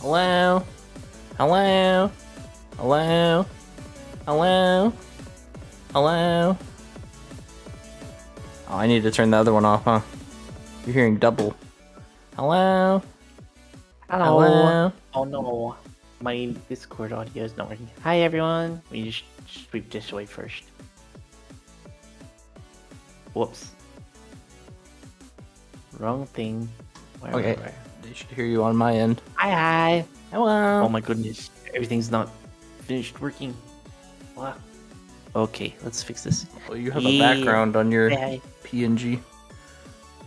Hello? Hello? Hello? Hello? Hello? Oh, I need to turn the other one off, huh? You're hearing double. Hello? Hello. Hello? Oh no, my Discord audio is not working. Hi everyone. We just sweep this away first. Whoops. Wrong thing. Okay. They should hear you on my end. Hi. Hello? Oh my goodness, everything's not finished working. What? Okay, let's fix this. Well, you have a background on your Hi. PNG.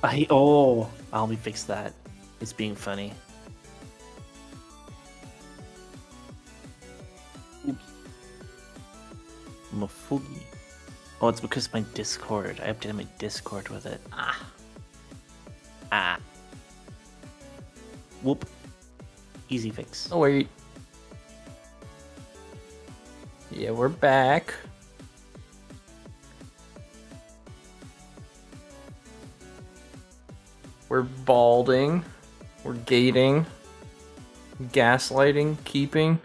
I'll be fix that. It's being funny. Oops. Mafugi. Oh, it's because of my Discord. I updated my Discord with it. Ah. Whoop. Easy fix. Oh, wait. Yeah, we're back. We're balding. We're gating. Gaslighting. Keeping.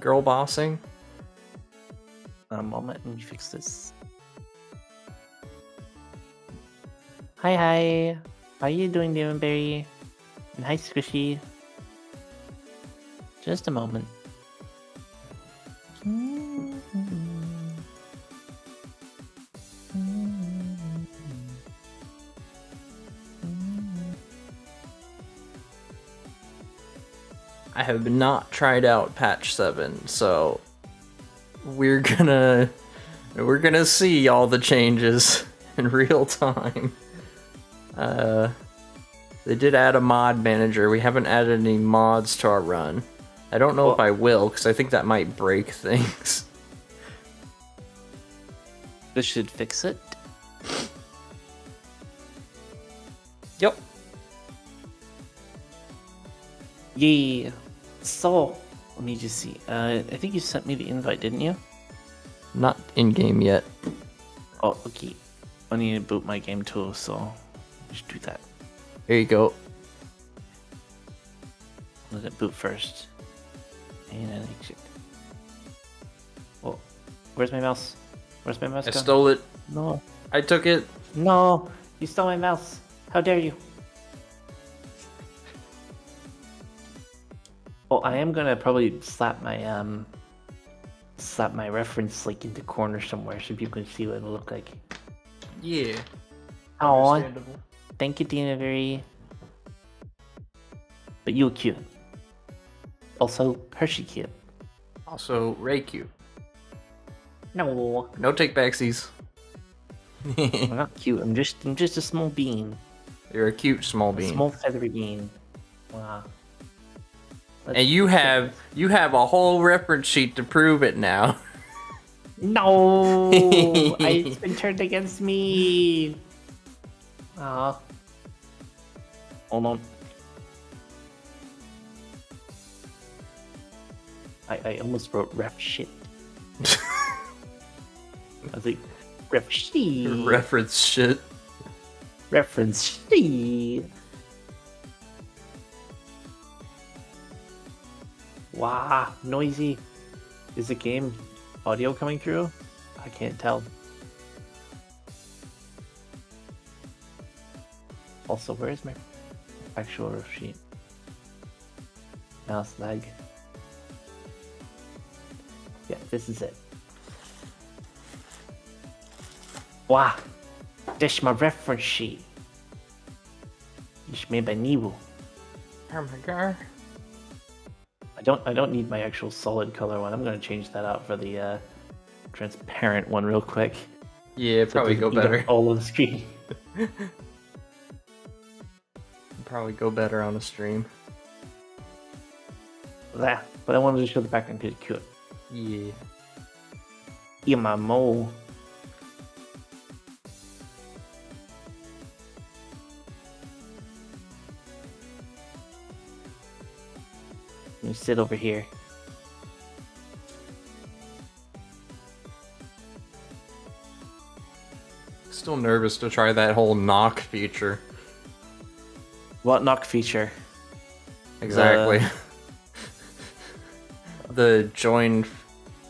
Girl bossing. A moment, let me fix this. Hi. How you doing, Demonberry? And hi, Squishy. Just a moment. I have not tried out patch 7, so we're gonna see all the changes in real time. They did add a mod manager. We haven't added any mods to our run. I don't know if I will, because I think that might break things. This should fix it. Yep. Yeah. So, let me just see. I think you sent me the invite, didn't you? Not in game yet. Oh, okay. I need to boot my game too, so just do that. There you go. Let it boot first. And then exit. Oh, where's my mouse? Where's my mouse? I gone? stole it. No. I took it. No, you stole my mouse. How dare you? Oh, I am gonna probably slap my reference like into corner somewhere so people can see what it will look like. Yeah. Oh, Understandable. thank you, Dina. But you cute. Also, Hershey cute. Also, Ray cute. No, No take backsies. I'm not cute. I'm just a small bean. You're a cute small A bean. small feathery bean. Wow. And you have a whole reference sheet to prove it now. No, it's been turned against me. Ah. Hold on. I almost wrote ref shit. I was like, ref shit. Reference shit. Reference shit. Wow, noisy. Is the game audio coming through? I can't tell. Also, where is my actual ref sheet? Mouse lag. Yeah, this is it. Wow, this is my reference sheet. It's made by Nibu. Oh my god. I don't need my actual solid color one. I'm gonna change that out for the transparent one real quick. Yeah, probably go better. All on the screen. Probably go better on a stream. Yeah, but I wanted to show the background because it's cute. Yeah. Yeah, my mole. You sit over here. Still nervous to try that whole knock feature. What knock feature? Exactly. The join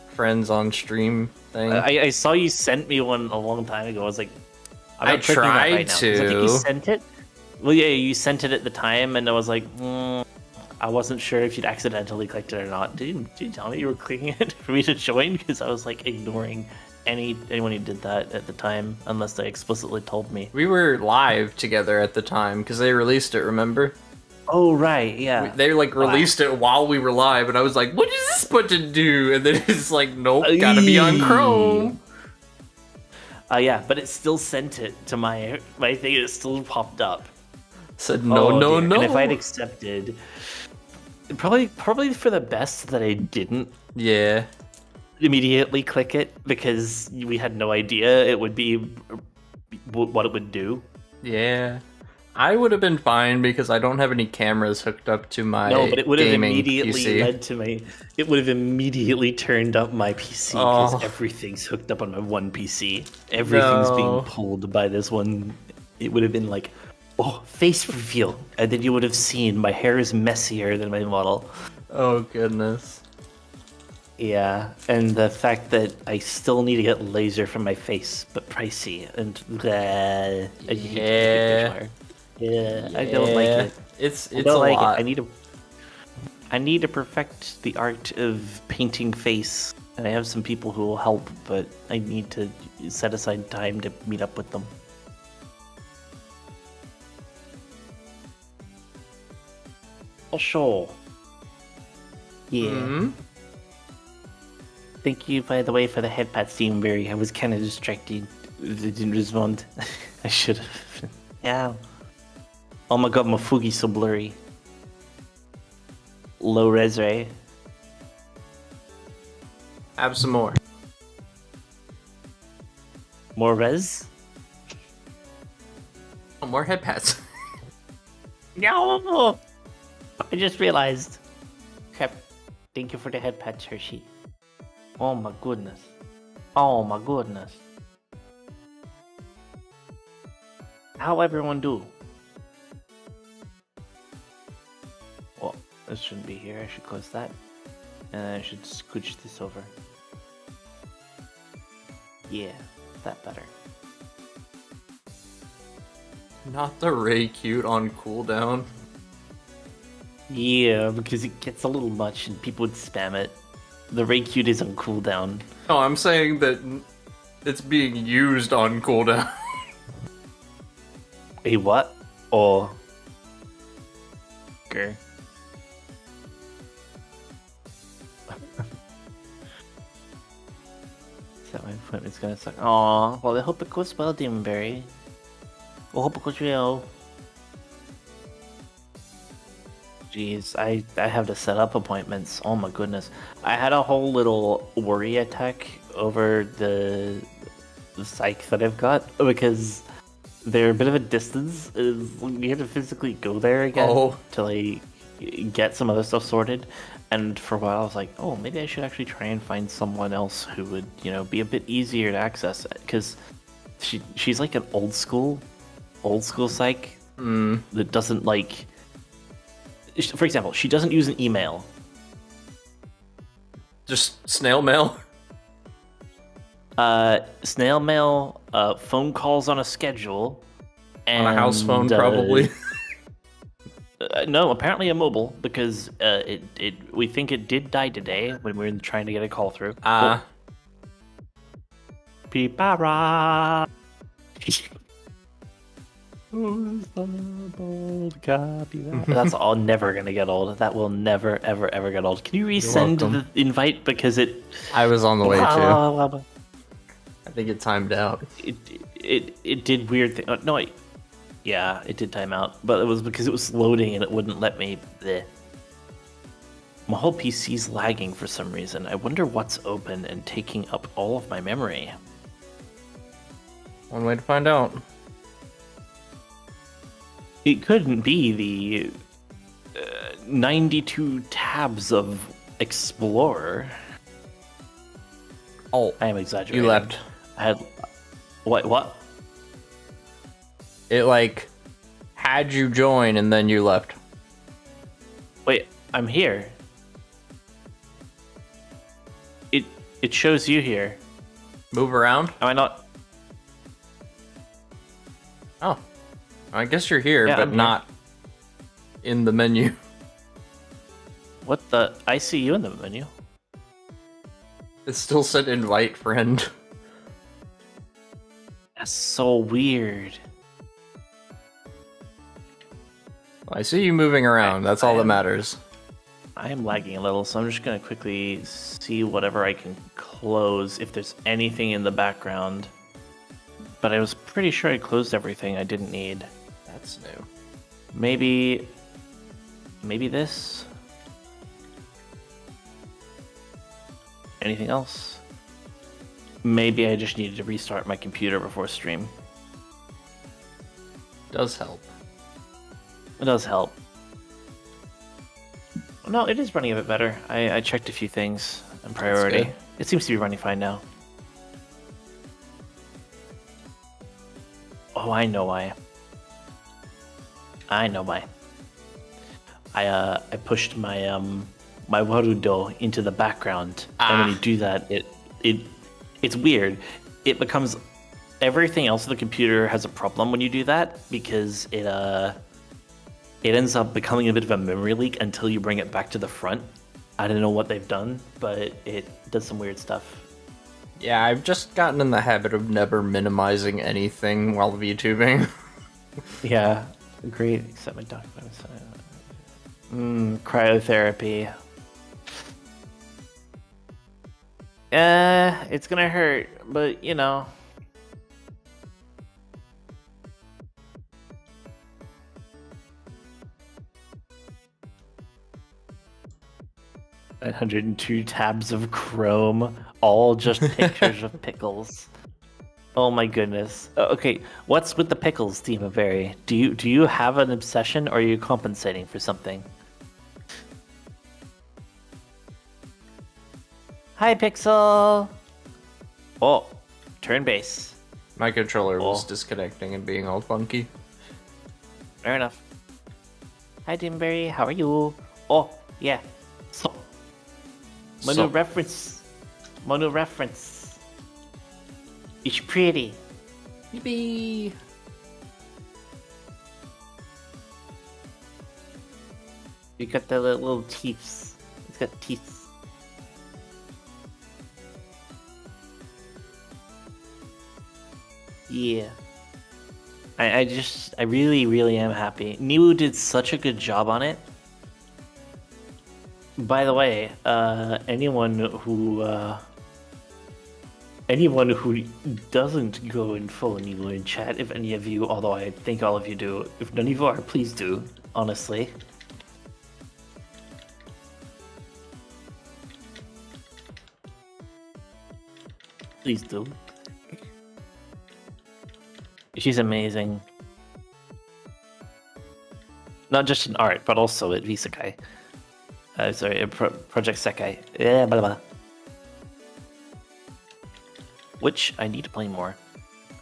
friends on stream thing. I saw you sent me one a long time ago. I was like, I'm I not clicking that tried right now. 'Cause I think you to. sent it. Well, yeah, you sent it at the time, and I was like, I wasn't sure if you'd accidentally clicked it or not. Did you tell me you were clicking it for me to join? Because I was like ignoring anyone who did that at the time, unless they explicitly told me. We were live together at the time because they released it. Remember? Oh right, yeah. They like released it while we were live, and I was like, "What is this button do?" And then it's like, "Nope, gotta be on Chrome." Yeah, but it still sent it to my thing. It still popped up. Said no, no, dear. no. And if I'd accepted, probably for the best that I didn't Yeah. immediately click it, because we had no idea it would be what it would do. Yeah. I would have been fine because I don't have any cameras hooked up to my No, but it would have gaming immediately PC. led to me. It would have immediately turned up my PC because everything's hooked up on my one PC. Everything's being pulled by this one. It would have been like, oh, face reveal, and then you would have seen my hair is messier than my model. Oh goodness. Yeah, and the fact that I still need to get laser from my face, but pricey, and yeah, I don't like it. It's I don't a like lot. it. I need to perfect the art of painting face, and I have some people who will help, but I need to set aside time to meet up with them. Sure. Yeah. Mm-hmm. Thank you, by the way, for the head pat, Steamberry. I was kind of distracted. I didn't respond. I should have. Yeah. Oh my god, my Fugi's so blurry. Low res ray. Have some more. More res? Oh, more head pats. No! I just realized. Crap. Thank you for the head pat, Hershey. Oh my goodness. Oh my goodness. How everyone do? Well, this shouldn't be here. I should close that. And then I should scooch this over. Yeah, that better. Not the Ray cute on cooldown. Yeah, because it gets a little much and people would spam it. The Ray Cute is on cooldown. No, I'm saying that it's being used on cooldown. A what? Oh. Okay. Is that my appointment's gonna suck? Aw, well, I hope it goes well, Demonberry. I hope it goes well. Jeez, I have to set up appointments. Oh my goodness. I had a whole little worry attack over the psych that I've got because they're a bit of a distance. You have to physically go there again to like get some other stuff sorted. And for a while I was like, oh, maybe I should actually try and find someone else who would, you know, be a bit easier to access, because she's like an old school psych that doesn't like. For example, she doesn't use an email. Just snail mail? Snail mail, phone calls on a schedule. And, on a house phone, probably. No, apparently a mobile, because we think it did die today when we were trying to get a call through. Pipara. That's all never gonna get old. That will never ever ever get old. Can you resend the invite, because it? I was on the way too. I think it timed out. It did weird thing. No, yeah, it did time out, but it was because it was loading and it wouldn't let me. Bleh. My whole PC's lagging for some reason. I wonder what's open and taking up all of my memory. One way to find out. It couldn't be the 92 tabs of Explorer. Oh, I am exaggerating. You left. I had what? It like had you join and then you left. Wait, I'm here. It shows you here. Move around? Am I not? Oh. I guess you're here, Yeah, but I'm here. not in the menu. What the? I see you in the menu. It still said invite friend. That's so weird. I see you moving around. That's all that matters. I am lagging a little, so I'm just gonna quickly see whatever I can close if there's anything in the background. But I was pretty sure I closed everything I didn't need. That's new. Maybe this? Anything else? Maybe I just needed to restart my computer before stream. Does help. It does help. No, it is running a bit better. I checked a few things in priority. good. It seems to be running fine now. Oh, I know why. I know why. I pushed my my Warudo into the background, and when you do that, it's weird. It becomes everything else on the computer has a problem when you do that because it ends up becoming a bit of a memory leak until you bring it back to the front. I don't know what they've done, but it does some weird stuff. Yeah, I've just gotten in the habit of never minimizing anything while VTubing. Yeah, great. Except my documents. Cryotherapy. It's gonna hurt, but you know. 902 tabs of Chrome, all just pictures of pickles. Oh my goodness. Okay, what's with the pickles, Demon Berry? Do you have an obsession, or are you compensating for something? Hi, Pixel. Oh, turn base. My controller was disconnecting and being all funky. Fair enough. Hi, Demon Berry. How are you? Oh, yeah. So. Mono reference. Mono reference. It's pretty. Yippee! You got the little teeth. It's got teeth. Yeah. I really am happy. Niwu did such a good job on it. By the way, anyone who doesn't go and follow Niwu in chat, if any of you, although I think all of you do, if none of you are, please do, honestly. Please do. She's amazing. Not just in art, but also at Visakai. Sorry, Project Sekai. Yeah, blah, blah. Which I need to play more.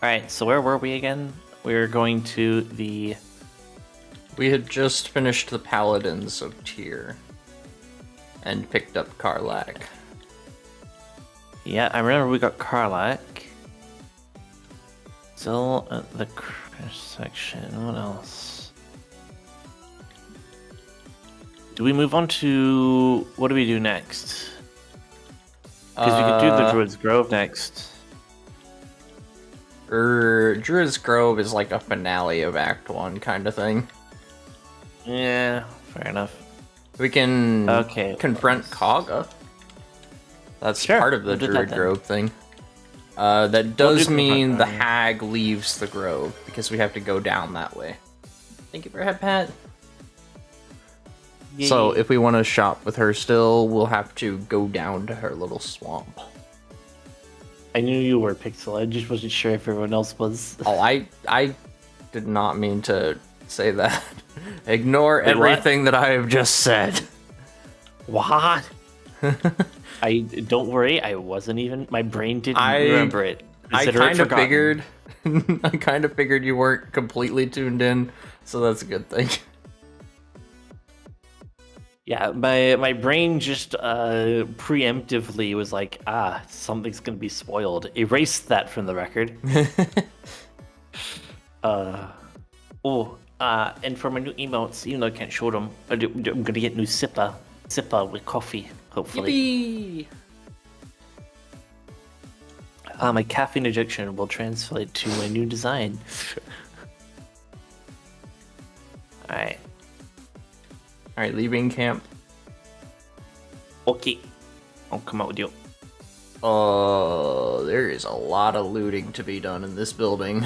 Alright, so where were we again? We were going to the... We had just finished the Paladins of Tyr. And picked up Karlak. Yeah, I remember we got Karlak. Still at the section. What else? Do we move on to... What do we do next? Because we could do the Druid's Grove next. Druid's Grove is like a finale of Act 1 kind of thing. Yeah, fair enough. We can confront Kaga. That's part of the Druid Grove thing. That does mean the hag leaves the grove, because we have to go down that way. Thank you for head pat. Yay. So if we want to shop with her still, we'll have to go down to her little swamp. I knew you were, Pixel. I just wasn't sure if everyone else was. Oh, I did not mean to say that. Ignore everything that I have just said. What? Don't worry, I wasn't even... My brain didn't remember it. I kind of figured... I kind of figured you weren't completely tuned in, so that's a good thing. Yeah, my brain just preemptively was like, something's gonna be spoiled. Erase that from the record. And for my new emotes, even though I can't show them, I'm gonna get new sipper with coffee, hopefully. Yippee! My caffeine addiction will translate to my new design. Alright. Alright, leaving camp. Okay. I'll come out with you. There is a lot of looting to be done in this building.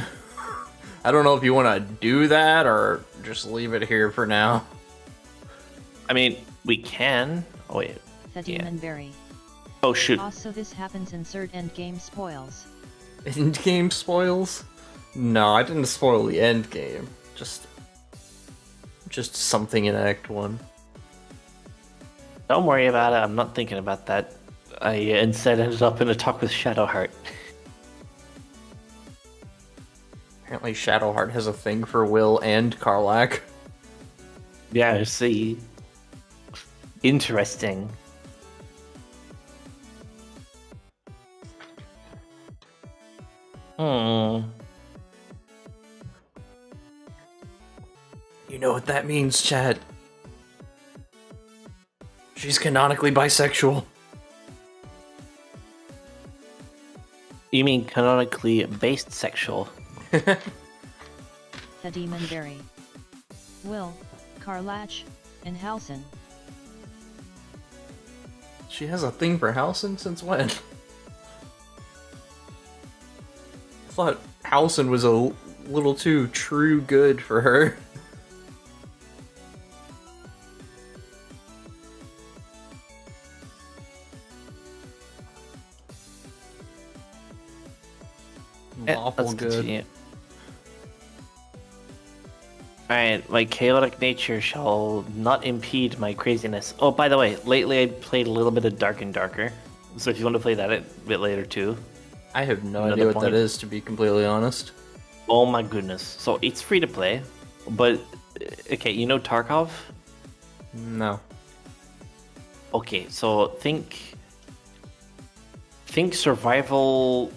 I don't know if you want to do that or just leave it here for now. I mean, we can. Oh, wait. The Demon Berry. Oh, shoot. Also, this happens. Insert endgame spoils. Endgame spoils? No, I didn't spoil the endgame. Just something in Act 1. Don't worry about it. I'm not thinking about that. I instead ended up in a talk with Shadowheart. Apparently Shadowheart has a thing for Will and Karlach. Yeah, see. Interesting. You know what that means, Chad? She's canonically bisexual. You mean canonically based sexual? The Demon Berry. Will, Karlach, and Halsin. She has a thing for Halsin since when? I thought Halsin was a little too true good for her. Yeah, Awful let's good. continue. Alright, my chaotic nature shall not impede my craziness. Oh, by the way, lately I played a little bit of Dark and Darker. So if you want to play that a bit later too. I have no Another idea what point. that is, to be completely honest. Oh my goodness. So it's free to play, but okay, you know Tarkov? No. Okay, so think survival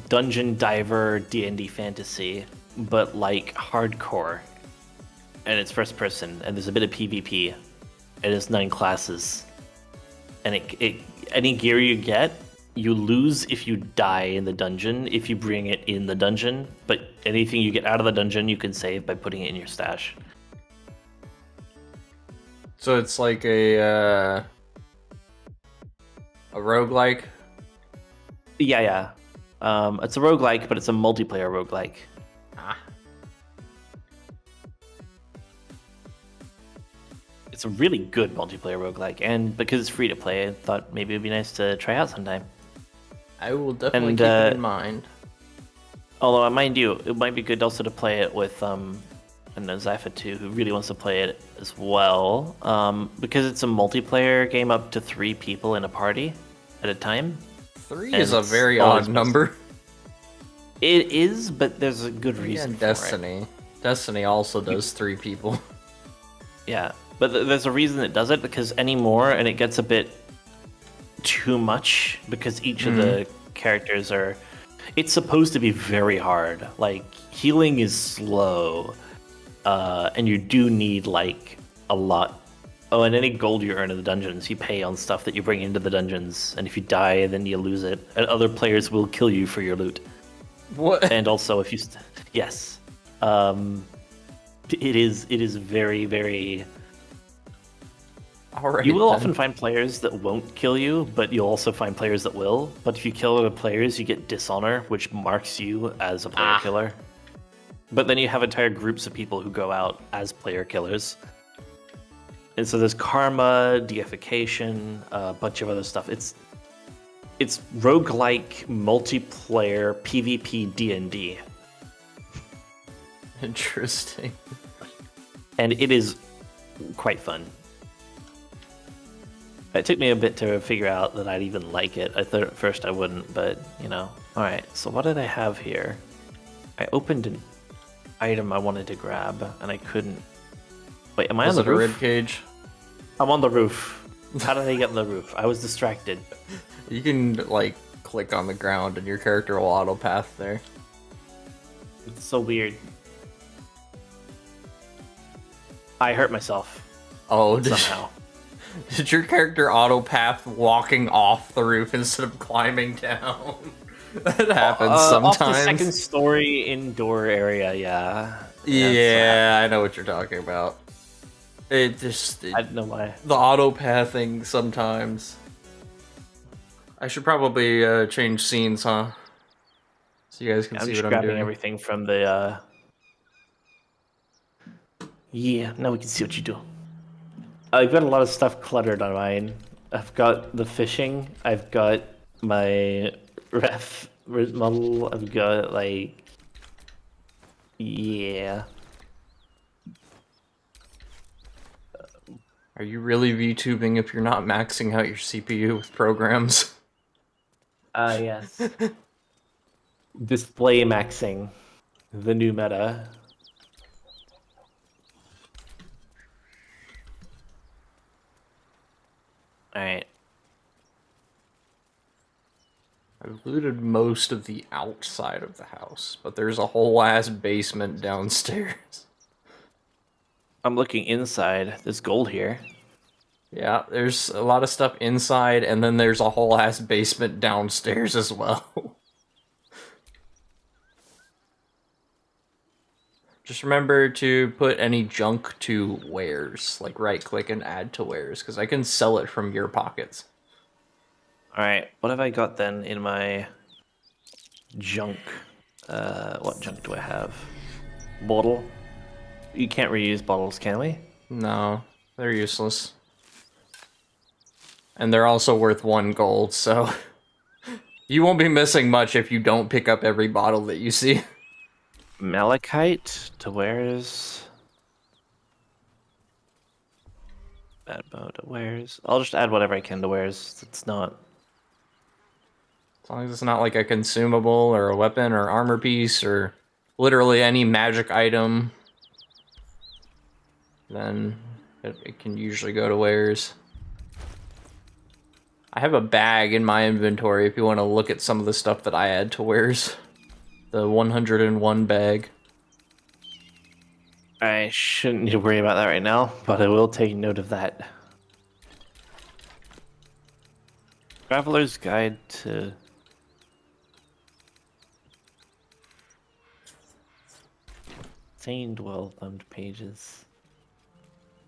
dungeon diver D&D fantasy, but like hardcore. And it's first person, and there's a bit of PvP, and it's 9 classes. And it any gear you get, you lose if you die in the dungeon, if you bring it in the dungeon, but anything you get out of the dungeon you can save by putting it in your stash. So it's like a roguelike? Yeah. It's a roguelike, but it's a multiplayer roguelike. Ah. It's a really good multiplayer roguelike, and because it's free to play, I thought maybe it'd be nice to try out sometime. I will definitely And, keep it in mind. Although, mind you, it might be good also to play it with Zypha too, who really wants to play it as well, because it's a multiplayer game up to 3 people in a party at a time. 3 and is a it's very always odd number. It is, but there's a good reason for Destiny. Destiny also does 3 people. it. Yeah, but there's a reason it does it, because anymore, and it gets a bit too much, because each of the characters are... It's supposed to be very hard. Like, healing is slow, and you do need, like, a lot. Oh, and any gold you earn in the dungeons, you pay on stuff that you bring into the dungeons, and if you die, then you lose it, and other players will kill you for your loot. What? And also, if you... Yes. It is very, very... Alright, You will then. often find players that won't kill you, but you'll also find players that will. But if you kill other players, you get dishonor, which marks you as a player killer. But then you have entire groups of people who go out as player killers. And so there's karma, deification, a bunch of other stuff. It's roguelike multiplayer PvP D&D. Interesting. And it is quite fun. It took me a bit to figure out that I'd even like it. I thought at first I wouldn't, but, you know. Alright, so what did I have here? I opened an item I wanted to grab, and I couldn't... Wait, am I Was on it the a roof? ribcage? I'm on the roof. How did I get on the roof? I was distracted. You can, like, click on the ground and your character will auto-path there. It's so weird. I hurt myself. Oh, somehow. Did your character auto-path walking off the roof instead of climbing down? That happens sometimes. Off the second story indoor area, yeah. Yeah, I know what you're talking about. I don't know why. The auto-pathing sometimes. I should probably change scenes, huh? So you guys can see what I'm doing. I'm just grabbing everything from the... Yeah, now we can see what you do. I've got a lot of stuff cluttered on mine. I've got the fishing. I've got my ref model. I've got, like... Yeah. Are you really VTubing if you're not maxing out your CPU with programs? Yes. Display maxing. The new meta. Alright. I've looted most of the outside of the house, but there's a whole ass basement downstairs. I'm looking inside. There's gold here. Yeah, there's a lot of stuff inside, and then there's a whole ass basement downstairs as well. Just remember to put any junk to wares, like right-click and add to wares, because I can sell it from your pockets. Alright, what have I got then in my junk? What junk do I have? Bottle? You can't reuse bottles, can we? No, they're useless. And they're also worth 1 gold, so... you won't be missing much if you don't pick up every bottle that you see. Malachite to wares. Add bow to wares. I'll just add whatever I can to wares. It's not... As long as it's not like a consumable or a weapon or armor piece or literally any magic item, then it can usually go to wares. I have a bag in my inventory if you want to look at some of the stuff that I add to wares. The 101 bag. I shouldn't need to worry about that right now, but I will take note of that. Traveler's Guide to... Stained, well-thumbed pages.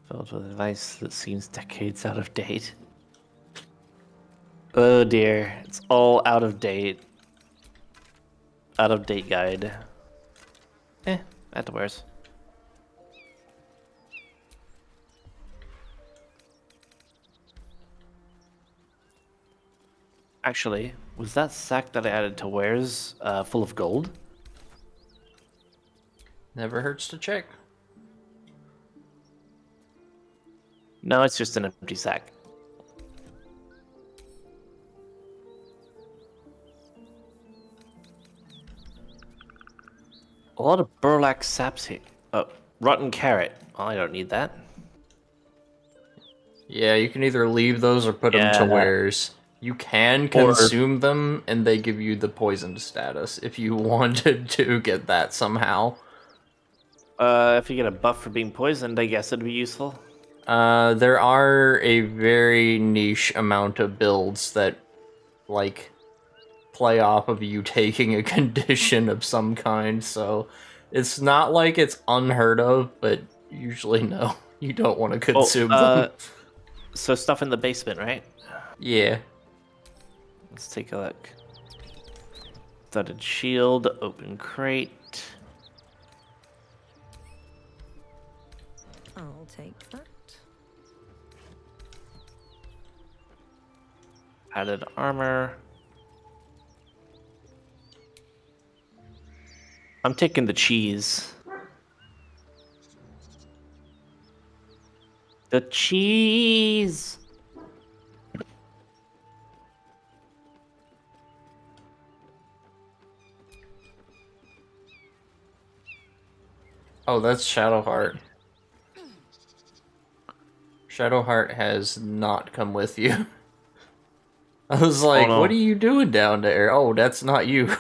Filled with advice that seems decades out of date. Oh dear, it's all out of date. Out of date guide. That wears. Actually, was that sack that I added to wares full of gold? Never hurts to check. No, it's just an empty sack. A lot of burlap saps here. Oh, rotten carrot. Well, I don't need that. Yeah, you can either leave those or put them to wares. You can consume them, and they give you the poisoned status if you wanted to get that somehow. If you get a buff for being poisoned, I guess it'd be useful. There are a very niche amount of builds that, like, play off of you taking a condition of some kind, so it's not like it's unheard of, but usually no, you don't want to consume them. So stuff in the basement, right? Yeah. Let's take a look. Studded shield, open crate. I'll take that. Added armor. I'm taking the cheese. The cheese! Oh, that's Shadowheart. Shadowheart has not come with you. I was like, no. what are you doing down there? Oh, that's not you.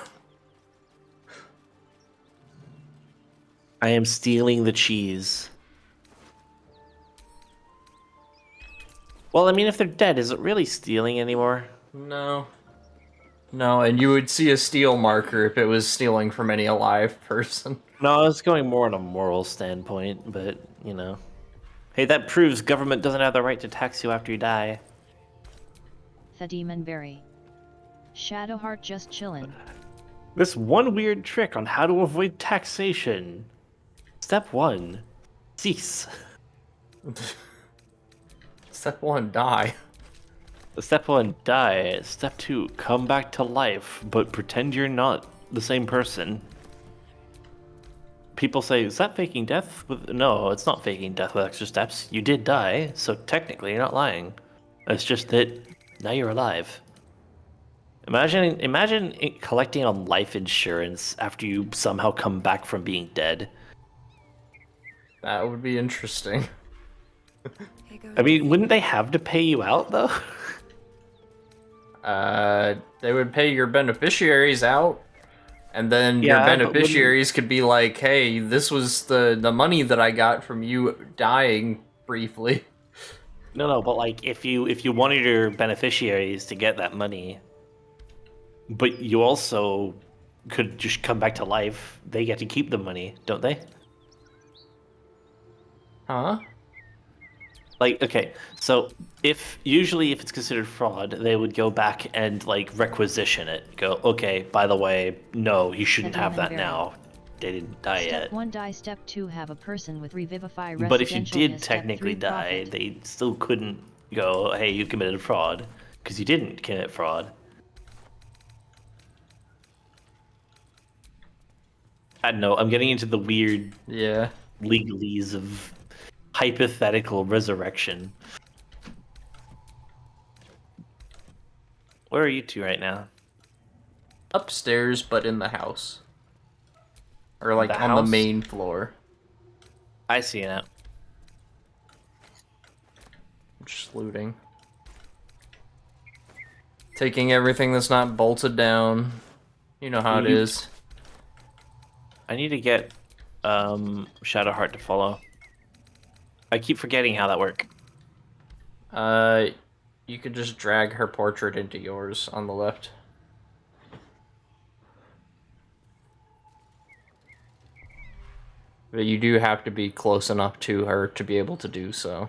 I am stealing the cheese. Well, I mean, if they're dead, is it really stealing anymore? No. No, and you would see a steal marker if it was stealing from any alive person. No, I was going more on a moral standpoint, but, you know. Hey, that proves government doesn't have the right to tax you after you die. The Demonberry. Shadowheart just chillin'. This one weird trick on how to avoid taxation. Step 1. Cease. Step 1, die. Step 1, die. Step 2, come back to life, but pretend you're not the same person. People say, is that faking death? No, it's not faking death with extra steps. You did die, so technically you're not lying. It's just that now you're alive. Imagine collecting on life insurance after you somehow come back from being dead. That would be interesting. I mean, wouldn't they have to pay you out, though? They would pay your beneficiaries out, and then Yeah, your but beneficiaries could be like, hey, this was the money that I got from you dying briefly. No, but like if you wanted your beneficiaries to get that money, but you also could just come back to life, they get to keep the money, don't they? Huh? Like, okay, so usually if it's considered fraud, they would go back and like requisition it. Go, okay, by the way, no, you shouldn't have that now. They didn't die yet. Step 1 die. Step 2 have a person with Revivify But if you residential. did Step 3 technically die, profit. they still couldn't go, hey, you committed fraud, because you didn't commit fraud. I don't know, I'm getting into the weird legalese of hypothetical resurrection. Where are you two right now? Upstairs, but in the house. Or like The on house? the main floor. I see you now. Just looting. Taking everything that's not bolted down. You know how it is. I need to get Shadowheart to follow. I keep forgetting how that works. You could just drag her portrait into yours on the left. But you do have to be close enough to her to be able to do so.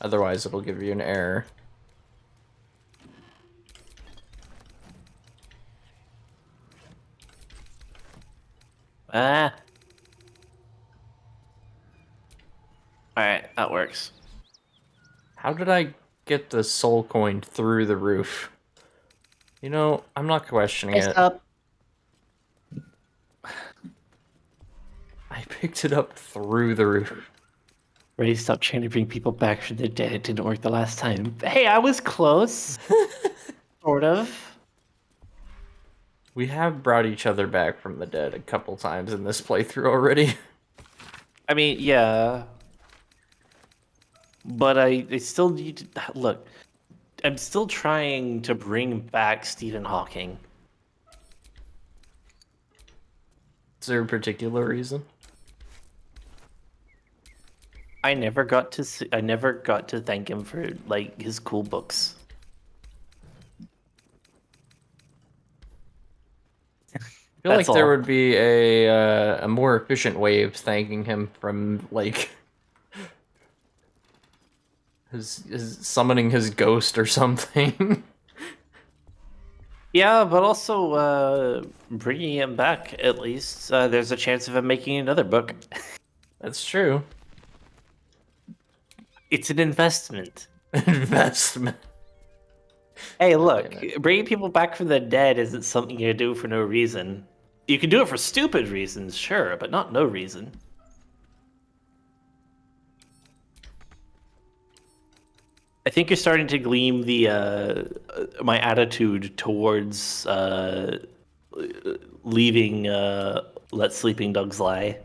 Otherwise, it'll give you an error. Ah. Alright, that works. How did I get the soul coin through the roof? You know, I'm not questioning it. Up. I picked it up through the roof. Ready to stop trying to bring people back from the dead. It didn't work the last time. Hey, I was close. Sort of. We have brought each other back from the dead a couple times in this playthrough already. I mean, yeah. But I still need to... Look, I'm still trying to bring back Stephen Hawking. Is there a particular reason? I never got to thank him for like his cool books. I feel like there would be a more efficient way of thanking him from like his summoning his ghost or something. Yeah, but also bringing him back at least. There's a chance of him making another book. That's true. It's an investment. Investment. Hey, look, bringing people back from the dead isn't something you do for no reason. You can do it for stupid reasons, sure, but not no reason. I think you're starting to glean the my attitude towards leaving Let Sleeping Dogs Lie.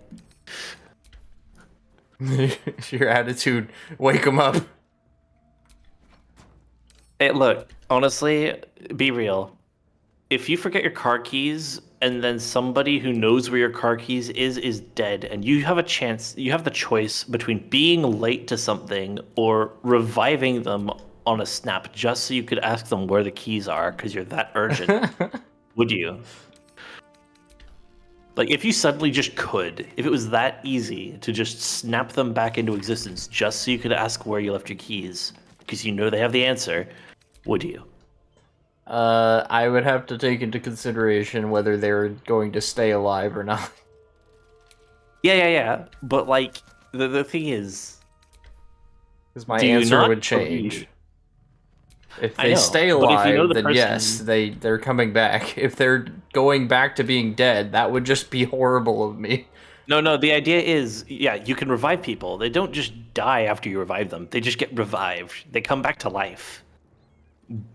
Your attitude, wake him up. Hey, look, honestly, be real. If you forget your car keys and then somebody who knows where your car keys is dead, and you have the choice between being late to something or reviving them on a snap just so you could ask them where the keys are because you're that urgent, would you? Like, if you suddenly just could, if it was that easy to just snap them back into existence just so you could ask where you left your keys because you know they have the answer, would you? I would have to take into consideration whether they're going to stay alive or not. Yeah. But like the thing is, Because my do you answer not would change. If I they know, stay but if you know alive, the then person, yes, they're coming back. If they're going back to being dead, that would just be horrible of me. no. The idea is, yeah, you can revive people. They don't just die after you revive them. They just get revived. They come back to life.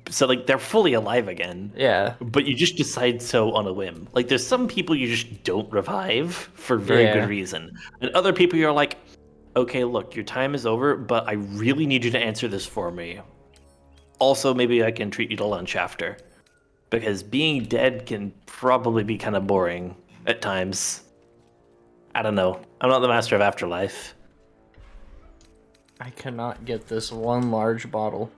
So like they're fully alive again. Yeah. But you just decide so on a whim. Like there's some people you just don't revive for very good Yeah. reason, and other people you're like, okay, look, your time is over, but I really need you to answer this for me. Also, maybe I can treat you to lunch after. Because being dead can probably be kind of boring at times. I don't know. I'm not the master of afterlife. I cannot get this one large bottle.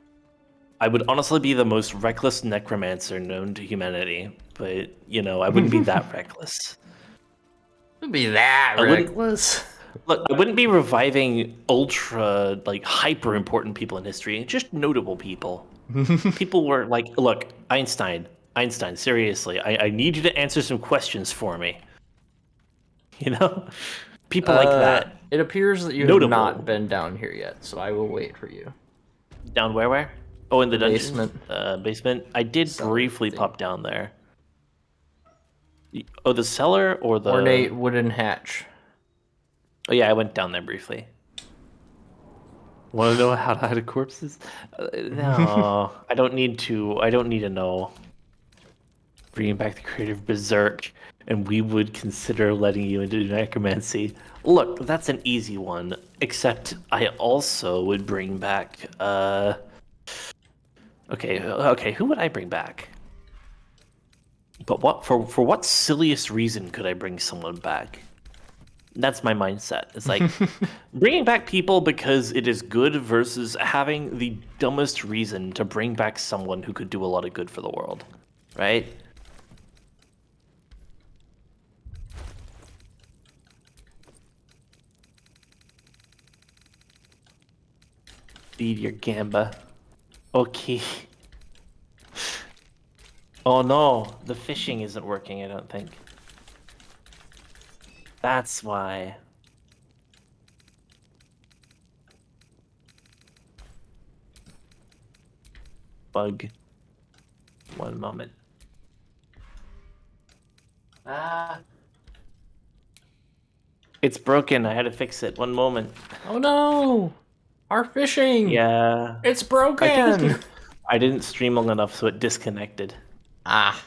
I would honestly be the most reckless necromancer known to humanity, but, you know, I wouldn't be that reckless. It'd be that reckless. Look, I wouldn't be reviving ultra, like, hyper important people in history, just notable people. People were like, look, Einstein, seriously, I need you to answer some questions for me. You know? People like that. It appears that you have not been down here yet, so I will wait for you. Down where? Oh, in the dungeon? Basement. Basement? I did briefly pop down there. Oh, the cellar or the... Ornate wooden hatch. Oh yeah, I went down there briefly. Want to know how to hide corpses? No, I don't need to. I don't need to know. Bringing back the creative berserk, and we would consider letting you into necromancy. Look, that's an easy one. Except I also would bring back. Okay. Who would I bring back? But what for what silliest reason could I bring someone back? That's my mindset. It's like bringing back people because it is good versus having the dumbest reason to bring back someone who could do a lot of good for the world, right? Feed your gamba. Okay. Oh no, the fishing isn't working, I don't think. That's why. Bug. One moment. It's broken. I had to fix it. One moment. Oh no! Our fishing! Yeah. It's broken! I didn't stream long enough, so it disconnected. Ah.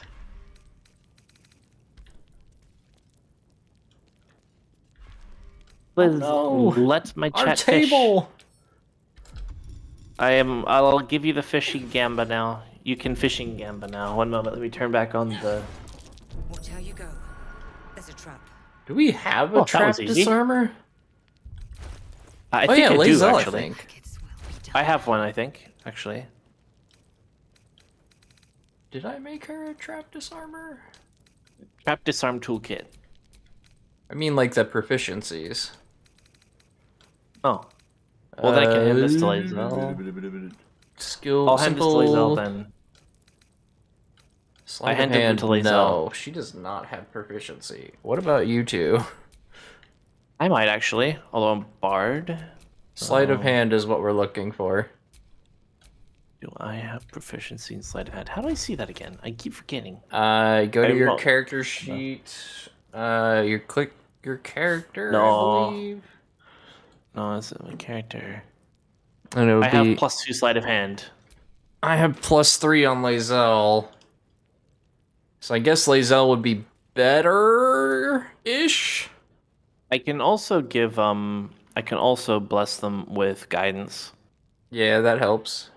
Liz, let my chat table. I'll give you the fishing gamba now. You can fishing gamba now. One moment, let me turn back on the... Watch how you go. There's a trap. Do we have a trap disarmer? I think I do, actually. I have one, I think, actually. Did I make her a trap disarmer? Trap disarm toolkit. I mean, like the proficiencies. Oh. Well, then I can hand this to Lazel. Skill. I'll hand this to Lazel then. I hand it to Lazel. No, she does not have proficiency. What about you two? I might actually, although I'm bard. Sleight of hand is what we're looking for. Do I have proficiency in sleight of hand? How do I see that again? I keep forgetting. Go to your character sheet. You click your character, I believe. No, that's my character. And it would I have +2 sleight of hand. I have +3 on Lazel. So I guess Lazel would be better-ish? I can also give, I can also bless them with guidance. Yeah, that helps.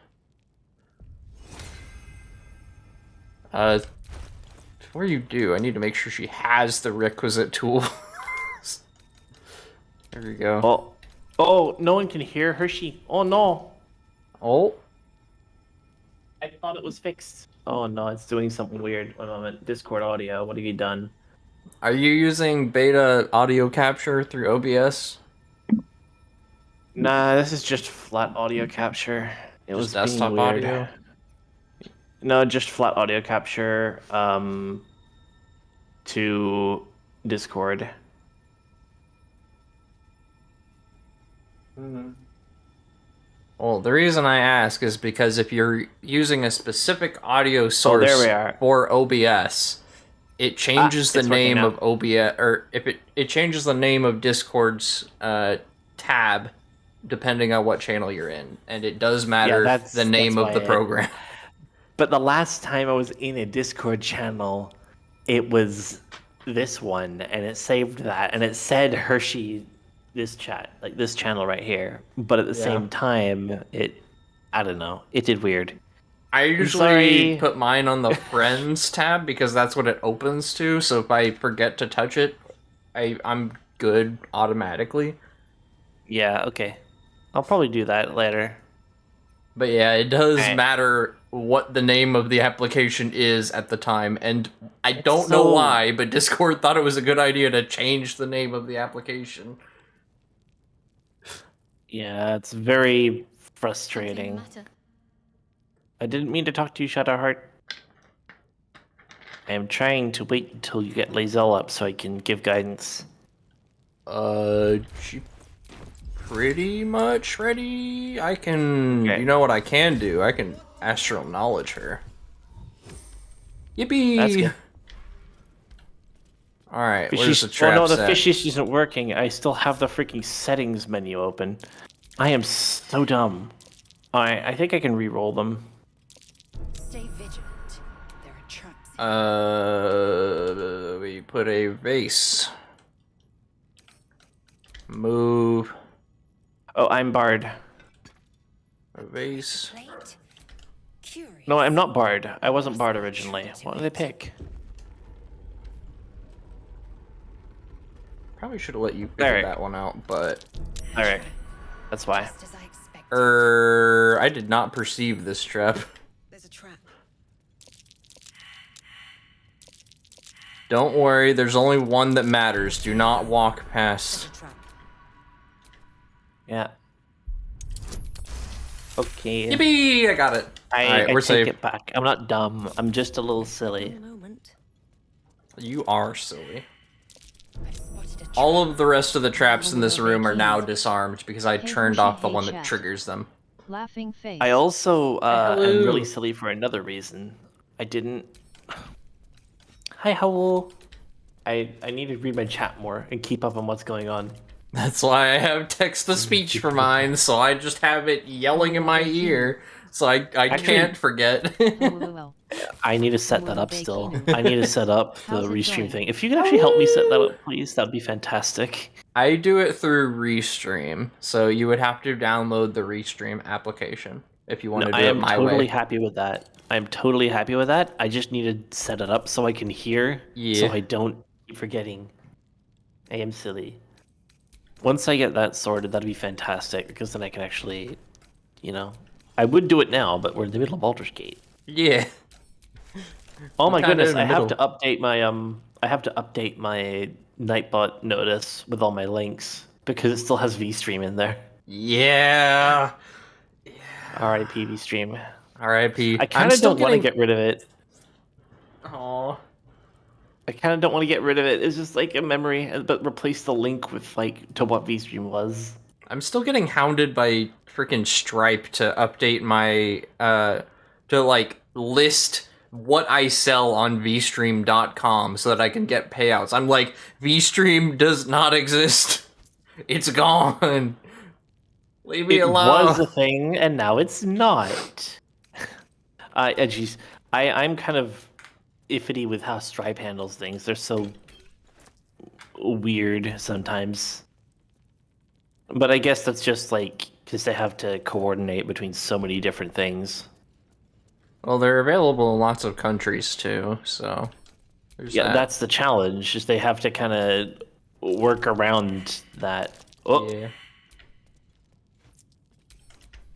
Before you do, I need to make sure she has the requisite tools. There we go. Oh, no one can hear Hershey. Oh no. Oh. I thought it was fixed. Oh no, it's doing something weird. One moment. Discord audio, what have you done? Are you using beta audio capture through OBS? Nah, this is just flat audio capture. It was desktop being weird. audio? No, just flat audio capture to Discord. Well, the reason I ask is because if you're using a specific audio source there we are. for OBS, it changes the it's working name now. of OBS, or if it changes the name of Discord's tab depending on what channel you're in, and it does matter the name of the program. But the last time I was in a Discord channel, it was this one, and it saved that, and it said Hershey, this channel right here. But at the same time, I don't know, it did weird. I usually put mine on the Friends tab because that's what it opens to, so if I forget to touch it, I'm good automatically. Yeah, okay. I'll probably do that later. But yeah, it does matter what the name of the application is at the time, and I don't know why, but Discord thought it was a good idea to change the name of the application. Yeah, it's very frustrating. I didn't mean to talk to you, Shadowheart. I am trying to wait until you get Lazelle up so I can give guidance. She pretty much ready. I can, you know what I can do? I can astral knowledge her. Yippee! That's good. Alright, where's the trap no, the set? fishies isn't working. I still have the freaking settings menu open. I am so dumb. Alright, I think I can re-roll them. Stay vigilant. There are traps. We put a vase. Move. Oh, I'm Bard. A vase. Plate. Curious. No, I'm not Bard. I wasn't Bard originally. What did I pick? Probably should have let you figure that one out, but... Alright. That's why. Just as I expected. I did not perceive this trap. There's a trap. Don't worry, there's only one that matters. Do not walk There's past. a trap. Yeah. Okay. Yippee! I got it. Alright, we're take safe. it back. I'm not dumb. I'm just a little silly. One moment. You are silly. I've spotted a trap. All of the rest of the traps in this room are now disarmed because I turned off the one that triggers them. Laughing face. I also am Hello. really silly for another reason. I didn't... Hi, Howl. I need to read my chat more and keep up on what's going on. That's why I have text-to-speech for mine, so I just have it yelling in my ear, so I can't forget. I need to set that up still. I need to set up the restream thing. If you could actually help me set that up, please, that'd be fantastic. I do it through Restream, so you would have to download the Restream application if you want to do it my way. I am totally happy with that. I'm totally happy with that. I just need to set it up so I can hear, so I don't keep forgetting. I am silly. Once I get that sorted, that'd be fantastic, because then I can actually, you know... I would do it now, but we're in the middle of Baldur's Gate. Yeah. Oh my goodness, I have to update my Nightbot notice with all my links, because it still has VStream in there. Yeah. R.I.P. VStream. R.I.P. I kind of don't want to get rid of it. Aww. I kind of don't want to get rid of it. It's just like a memory, but replace the link with to what VStream was. I'm still getting hounded by freaking Stripe to update my to list what I sell on vstream.com so that I can get payouts. I'm like, VStream does not exist. It's gone. Leave me alone. It was a thing, and now it's not. Geez, I'm kind of iffy with how Stripe handles things. They're so weird sometimes. But I guess that's just because they have to coordinate between so many different things. Well, they're available in lots of countries too, so there's Yeah, that. that's the challenge, is they have to kind of work around that. Oh, Yeah.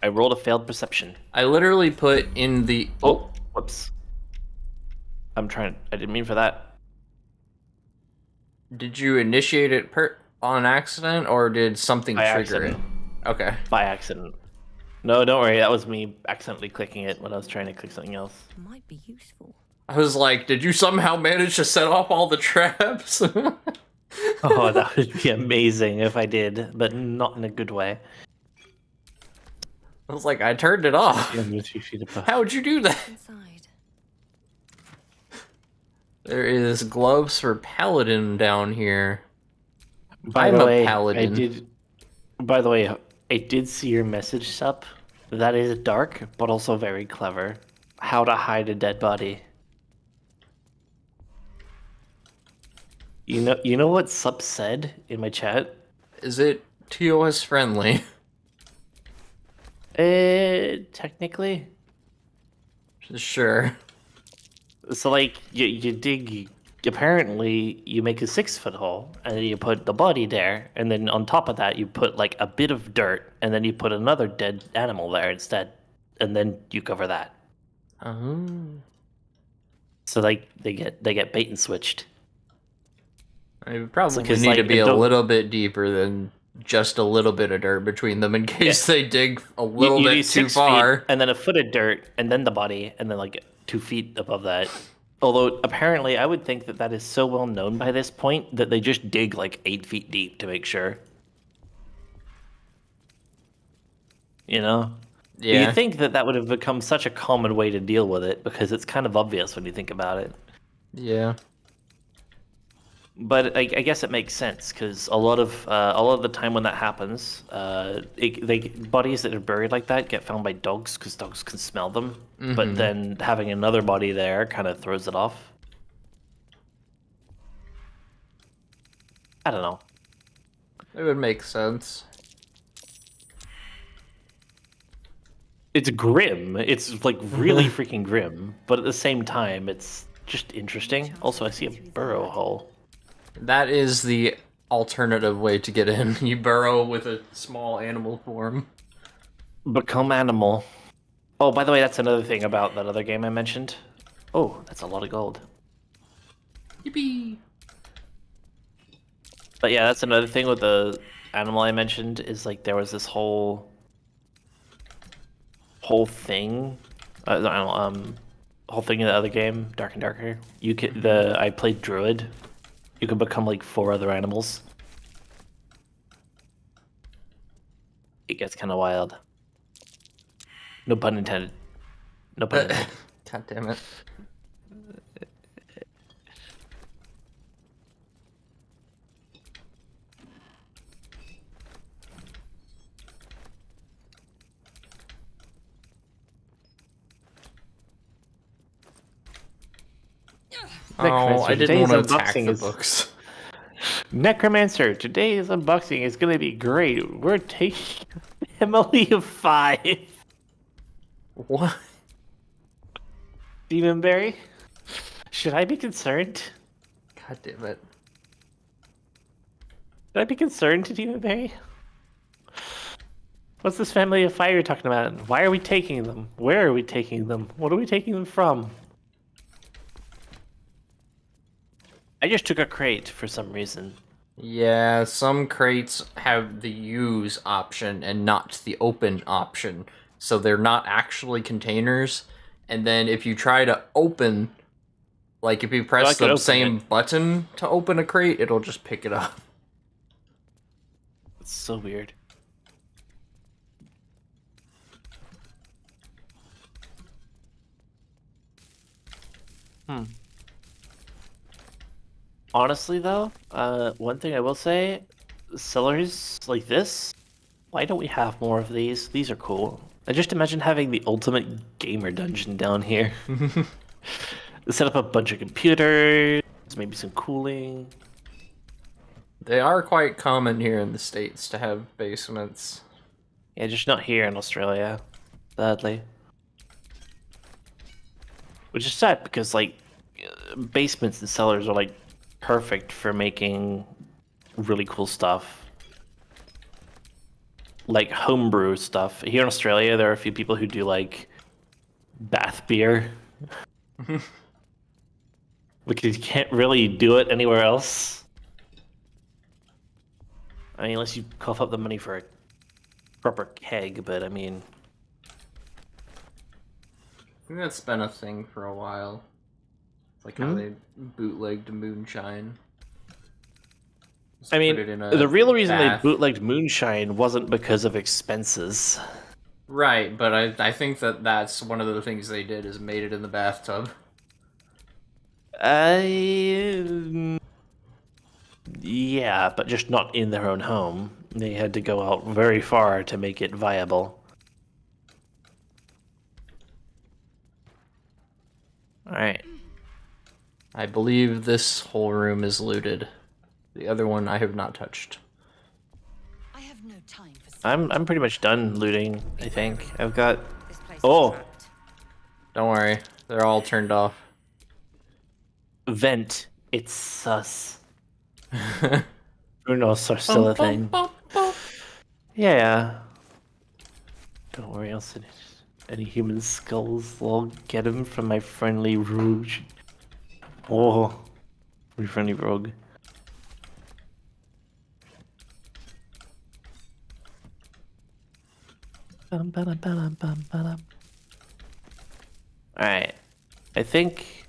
I rolled a failed perception. I literally put in the... Oh, whoops. I didn't mean for that. Did you initiate it on accident, or did something By trigger accident. it? Okay. By accident. No, don't worry, that was me accidentally clicking it when I was trying to click something else. Might be useful. I was like, did you somehow manage to set off all the traps? Oh, that would be amazing if I did, but not in a good way. I was like, I turned it off. How'd you do that? Inside. There is gloves for paladin down here. By I'm the a way, paladin. By the way, I did see your message, Sup. That is dark, but also very clever. How to hide a dead body. You know what Sup said in my chat? Is it TOS friendly? Technically. Sure. So like you dig. Apparently, you make a 6-foot hole, and then you put the body there, and then on top of that, you put like a bit of dirt, and then you put another dead animal there instead, and then you cover that. Oh. So like they get bait and switched. I would probably Because, need like, to be a don't- little bit deeper than just a little bit of dirt between them in case they dig a little you do bit too 6 far. feet, and then a foot of dirt, and then the body, and then like 2 feet above that. Although apparently, I would think that that is so well known by this point that they just dig like 8 feet deep to make sure. You know? Yeah. You think that that would have become such a common way to deal with it because it's kind of obvious when you think about it. Yeah. But I guess it makes sense because a lot of the time when that happens, bodies that are buried like that get found by dogs because dogs can smell them. Mm-hmm. But then having another body there kind of throws it off. I don't know. It would make sense. It's grim. It's like really freaking grim. But at the same time, it's just interesting. Also, I see a burrow hole. That is the alternative way to get in. You burrow with a small animal form. Become animal. Oh, by the way, that's another thing about that other game I mentioned. Oh, that's a lot of gold. Yippee! But yeah, that's another thing with the animal I mentioned is like there was this whole thing, whole thing in the other game, Dark and Darker. I played Druid. You can become like 4 other animals. It gets kind of wild. No pun intended. No pun intended. God damn it. Oh, I didn't want to attack the books. Necromancer, today's unboxing is going to be great. We're taking Emily of 5. What? Demonberry? Should I be concerned? God damn it. Should I be concerned, Demonberry? What's this family of 5 you're talking about? Why are we taking them? Where are we taking them? What are we taking them from? I just took a crate for some reason. Yeah, some crates have the use option and not the open option. So they're not actually containers. And then if you try to open, like if you press the same button to open a crate, it'll just pick it up. It's so weird. Honestly, though, one thing I will say, sellers like this, why don't we have more of these? These are cool. I just imagine having the ultimate gamer dungeon down here. Set up a bunch of computers, maybe some cooling. They are quite common here in the States to have basements. Yeah, just not here in Australia, sadly. Which is sad because like basements and cellars are like perfect for making really cool stuff. Like homebrew stuff. Here in Australia, there are a few people who do like bath beer. Because you can't really do it anywhere else. I mean, unless you cough up the money for a proper keg, but I mean... I think that's been a thing for a while. It's like how they bootlegged moonshine. I mean, the real reason they bootlegged moonshine wasn't because of expenses. Right, but I think that's one of the things they did is made it in the bathtub. Yeah, but just not in their own home. They had to go out very far to make it viable. Alright. I believe this whole room is looted. The other one I have not touched. I have no time for I'm pretty much done looting, I think. I've got... Oh! Don't worry, they're all turned off. Vent. It's sus. Brunos are still a thing. Yeah. Don't worry, I'll send any human skulls. I'll get them from my friendly Rouge. Oh, my friendly rogue. Alright. I think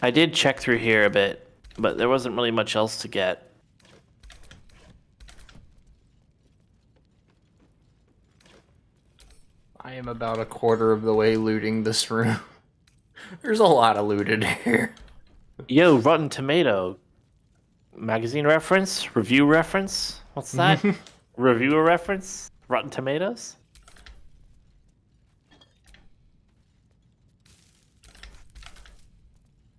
I did check through here a bit, but there wasn't really much else to get. I am about a quarter of the way looting this room. There's a lot of loot in here. Yo, Rotten Tomato. Magazine reference? Review reference? What's that? Reviewer reference? Rotten Tomatoes?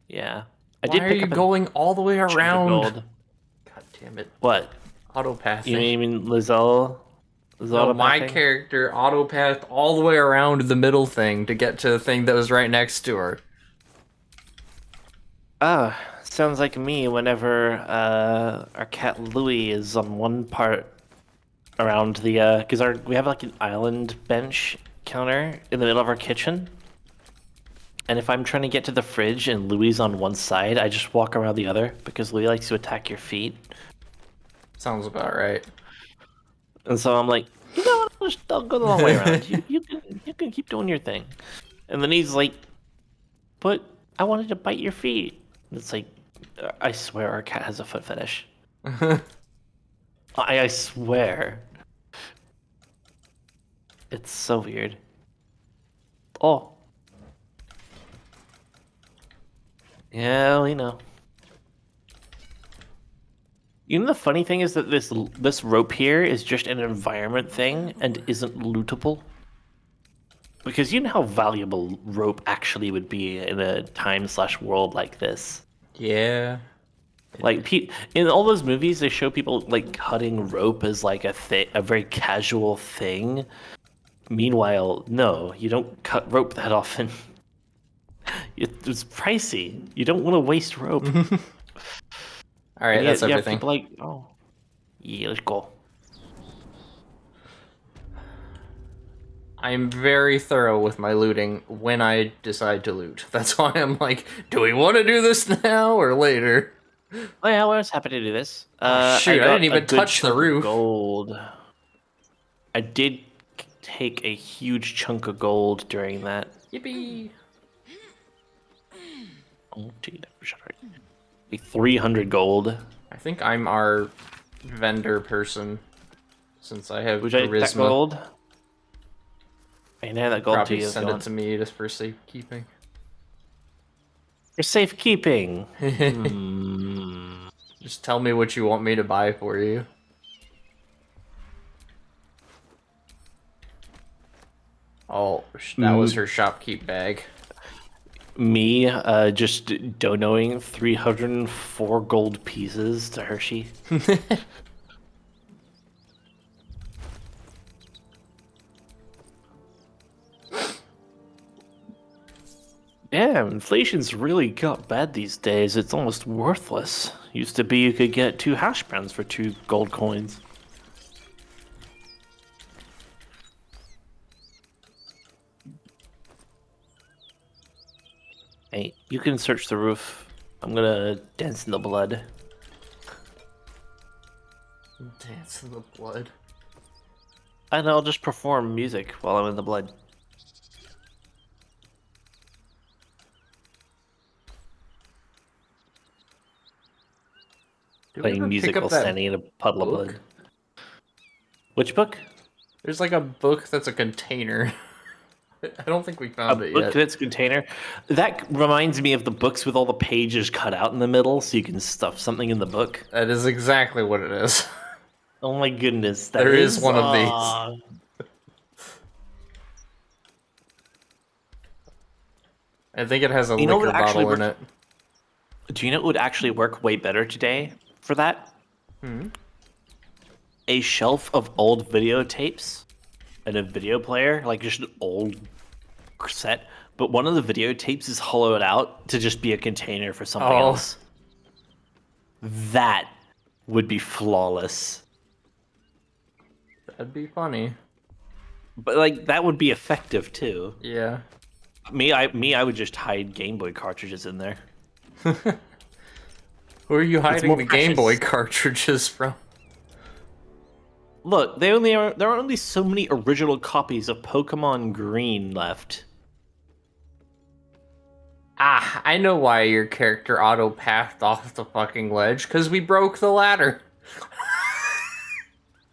Yeah. Why are you going all the way around? Gold. God damn it. What? Autopathing. You mean Lizelle? No, my character autopathed all the way around the middle thing to get to the thing that was right next to her. Ah, sounds like me whenever our cat Louie is on one part around the because we have like an island bench counter in the middle of our kitchen. And if I'm trying to get to the fridge and Louie's on one side, I just walk around the other because Louie likes to attack your feet. Sounds about right. And so I'm like, you know what? I'll go the long way around. You can keep doing your thing. And then he's like, but I wanted to bite your feet. And it's like, I swear our cat has a foot fetish. I swear. It's so weird. Oh. Yeah, we know. You know the funny thing is that this rope here is just an environment thing and isn't lootable? Because you know how valuable rope actually would be in a time/world like this. Yeah. Like in all those movies, they show people like cutting rope as like a very casual thing. Meanwhile, no, you don't cut rope that often. It's pricey. You don't want to waste rope. All right, that's everything. People like, oh, yeah, let's go. I'm very thorough with my looting when I decide to loot. That's why I'm like, do we want to do this now or later? Oh yeah, I was happy to do this. Shoot, I didn't even touch the roof. Gold. I did take a huge chunk of gold during that. Yippee! Oh, gee, shut up. 300 gold. I think I'm our vendor person, since I have Would you like that gold? I can hand that gold Probably to you. Send it to me just for safekeeping. For safekeeping. Just tell me what you want me to buy for you. Oh, that was her shopkeep bag. Me, just donoing 304 gold pieces to Hershey. Damn, inflation's really got bad these days. It's almost worthless. Used to be you could get 2 hash browns for 2 gold coins. Hey, you can search the roof. I'm gonna dance in the blood. Dance in the blood. And I'll just perform music while I'm in the blood. Playing music while standing in a puddle of blood. Which book? There's like a book that's a container. I don't think we found it yet. A book that's a container? That reminds me of the books with all the pages cut out in the middle so you can stuff something in the book. That is exactly what it is. Oh my goodness. There is one of these. I think it has a liquor bottle in it. Do you know what would actually work way better today for that? A shelf of old videotapes and a video player, like just an old set, but one of the videotapes is hollowed out to just be a container for something else. That would be flawless. That'd be funny. But like that would be effective too. Yeah. I would just hide Game Boy cartridges in there. Who are you hiding the Game Boy cartridges from? Look, there are only so many original copies of Pokemon Green left. Ah, I know why your character auto-pathed off the fucking ledge, because we broke the ladder.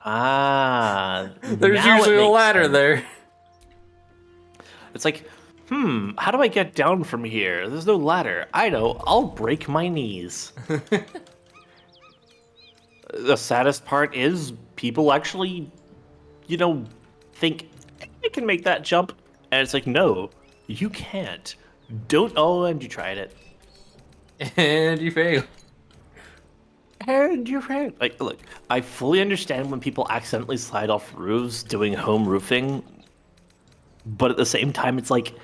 There's usually a ladder there. It's like, how do I get down from here? There's no ladder. I know, I'll break my knees. The saddest part is people actually, think I can make that jump. And it's like, no, you can't. And you tried it. And you failed. And you failed. Like, look, I fully understand when people accidentally slide off roofs doing home roofing. But at the same time, it's like,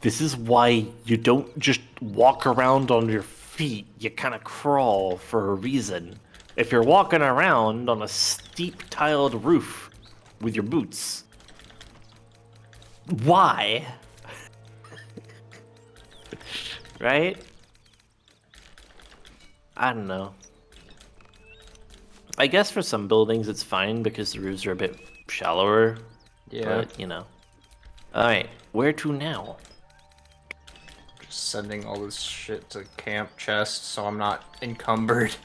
this is why you don't just walk around on your feet. You kind of crawl for a reason. If you're walking around on a steep tiled roof with your boots, why? Right? I don't know. I guess for some buildings it's fine because the roofs are a bit shallower. Yeah. But, Alright, where to now? Just sending all this shit to camp chest so I'm not encumbered.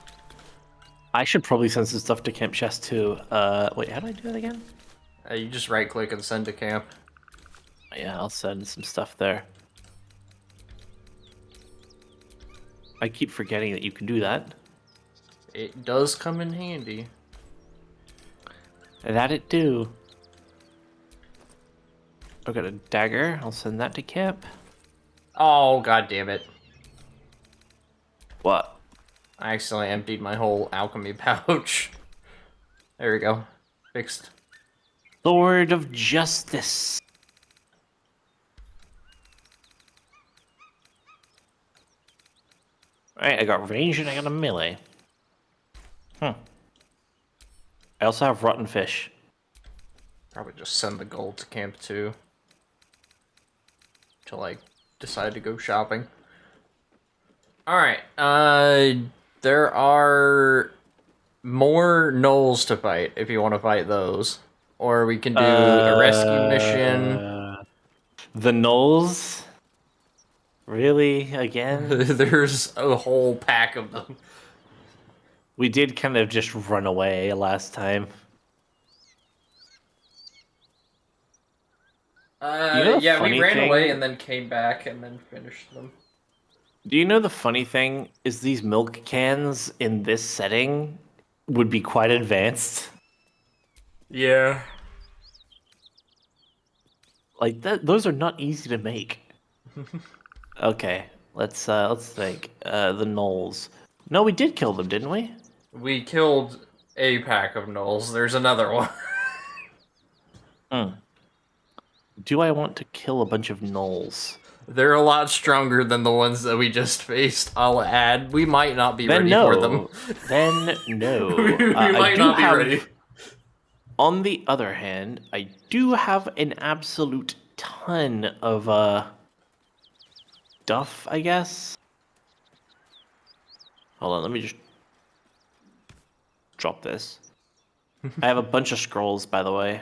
I should probably send some stuff to camp chest too. Wait, how do I do that again? You just right click and send to camp. Yeah, I'll send some stuff there. I keep forgetting that you can do that. It does come in handy. That it do. I've got a dagger. I'll send that to camp. Oh, god damn it. What? I accidentally emptied my whole alchemy pouch. There we go. Fixed. Sword of Justice. Alright, I got range and I got a melee. I also have rotten fish. Probably just send the gold to camp too. Till I decide to go shopping. Alright, there are more gnolls to fight if you want to fight those. Or we can do a rescue mission. The gnolls? Really? Again? There's a whole pack of them. We did kind of just run away last time. Yeah, we ran away and then came back and then finished them. Do you know the funny thing is these milk cans in this setting would be quite advanced? Yeah. Like those are not easy to make. Okay, let's think. The gnolls. No, we did kill them, didn't we? We killed a pack of gnolls. There's another one. Do I want to kill a bunch of gnolls? They're a lot stronger than the ones that we just faced. I'll add. We might not be Then ready no. for them. Then no. we might not be ready. On the other hand, I do have an absolute ton of stuff, I guess. Hold on, let me just drop this. I have a bunch of scrolls, by the way.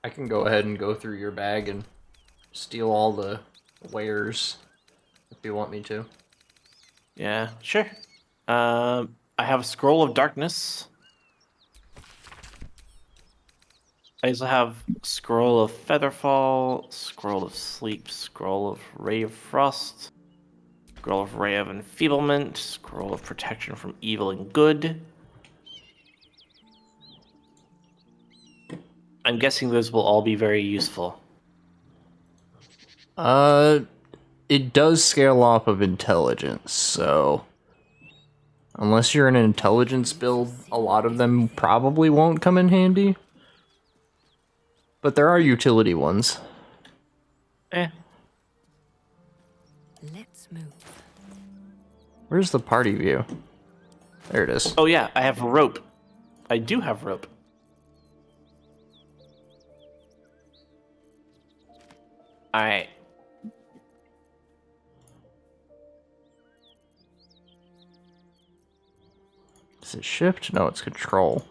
I can go ahead and go through your bag and steal all the wares if you want me to. Yeah, sure. I have a scroll of darkness. I also have scroll of featherfall, scroll of sleep, scroll of ray of frost, scroll of ray of enfeeblement, scroll of protection from evil and good. I'm guessing those will all be very useful. It does scale off of intelligence, so unless you're in an intelligence build, a lot of them probably won't come in handy. But there are utility ones. Eh. Let's move. Where's the party view? There it is. Oh yeah, I have rope. I do have rope. Alright. Is it shift? No, it's control.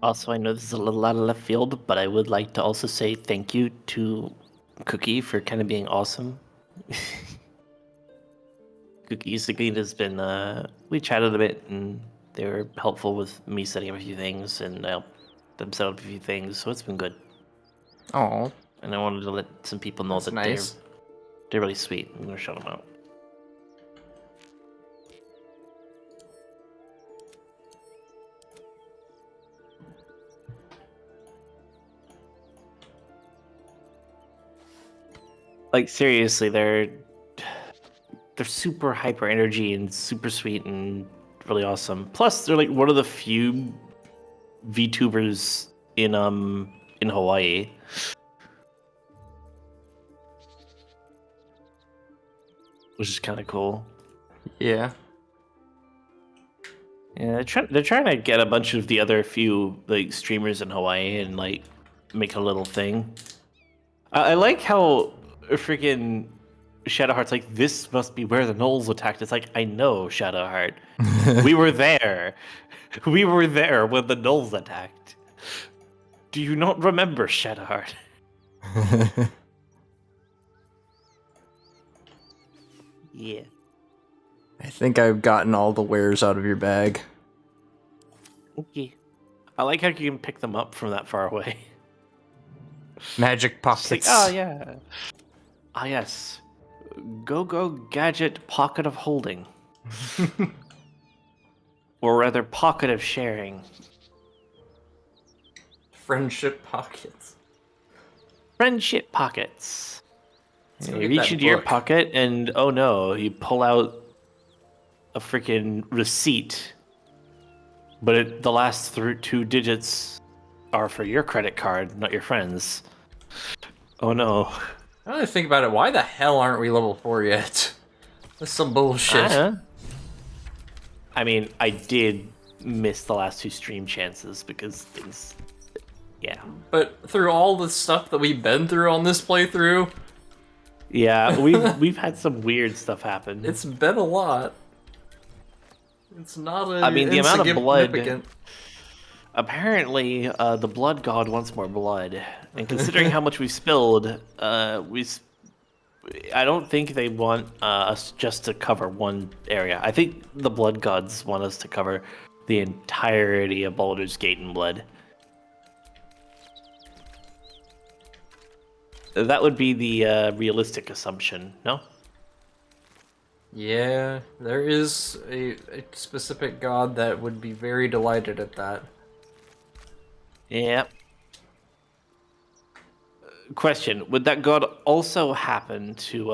Also, I know this is a little out of left field, but I would like to also say thank you to Cookie for kind of being awesome. Cookie Sakine has been, we chatted a bit, and they were helpful with me setting up a few things, and I helped them set up a few things, so it's been good. Oh, And I wanted to let some people know that nice. they're really sweet. I'm gonna shout them out. Like seriously, they're super hyper energy and super sweet and really awesome. Plus, they're like one of the few VTubers in Hawaii. Which is kind of cool. Yeah. Yeah, they're trying to get a bunch of the other few like streamers in Hawaii and like make a little thing. I like how freaking Shadowheart's like, this must be where the Gnolls attacked. It's like, I know, Shadowheart. We were there. We were there when the Gnolls attacked. Do you not remember, Shadowheart? Yeah. I think I've gotten all the wares out of your bag. Okay. I like how you can pick them up from that far away. Magic pockets. It's like, oh yeah. Ah yes. Go gadget pocket of holding. Or rather pocket of sharing. Friendship pockets. Friendship pockets. Let's You go get reach that into your book. pocket and oh no, you pull out a freaking receipt. But the last two digits are for your credit card, not your friend's. Oh no. Now that I think about it, why the hell aren't we level 4 yet? That's some bullshit. I mean, I did miss the last two stream chances because things... Yeah. But through all the stuff that we've been through on this playthrough... Yeah, we've had some weird stuff happen. It's been a lot. It's not a I mean, the amount of blood... insignificant. Apparently, the blood god wants more blood. And considering how much we've spilled, I don't think they want us just to cover one area. I think the blood gods want us to cover the entirety of Baldur's Gate in blood. That would be the realistic assumption, no? Yeah, there is a specific god that would be very delighted at that. Yep. question: would that god also happen to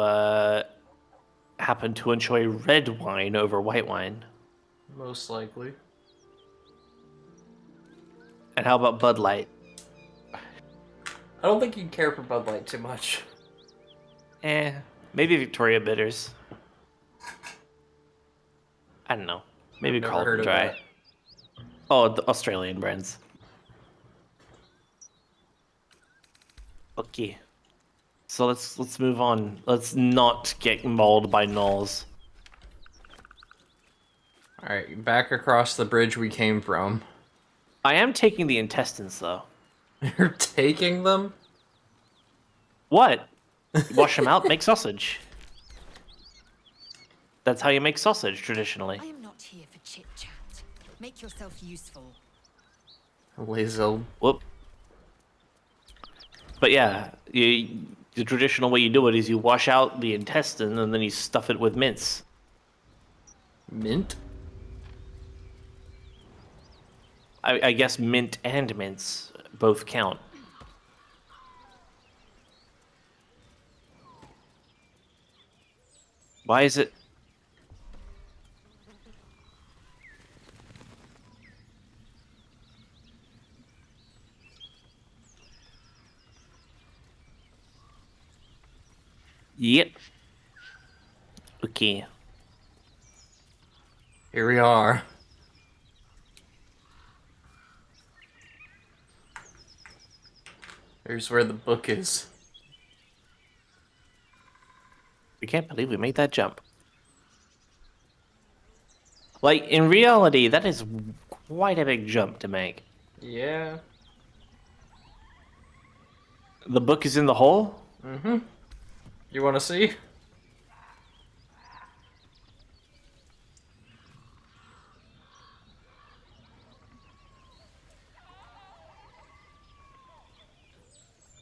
enjoy red wine over white wine? Most likely. And how about Bud Light? I don't think you'd care for Bud Light too much. Maybe Victoria Bitters. I don't know. Maybe Never Carlton heard of Dry. that. Oh, the Australian brands. Okay. So let's move on. Let's not get mauled by gnolls. Alright, back across the bridge we came from. I am taking the intestines though. You're taking them? What? Wash them out, make sausage. That's how you make sausage traditionally. I am not here for chit chat. Make yourself useful. Lazo. Whoop. But yeah, the traditional way you do it is you wash out the intestine and then you stuff it with mince. Mint? I guess mint and mince both count. Why is it? Yep. Okay. Here we are. Here's where the book is. I can't believe we made that jump. Like, in reality, that is quite a big jump to make. Yeah. The book is in the hole? Mm-hmm. You want to see?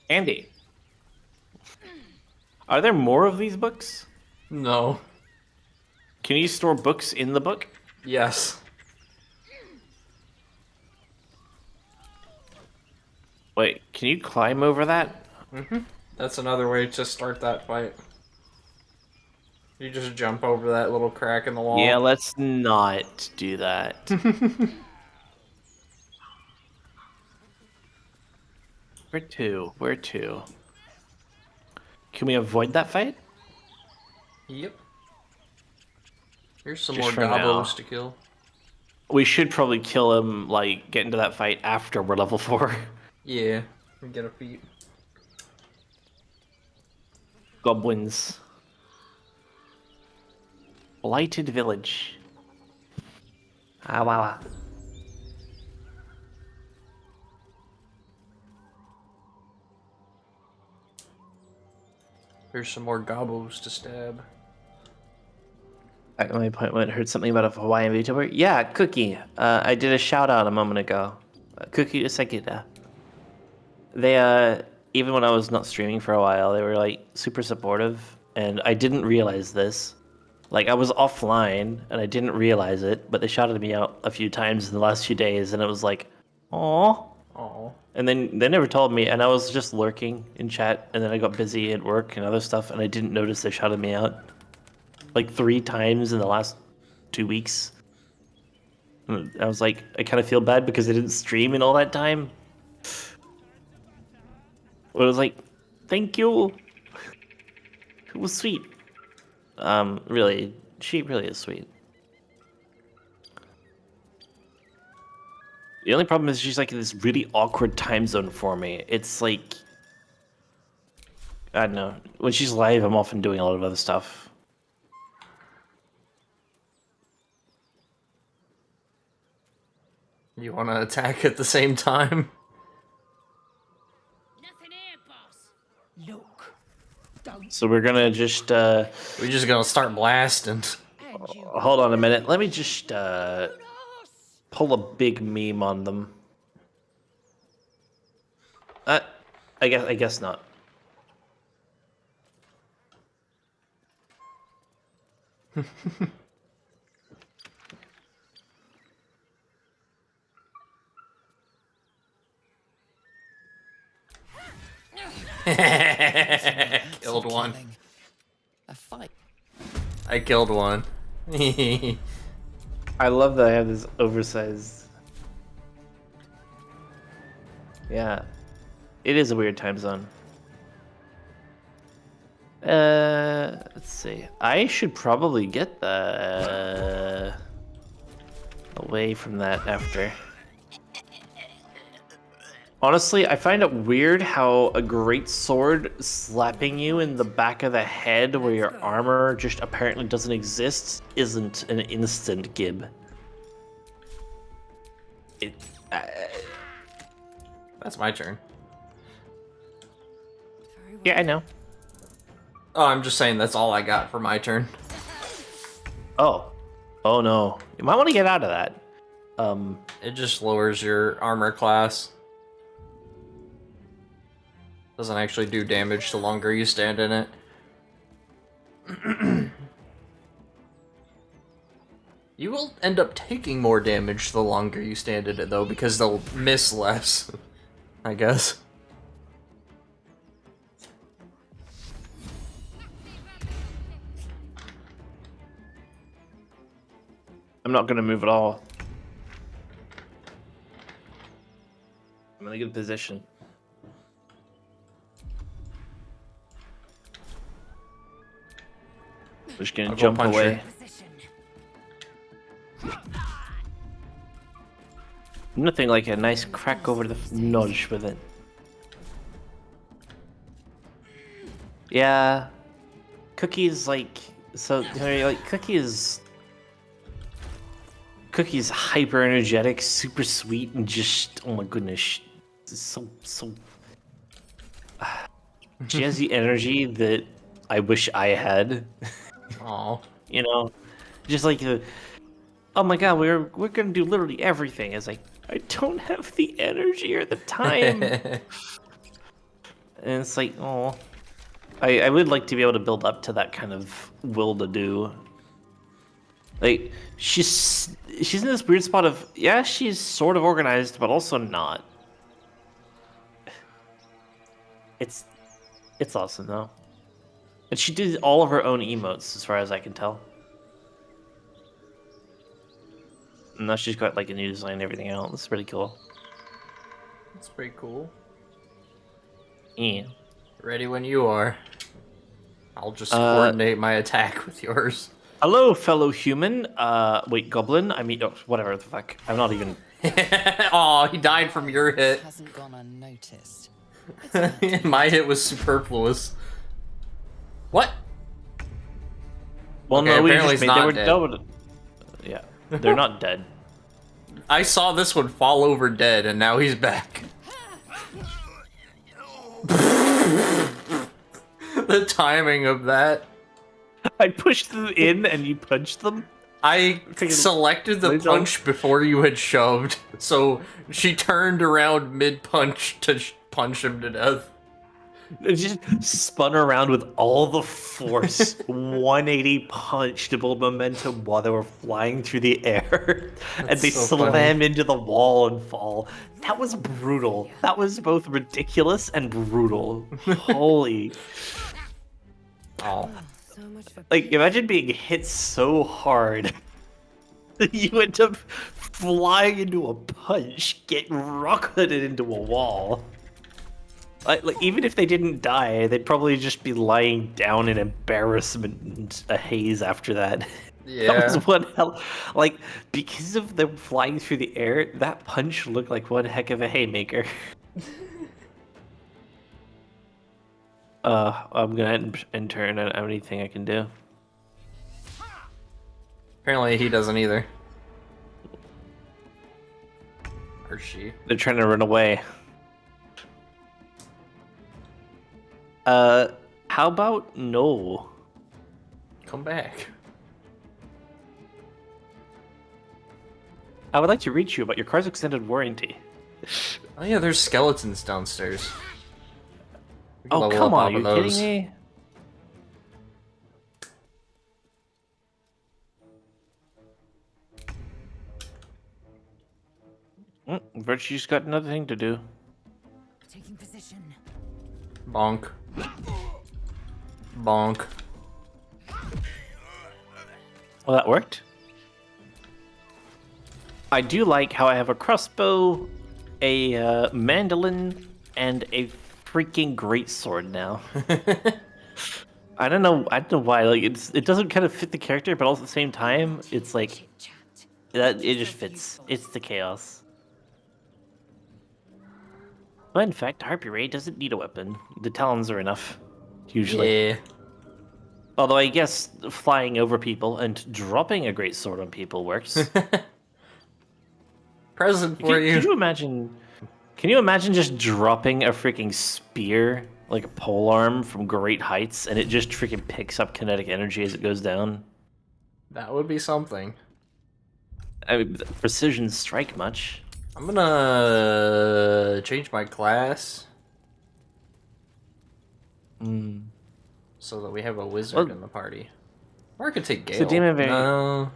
Andy. Are there more of these books? No. Can you store books in the book? Yes. Wait, can you climb over that? Mm-hmm. That's another way to start that fight. You just jump over that little crack in the wall. Yeah, let's not do that. Where to? Where to? Can we avoid that fight? Yep. Here's some Just more for gobos now. to kill. We should probably kill him, like, get into that fight after we're level 4. Yeah. And get a feat. Goblins. Blighted village. Ah, wow. Here's some more gobos to stab. At my appointment, heard something about a Hawaiian Vtuber. Yeah, Cookie. I did a shout out a moment ago. Cookie Usekida. They, even when I was not streaming for a while, they were like super supportive, and I didn't realize this. Like, I was offline and I didn't realize it, but they shouted me out a few times in the last few days, and it was like, "Aw." Oh. And then they never told me, and I was just lurking in chat, and then I got busy at work and other stuff, and I didn't notice they shouted me out. Like 3 times in the last 2 weeks. And I was like, I kind of feel bad because I didn't stream in all that time. But I was like, thank you. It was sweet. Really, she really is sweet. The only problem is she's like in this really awkward time zone for me. It's like, I don't know. When she's live, I'm often doing a lot of other stuff. You want to attack at the same time? Nothing here, boss. Look. Don't. So we're gonna just, We're just gonna start blasting. And you. hold on a minute. Let me just, pull a big meme on them. I guess not. Killed one. A fight. I killed one. I love that I have this oversized. Yeah, it is a weird time zone. Let's see. I should probably get the away from that after. Honestly, I find it weird how a great sword slapping you in the back of the head where your armor just apparently doesn't exist isn't an instant gib. It, That's my turn. yeah, I know. Oh, I'm just saying that's all I got for my turn. Oh. Oh no. You might want to get out of that. It just lowers your armor class. Doesn't actually do damage the longer you stand in it. You will end up taking more damage the longer you stand in it, though, because they'll miss less, I guess. I'm not gonna move at all. I'm in a good position. I'm just gonna I'll go jump punch away. her. Nothing like a nice crack over the nudge with it. Yeah. Cookie's like so like Cookie's hyper energetic, super sweet, and just oh my goodness, so she has the energy that I wish I had. Aw. You know, just like oh my god, we're gonna do literally everything. It's like I don't have the energy or the time, and it's like oh, I would like to be able to build up to that kind of will to do. Like she's in this weird spot of yeah, she's sort of organized, but also not. It's awesome though, and she did all of her own emotes as far as I can tell. And now she's got like a new design and everything else. It's pretty cool. That's pretty cool. Yeah. Ready when you are. I'll just coordinate my attack with yours. Hello, fellow human. Wait, goblin? I mean, oh, whatever the fuck. I'm not even. Aw, he died from your hit. Hasn't gone unnoticed. My hit was superfluous. What? Well, Okay, no, we apparently just he's made they not were dead. dead. Yeah, they're not dead. I saw this one fall over dead, and now he's back. The timing of that. I pushed them in, and you punched them. I selected the punch before you had shoved, so she turned around mid-punch to punch him to death. It just spun around with all the force, 180 punch to build momentum while they were flying through the air, and they so slam funny. into the wall and fall. That was brutal. That was both ridiculous and brutal. Holy. Oh. So much for Like, imagine being hit so hard that you end up flying into a punch, get rock-hooded into a wall. Like, even if they didn't die, they'd probably just be lying down in embarrassment and a haze after that. Yeah. That was one hell. Like, because of them flying through the air, that punch looked like one heck of a haymaker. I'm gonna end turn. I don't have anything I can do. Apparently he doesn't either. Or she. They're trying to run away. How about no? Come back. I would like to reach you about your car's extended warranty. Oh yeah, there's skeletons downstairs. We can Oh, level come up on, are off you of those. kidding me? Virtue's got another thing to do. taking position. Bonk. Bonk. Well, that worked. I do like how I have a crossbow, a mandolin, and a freaking greatsword now. I don't know why. Like it doesn't kind of fit the character, but also at the same time, it's like that. It just fits. It's the chaos. But in fact, Harpy Ray doesn't need a weapon. The talons are enough, usually. Yeah. Although I guess flying over people and dropping a greatsword on people works. Present for you. Can you imagine? Can you imagine just dropping a freaking spear, like a polearm, from great heights, and it just freaking picks up kinetic energy as it goes down? That would be something. I mean, precision strike much. I'm gonna change my class. So that we have a wizard in the party. Or I could take Gale. So Demon Berry. No.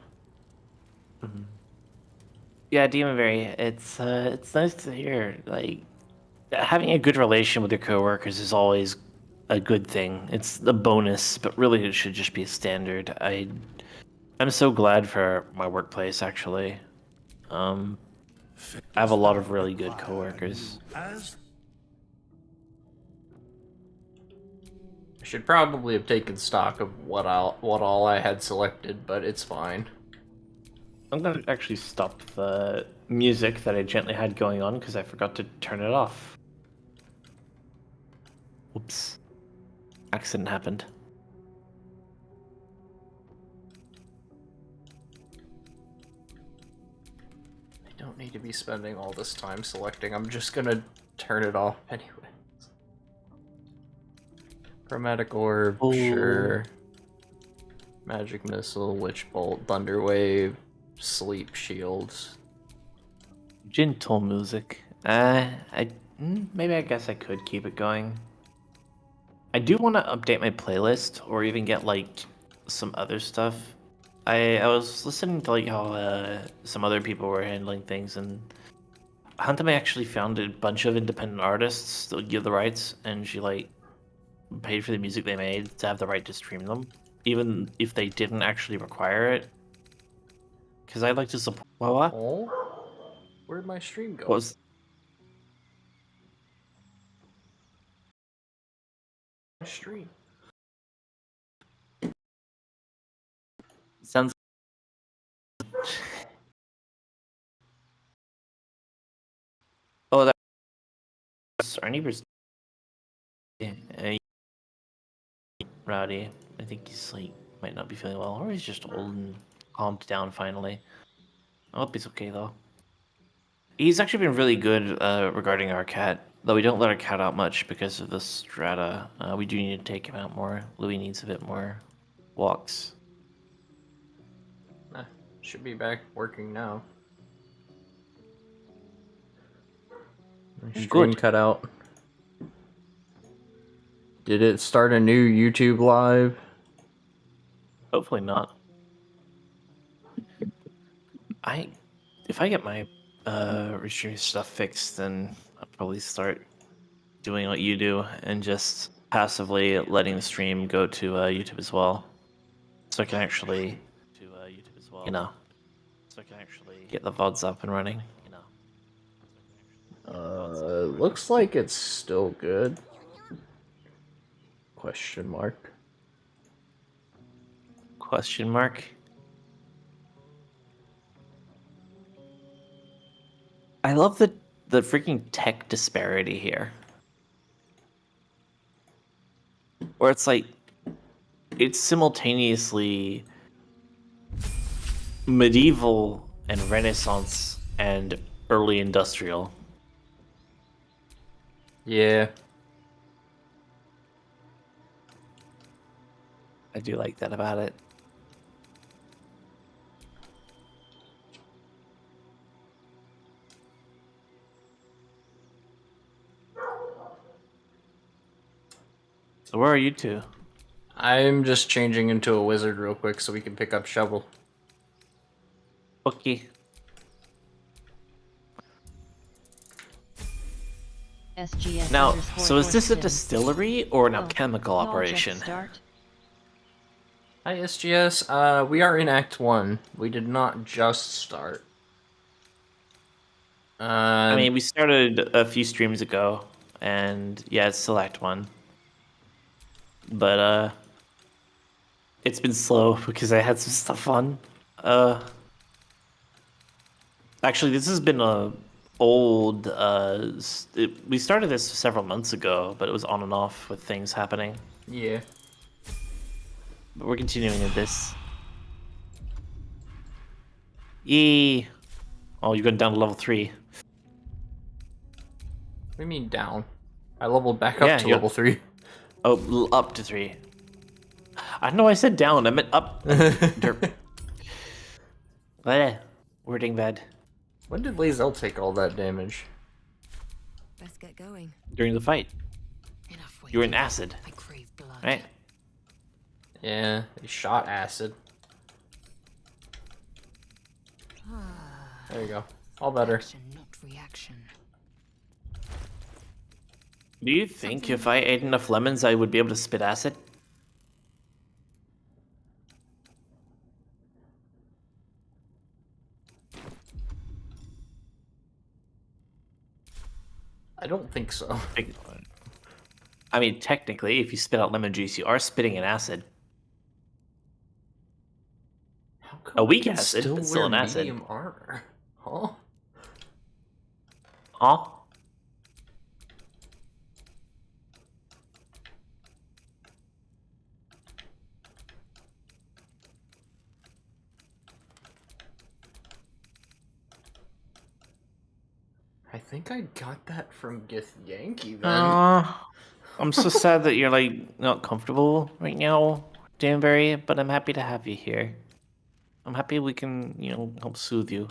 Yeah, Demon Berry. It's nice to hear. Like having a good relation with your coworkers is always a good thing. It's a bonus, but really it should just be a standard. I'm so glad for my workplace. Actually, I have a lot of really good coworkers. I should probably have taken stock of what all I had selected, but it's fine. I'm gonna actually stop the music that I gently had going on because I forgot to turn it off. Whoops. Accident happened. I don't need to be spending all this time selecting. I'm just gonna turn it off anyway. Chromatic Orb, sure. Magic Missile, Witch Bolt, Thunder Wave, Sleep Shields. Gentle music. Maybe I guess I could keep it going. I do want to update my playlist or even get like some other stuff. I was listening to like how some other people were handling things, and Huntame actually found a bunch of independent artists that would give the rights, and she like paid for the music they made to have the right to stream them, even if they didn't actually require it. Because I'd like to support. What? Oh, where'd my stream go? What was... My stream. Sounds. Oh, that's our neighbor's. Rowdy. I think he's like might not be feeling well, or he's just old and calmed down finally. I hope he's okay though. He's actually been really good regarding our cat, though we don't let our cat out much because of the strata. We do need to take him out more. Louis needs a bit more walks. Should be back working now. My stream cut out. Did it start a new YouTube live? Hopefully not. If I get my restream stuff fixed, then I'll probably start doing what you do and just passively letting the stream go to YouTube as well, so I can actually, get the VODs up and running. Looks like it's still good. Question mark. Question mark. I love the freaking tech disparity here. Where it's like it's simultaneously medieval and Renaissance and early industrial. Yeah. I do like that about it. So where are you two? I'm just changing into a wizard real quick so we can pick up shovel. Okay. SGS Now, _ so is this a Thorsten. distillery or an Oh, alchemical y'all just operation? Start? Hi, SGS. We are in Act 1. We did not just start. I mean, we started a few streams ago, and yeah, it's still Act 1. But, it's been slow because I had some stuff on. Actually, this has been a old, we started this several months ago, but it was on and off with things happening. Yeah. But we're continuing with this. Yee! Oh, you're going down to level 3. What do you mean down? I leveled back up to level 3. Oh, up to 3. I know I said down. I meant up. Derp. Wording bad. When did Lae'zel take all that damage? Let's get going. During the fight. Enough You were waiting. in acid, I crave blood. right? Yeah, he shot acid. There you go. All better. Action, not reaction. Do you think if I ate enough lemons, I would be able to spit acid? I don't think so. I mean, technically, if you spit out lemon juice, you are spitting an acid. How come A weak we can acid, still but still wear an acid. medium armor? Huh? Huh? I think I got that from Githyanki then. I'm so sad that you're like not comfortable right now, Danbury, but I'm happy to have you here. I'm happy we can, help soothe you.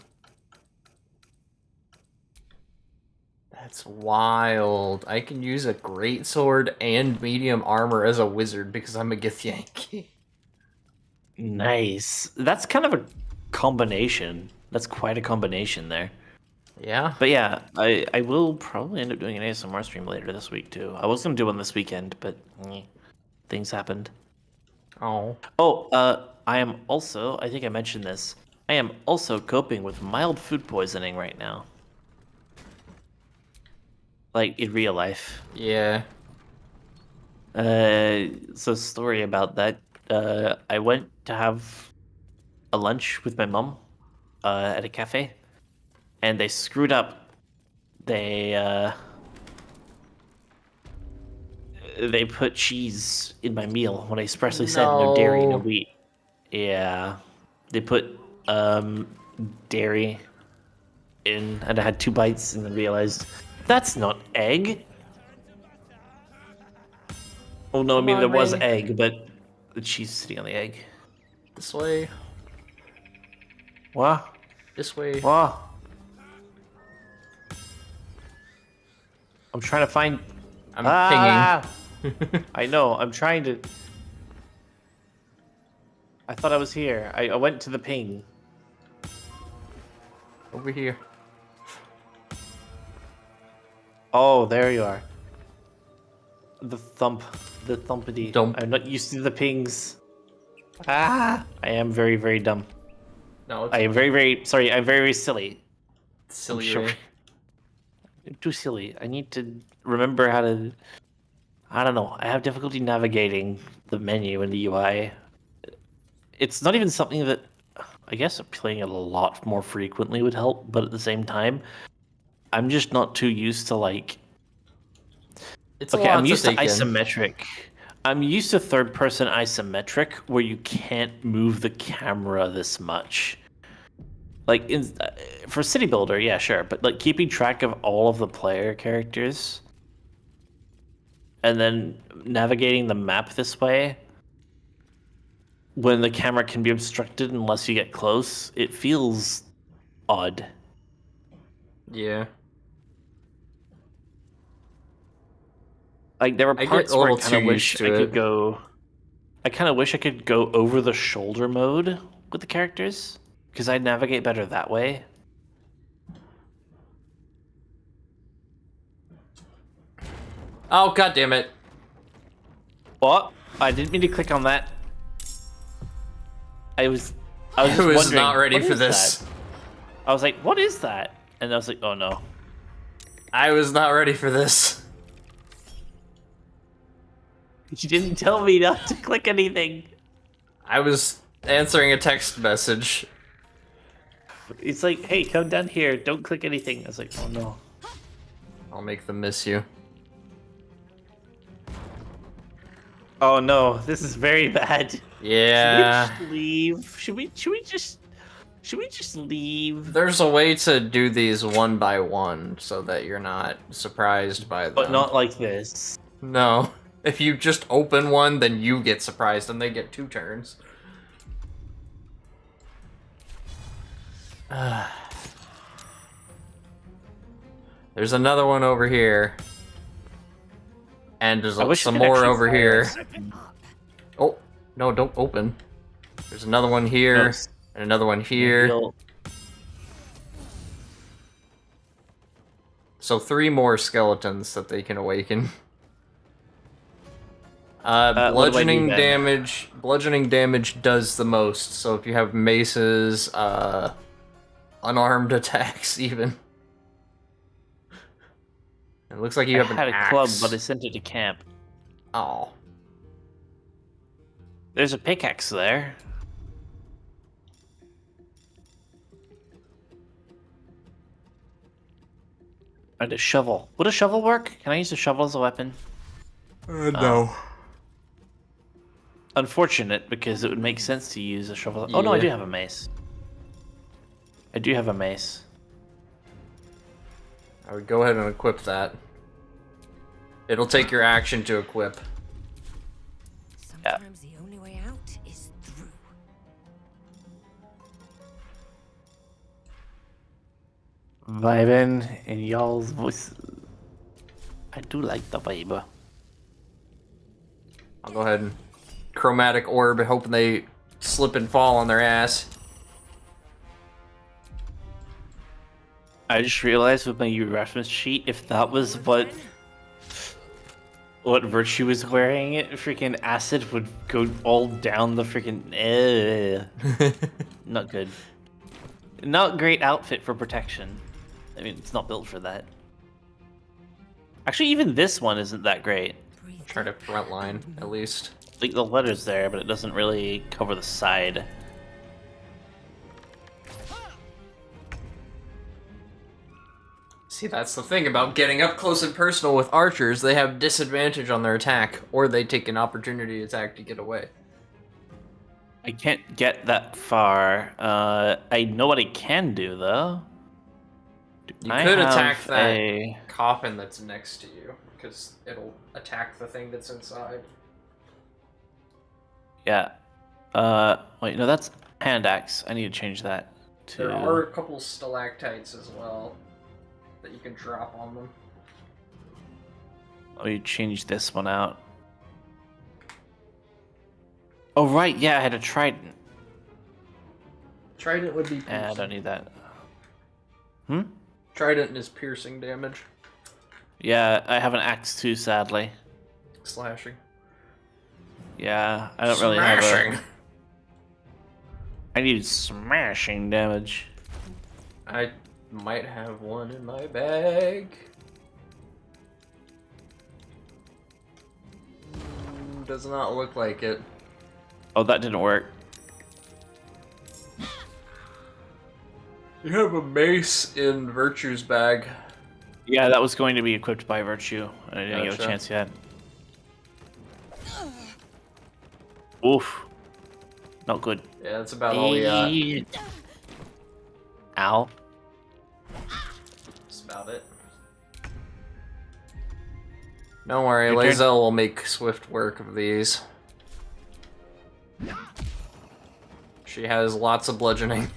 That's wild. I can use a greatsword and medium armor as a wizard because I'm a Githyanki. Nice. That's kind of a combination. That's quite a combination there. Yeah? But yeah, I will probably end up doing an ASMR stream later this week too. I was gonna do one this weekend, but things happened. Oh. Oh, I am also, I think I mentioned this, I am also coping with mild food poisoning right now. Like, in real life. Yeah. So story about that. I went to have a lunch with my mom at a cafe, and they screwed up. They put cheese in my meal when I expressly said no dairy, no wheat. Yeah, they put dairy in, and I had 2 bites and then realized that's not egg. Oh no, I mean there was egg, but the cheese is sitting on the egg. This way. What? This way. What? I'm trying to find. I'm pinging. I know. I'm trying to. I thought I was here. I went to the ping. Over here. Oh, there you are. The thumpity. Dump. I'm not used to the pings. I am very, very dumb. No, it's I am very, very sorry. I'm very, very silly. silly. I'm too silly. I need to remember how to. I don't know. I have difficulty navigating the menu in the UI. It's not even something that I guess playing it a lot more frequently would help, but at the same time, I'm just not too used to like. It's Okay, I'm used to isometric. I'm used to third-person isometric, where you can't move the camera this much. Like for City Builder, yeah, sure, but like keeping track of all of the player characters, and then navigating the map this way, when the camera can be obstructed unless you get close, it feels odd. Yeah. Like there were parts where I kind of wish I it. could go. I kind of wish I could go over the shoulder mode with the characters because I'd navigate better that way. Oh, god damn it. What? I didn't mean to click on that. I was just was wondering, not ready what for is this. that? I was like, what is that? And I was like, oh no. I was not ready for this. You didn't tell me not to click anything. I was answering a text message. It's like, hey, come down here. Don't click anything. I was like, oh no. I'll make them miss you. Oh no, this is very bad. Yeah. Should we just leave? Should we just leave? There's a way to do these one by one so that you're not surprised by them. But not like this. No. If you just open one, then you get surprised and they get 2 turns. There's another one over here. And there's some more over here. Oh, no, don't open. There's another one here, and another one here. So 3 more skeletons that they can awaken. Bludgeoning damage. Bludgeoning damage does the most. So if you have maces, unarmed attacks, even. It looks like you have an axe. I had a club, but I sent it to camp. Oh. There's a pickaxe there. And a shovel. Would a shovel work? Can I use a shovel as a weapon? No. Unfortunate, because it would make sense to use a shovel. Oh no, I do have a mace. I do have a mace. I would go ahead and equip that. It'll take your action to equip. Sometimes the only way out is through. Vibing in y'all's voice. I do like the vibe. I'll go ahead and chromatic orb, hoping they slip and fall on their ass. I just realized with my reference sheet, if that was what Virtue was wearing, it freaking acid would go all down the freaking. Not good. Not great outfit for protection. I mean, it's not built for that. Actually, even this one isn't that great. Try to front line, at least. Like, the letter's there, but it doesn't really cover the side. See, that's the thing about getting up close and personal with archers. They have disadvantage on their attack, or they take an opportunity attack to get away. I can't get that far. I know what I can do, though. You could attack that coffin that's next to you, because it'll attack the thing that's inside. Yeah. Wait, no, that's hand axe. I need to change that to... There are a couple stalactites as well that you can drop on them. Let me change this one out. Oh, right, yeah, I had a trident. Trident would be piercing. I don't need that. Trident is piercing damage. Yeah, I have an axe too, sadly. Slashing. Yeah, I don't really have a... I need smashing damage. I might have one in my bag. Does not look like it. Oh, that didn't work. You have a mace in Virtue's bag. Yeah, that was going to be equipped by Virtue, and I didn't get a chance yet. Oof. Not good. Yeah, that's about all we got. Ow. That's about it. Don't worry, Your turn. Lae'zel will make swift work of these. She has lots of bludgeoning.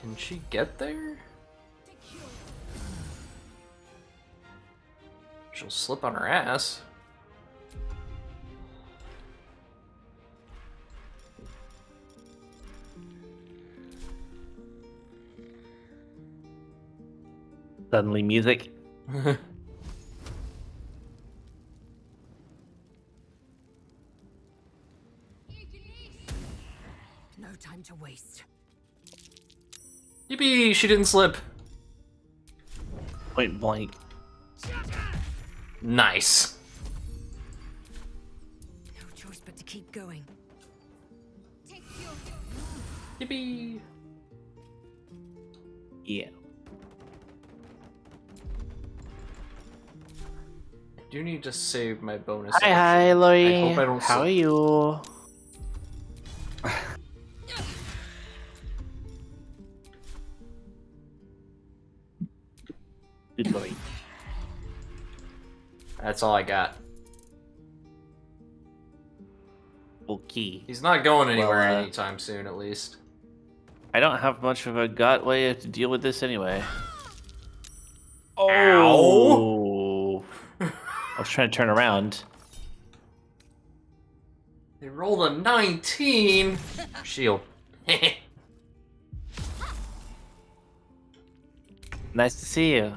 Can she get there? She'll slip on her ass. Suddenly music. No time to waste. Yippee! She didn't slip. Point blank. Nice. No choice but to keep going. Yippee! Yeah. I do need to save my bonus. Hi, Lori. I hope I don't How slip. are you? Good Lori. That's all I got. Okay. He's not going anywhere Well, anytime soon, at least. I don't have much of a gut way to deal with this anyway. Ow! I was trying to turn around. They rolled a 19. Shield. Nice to see you.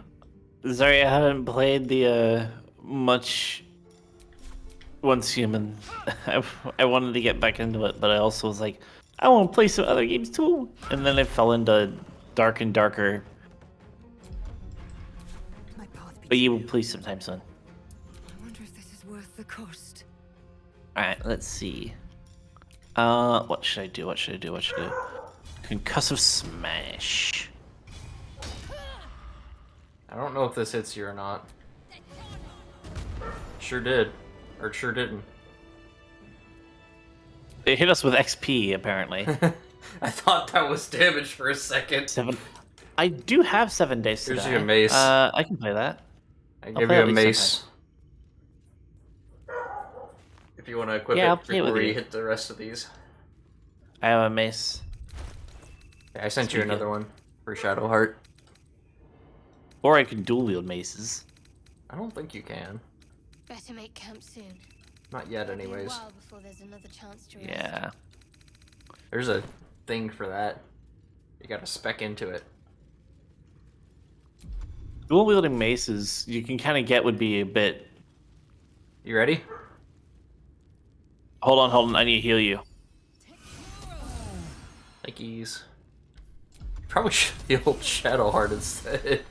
Sorry, I haven't played the much Once Human. I wanted to get back into it, but I also was like, I want to play some other games too. And then I fell into dark and darker. My path But you will begins. play sometime soon. I wonder if this is worth the cost. Alright, let's see. What should I do? What should I do? What should I do? Concussive Smash. I don't know if this hits you or not. Sure did. Or sure didn't. It hit us with XP, apparently. I thought that was damage for a second. I do have 7 days to Here's die. your mace. I can play that. I I'll give play you at a least mace. If you want to equip Yeah, I'll it play it with before you you. hit the rest of these. I have a mace. Yeah, I sent you Sweet. another one for Shadowheart. Or I can dual wield maces. I don't think you can. Better make camp soon. Not yet, It'll be a anyways. while before there's another chance to rest. Yeah. There's a thing for that. You gotta spec into it. Dual wielding maces, you can kind of get would be a bit. You ready? Hold on. I need to heal you. Thankies. Probably should have healed Shadowheart instead.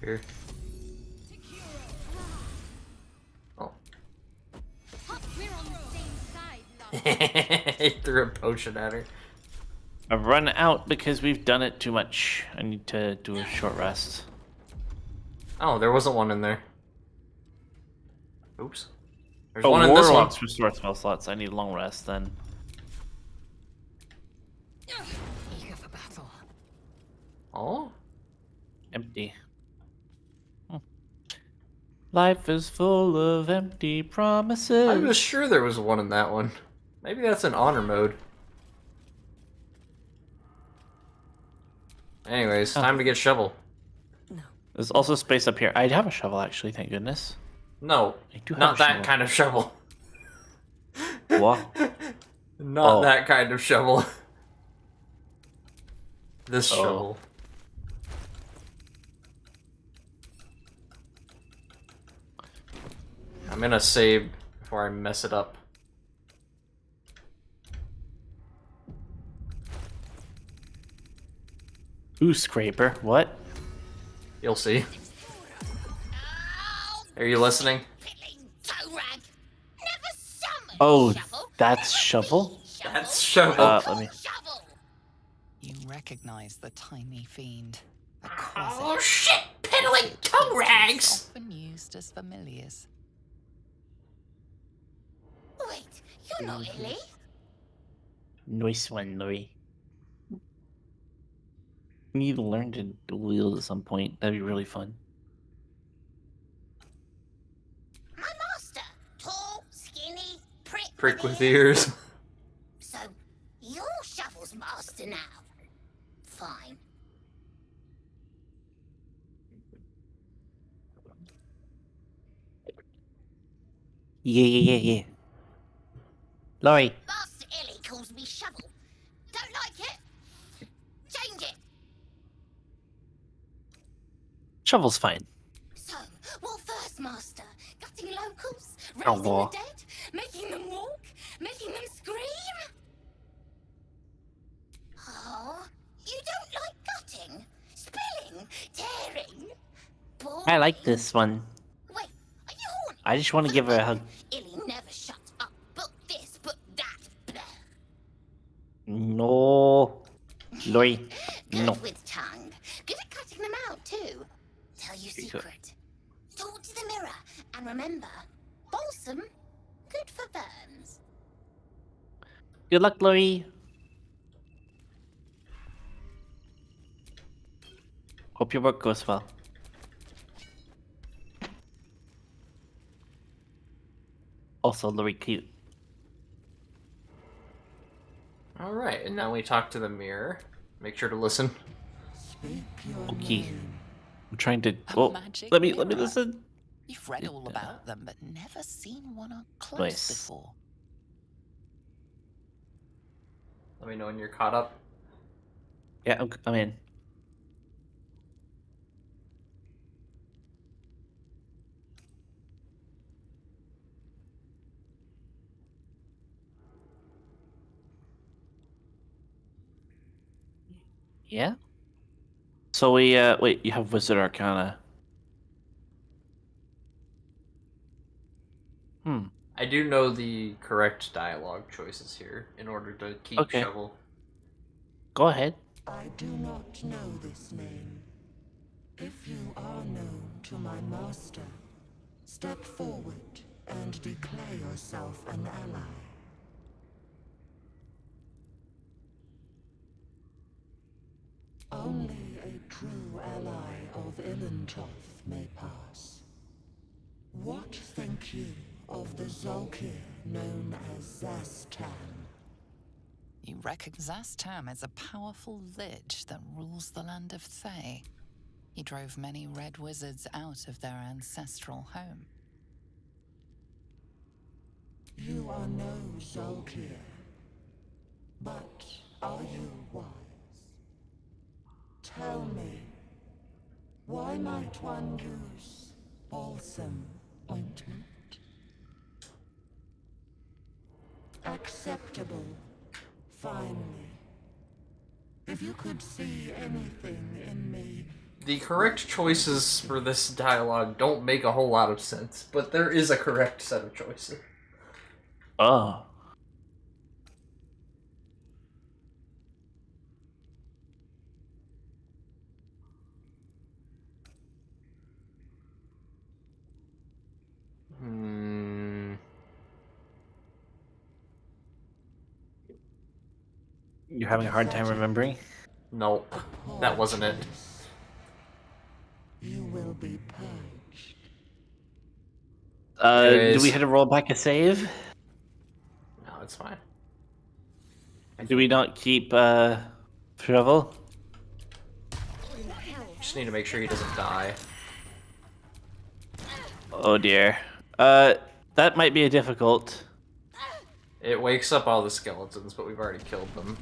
Here. Oh. We're on the same side, He threw a potion at her. I've run out because we've done it too much. I need to do a short rest. Oh, there wasn't one in there. Oops. There's one in this one. Warlocks restore spell slots. I need long rest then. Eager for battle. Oh? Empty. Life is full of empty promises. I was sure there was one in that one. Maybe that's an honor mode. Anyways, time to get shovel. There's also space up here. I have a shovel actually, thank goodness. No, I do have not a that shovel. kind of shovel. What? Not Oh. that kind of shovel. This Oh. shovel. I'm gonna save before I mess it up. Ooh, scraper. What? You'll see. Are you listening? Oh, that's shovel? That's shovel. Let me. You recognize the tiny fiend. A Oh quasi shit! Piddling toe rags! often used as familiars. Wait, you're not Illy? Nice one, Louis. We need to learn to dual wield at some point. That'd be really fun. My master. Tall, skinny, Prick with ears. So, you're Shovel's master now. Fine. Yeah. Laurie. Master Illy calls me Shovel. Don't like it? Change it. Shovel's fine. So, what first, Master? Gutting locals? Oh, Raising the well. dead? Making them walk? Making them scream? Oh, you don't like gutting? Spilling? Tearing? Boring? I like this one. Wait, are you horny? I just want to give her a hug. Illy never shuts up. But this, but that. Blah. No. Lori, Good no. with tongue. Good at cutting them out, too. Tell you secret. Talk to the mirror. And remember, balsam, good for burns. Good luck, Lori. Hope your work goes well. Also, Lori, cute. All right, and now we talk to the mirror. Make sure to listen. Okay. I'm trying to. A Oh, magic let me mirror. listen. You've read all about them, but never seen one up close Nice. before. Let me know when you're caught up. Yeah, I'm in. Yeah. So we wait. You have Wizard Arcana. I do know the correct dialogue choices here in order to keep Okay. Shovel. Go ahead. I do not know this name. If you are known to my master, step forward and declare yourself an ally. Only a true ally of Ilintoth may pass. What think you of the Zolkir known as Zastan? You reckon Zastam is a powerful lich that rules the land of Thay. He drove many red wizards out of their ancestral home. You are no Zolkir, but are you wise? Tell me, why might one use balsam ointment? Acceptable, finally. If you could see anything in me... The correct choices for this dialogue don't make a whole lot of sense, but there is a correct set of choices. Oh. You're having a hard time remembering? Nope, that wasn't it. You will be purged. Do we hit a roll back a save? No, it's fine. Do we not keep Shovel? Just need to make sure he doesn't die. Oh dear. That might be a difficult. It wakes up all the skeletons, but we've already killed them.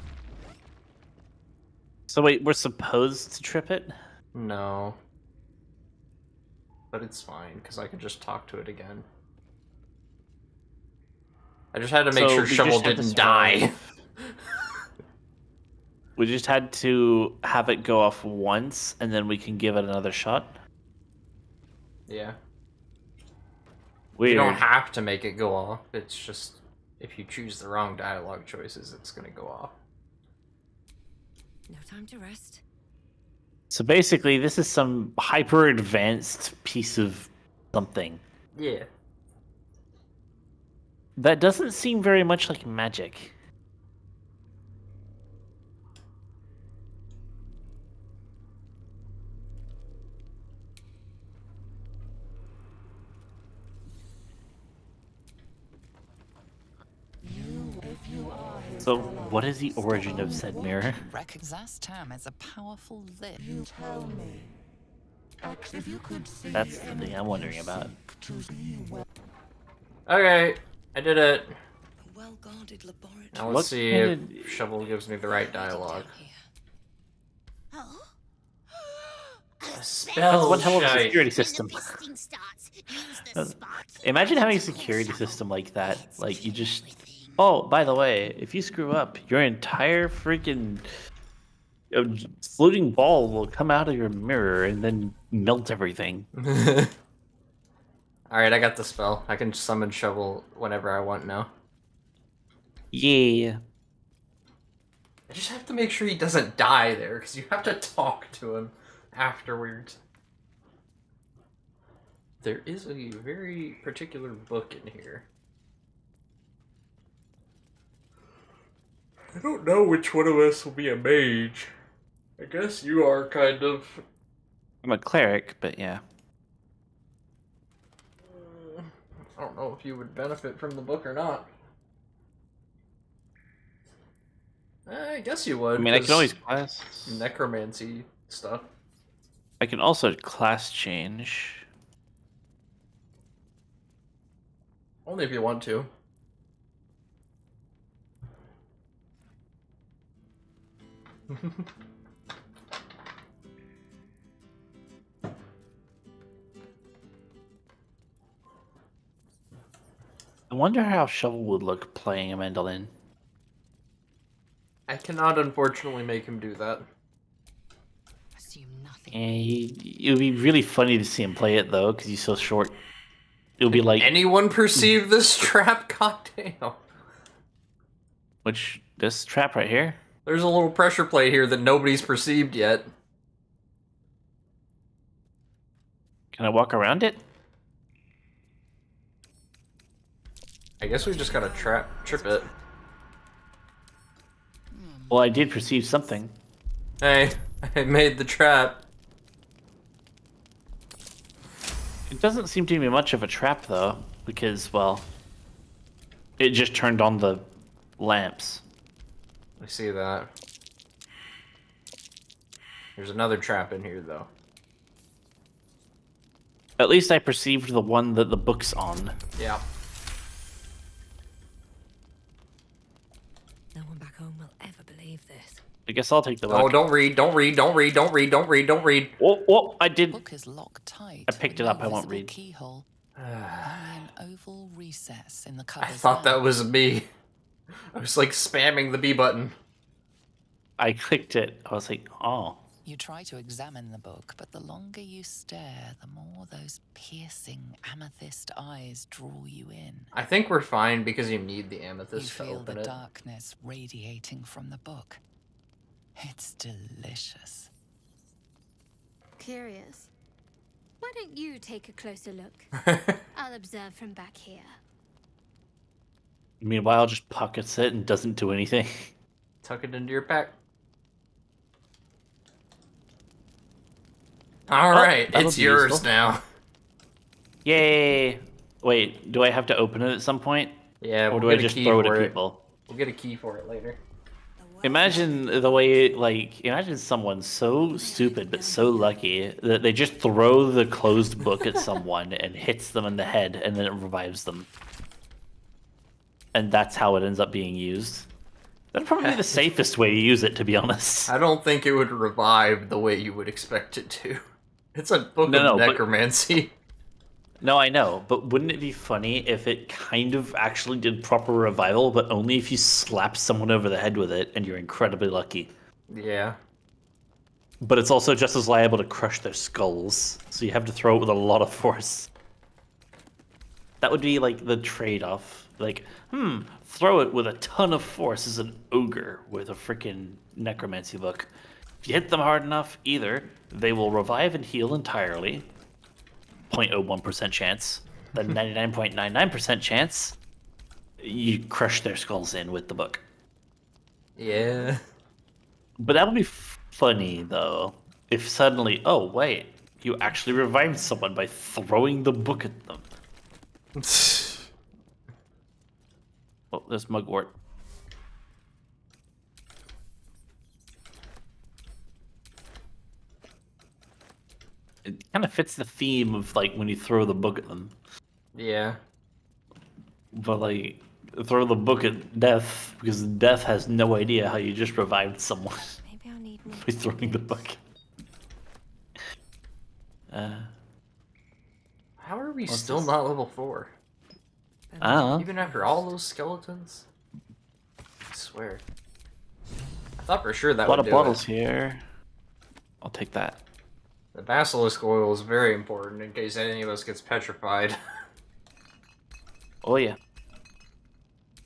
So wait, we're supposed to trip it? No. But it's fine, because I can just talk to it again. I just had to make So sure we Shovel just had to didn't die. We just had to have it go off once, and then we can give it another shot? Yeah. Weird. You don't have to make it go off. It's just, if you choose the wrong dialogue choices, it's gonna go off. No time to rest. So basically, this is some hyper-advanced piece of something. Yeah. That doesn't seem very much like magic. So, what is the origin of said mirror? You reckon Zastam is a powerful lich. You tell me. If you could see That's the thing I'm wondering about. to see well. Okay, I did it. A well-guarded laboratory. Now What let's see kind if Shovel gives me the right dialogue. Oh? spell one hell of a shite. security system. Imagine having a security system like that. Like, you just... Oh, by the way, if you screw up, your entire freaking floating ball will come out of your mirror and then melt everything. Alright, I got the spell. I can summon Shovel whenever I want now. Yeah. I just have to make sure he doesn't die there, because you have to talk to him afterwards. There is a very particular book in here. I don't know which one of us will be a mage. I guess you are, kind of. I'm a cleric, but yeah. I don't know if you would benefit from the book or not. I guess you would. I mean, I can always class... Necromancy stuff. I can also class change. Only if you want to. I wonder how Shovel would look playing a mandolin. I cannot, unfortunately, make him do that. Assume nothing. It would be really funny to see him play it, though, because he's so short. It would be like... Anyone perceive this trap? Goddamn. Which... This trap right here? There's a little pressure plate here that nobody's perceived yet. Can I walk around it? I guess we just gotta trip it. Well, I did perceive something. Hey, I made the trap. It doesn't seem to be much of a trap, though, because, well, it just turned on the lamps. I see that. There's another trap in here, though. At least I perceived the one that the book's on. Yeah. No one back home will ever believe this. I guess I'll take the book. Oh, don't read, don't read, don't read, don't read, don't read, don't read. Oh, I did. The book is locked tight. I picked with it up, no I won't visible read. Keyhole. Only an oval recess in the cover. I thought that was me. I was like spamming the B button. I clicked it. I was like, oh. You try to examine the book, but the longer you stare, the more those piercing amethyst eyes draw you in. I think we're fine because you need the You amethyst to feel open the it. darkness radiating from the book. It's delicious. Curious. Why don't you take a closer look? I'll observe from back here. Meanwhile, just pockets it and doesn't do anything. Tuck it into your pack. Alright, that'll it's be yours useful. now. Yay! Wait, do I have to open it at some point? Yeah, Or we'll do I get a just key throw it for at it. people? We'll get a key for it later. Imagine the way, like, imagine someone so stupid but so lucky that they just throw the closed book at someone and hits them in the head and then it revives them. And that's how it ends up being used. That'd probably be the safest way to use it, to be honest. I don't think it would revive the way you would expect it to. It's a book No, of but- necromancy. No, I know, but wouldn't it be funny if it kind of actually did proper revival, but only if you slap someone over the head with it and you're incredibly lucky? Yeah. But it's also just as liable to crush their skulls, so you have to throw it with a lot of force. That would be like the trade-off. Like, throw it with a ton of force as an ogre with a freaking necromancy book. If you hit them hard enough, either they will revive and heal entirely, 0.01% chance, then 99.99% chance, you crush their skulls in with the book. Yeah. But that would be funny, though, if suddenly, oh, wait, you actually revived someone by throwing the book at them. Oh, there's mugwort. It kind of fits the theme of, like, when you throw the book at them. Yeah. But, like, throw the book at death, because death has no idea how you just revived someone Maybe I'll need more. by throwing the book. How are we still not level 4? I don't know. Even after all those skeletons? I swear. I thought for sure that A lot would of do bottles it. here. I'll take that. The basilisk oil is very important in case any of us gets petrified. Oh yeah.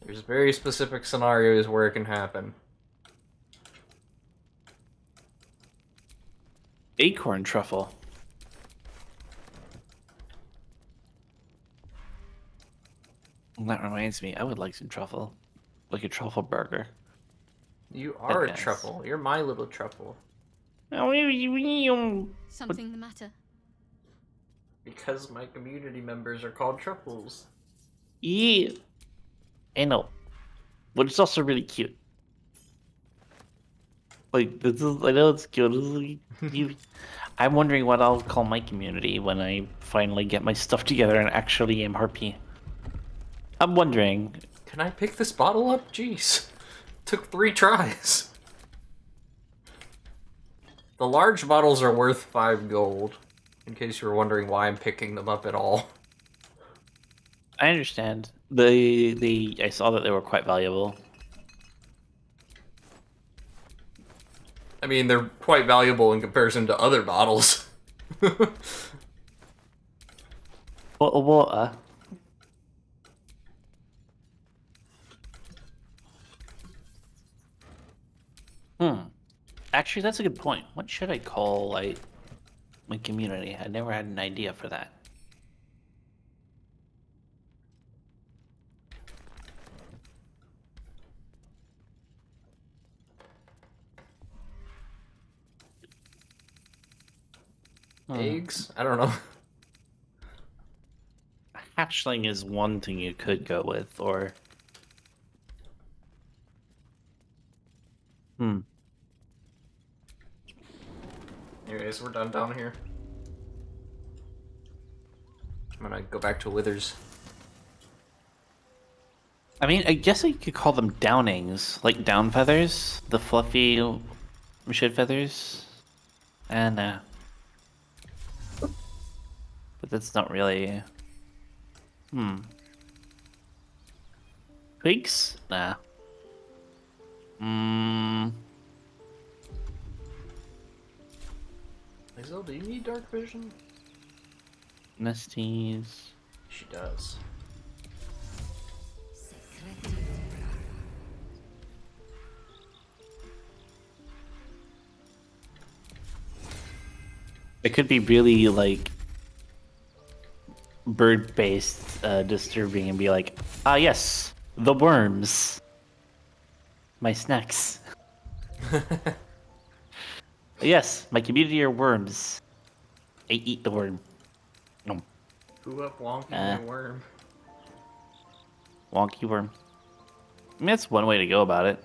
There's very specific scenarios where it can happen. Acorn truffle. That reminds me, I would like some truffle. Like a truffle burger. You are a Yes. truffle. You're my little truffle. Something the matter? Because my community members are called truffles. Yeah. I know. But it's also really cute. Like, this is, I know it's cute. This is really cute. I'm wondering what I'll call my community when I finally get my stuff together and actually am harpy. I'm wondering. Can I pick this bottle up? Jeez. Took 3 tries. The large bottles are worth 5 gold. In case you were wondering why I'm picking them up at all. I understand. I saw that they were quite valuable. I mean, they're quite valuable in comparison to other bottles. Bottle of water. Actually, that's a good point. What should I call, like, my community? I never had an idea for that. Eggs? I don't know. Hatchling is one thing you could go with, or... Anyways, we're done down here. I'm gonna go back to Withers. I mean, I guess you could call them downings, like down feathers, the fluffy shit feathers, and but that's not really. Twigs? Nah. Hazel, do you need dark vision? Nesties. She does. It could be really like bird-based, disturbing, and be like, ah, yes, the worms, my snacks. Yes, my community are worms. I eat the worm. Nom. Who up wonky my worm? Wonky worm. I mean, that's one way to go about it.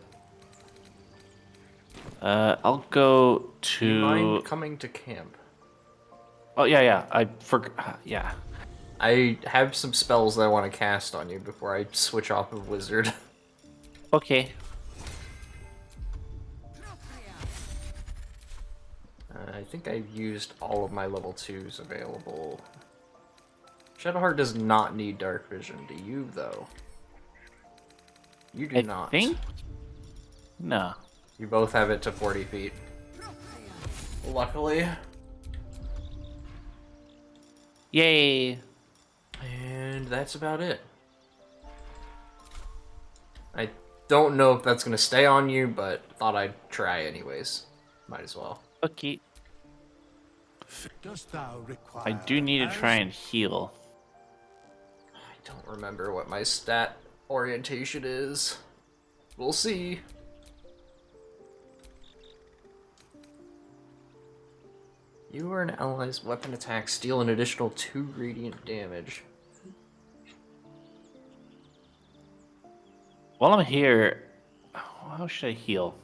I'll go to. Do you mind coming to camp? Oh yeah. I forgot. Yeah. I have some spells that I want to cast on you before I switch off of wizard. Okay. I think I've used all of my level 2s available. Shadowheart does not need dark vision. Do you, though? You do not. I think? No. You both have it to 40 feet. Luckily. Yay! And that's about it. I don't know if that's going to stay on you, but thought I'd try anyways. Might as well. Okay. Dost thou require I do need to try and heal. I don't remember what my stat orientation is. We'll see. You or an ally's weapon attacks deal an additional 2 radiant damage. While I'm here, how should I heal?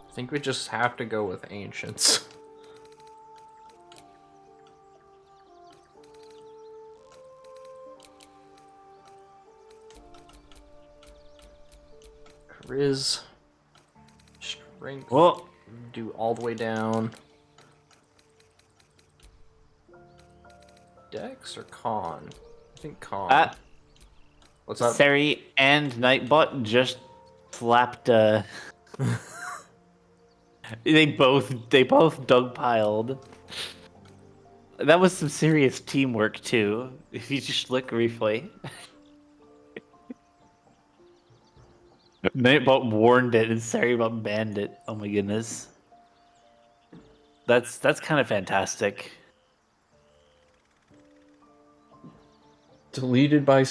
I think we just have to go with ancients. Riz. Strength. Well, Do all the way down. Dex or con? I think con. What's up? Sari and Nightbot just slapped. They both dogpiled. That was some serious teamwork too. If you just look replay. Nightbot warned it and Saribot banned it. Oh my goodness. That's kind of fantastic. Deleted by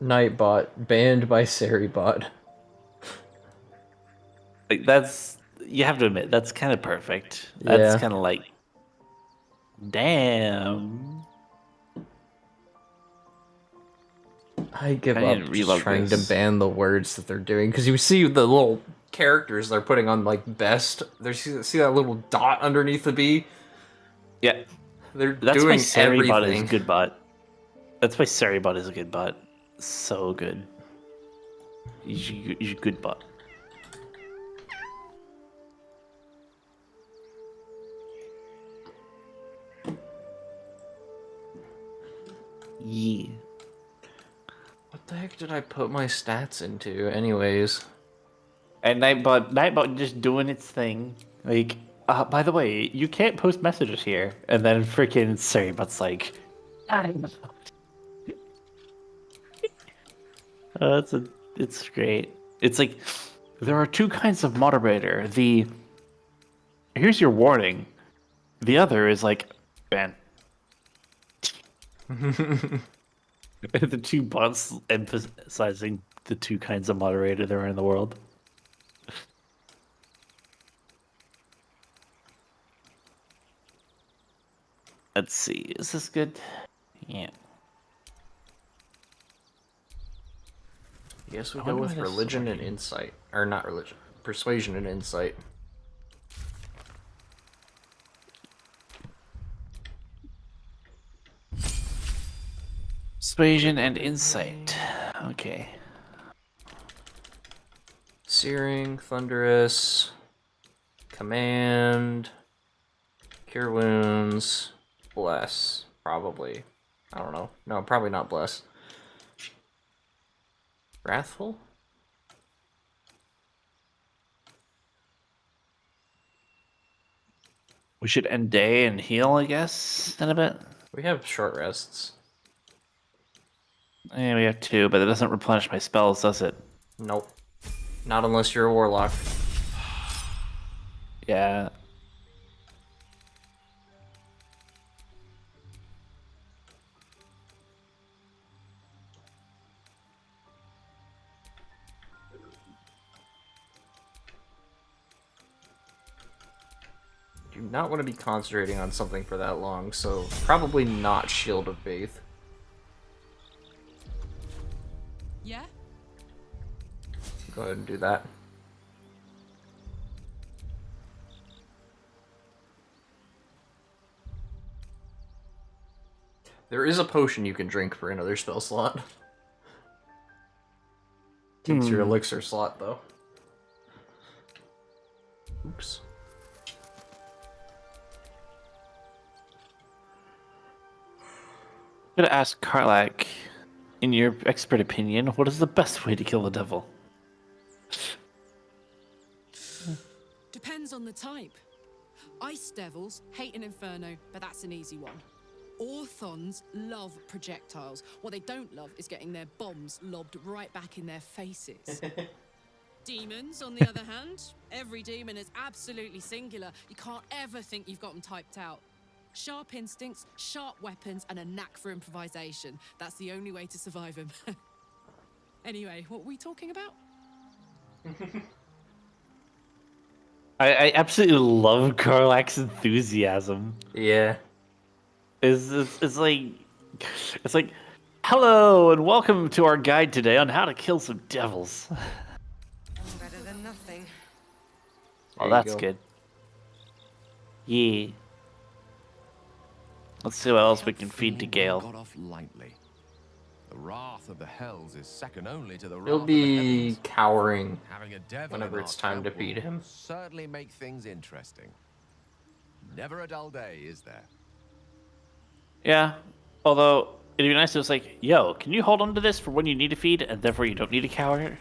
Nightbot, banned by Saribot. Like that's, you have to admit, that's kind of perfect. Yeah. That's kind of like, damn. I give I up didn't just reload trying this. to ban the words that they're doing, because you see the little characters they're putting on, like, best. See that little dot underneath the B? Yeah. They're That's doing why Saribot is a everything. good bot. That's why Saribot is a good bot. So good. He's a good bot. Yeah. What the heck did I put my stats into, anyways? And Nightbot just doing its thing. Like, by the way, you can't post messages here. And then freaking Saribot's like, it's great. It's like, there are two kinds of moderator. Here's your warning. The other is like, ban. The two bots emphasizing the two kinds of moderator there are in the world. Let's see, is this good? Yeah. I guess we I go wonder with why this is religion and working. insight. Or not religion. Persuasion and insight. Persuasion and insight. Okay. Searing, thunderous, command, cure wounds, bless, probably. I don't know. No, probably not bless. Wrathful? We should end day and heal, I guess, in a bit. We have short rests. Yeah, we have two, but it doesn't replenish my spells, does it? Nope. Not unless you're a warlock. Yeah. Do not want to be concentrating on something for that long, so probably not Shield of Faith. Yeah? Go ahead and do that. There is a potion you can drink for another spell slot. Takes your elixir slot, though. Oops. I'm gonna ask Karlak, in your expert opinion, what is the best way to kill the devil? Depends on the type. Ice devils hate an inferno, but that's an easy one. Orthons love projectiles. What they don't love is getting their bombs lobbed right back in their faces. Demons, on the other hand, every demon is absolutely singular. You can't ever think you've got them typed out. Sharp instincts, sharp weapons, and a knack for improvisation. That's the only way to survive him. Anyway, what were we talking about? I absolutely love Karlak's enthusiasm. Yeah. It's like, hello and welcome to our guide today on how to kill some devils. Better than nothing. Oh, There you that's go. good. Yeah. Let's see what else we can feed to Gale. Got off lightly. The wrath of the hells is second only to the wrath He'll of the be heavens. cowering Having a devil whenever in it's our time to camp feed will him. certainly make things interesting. Never a dull day, is there? Yeah. Although it'd be nice if it was like, yo, can you hold on to this for when you need to feed, and therefore you don't need a cower?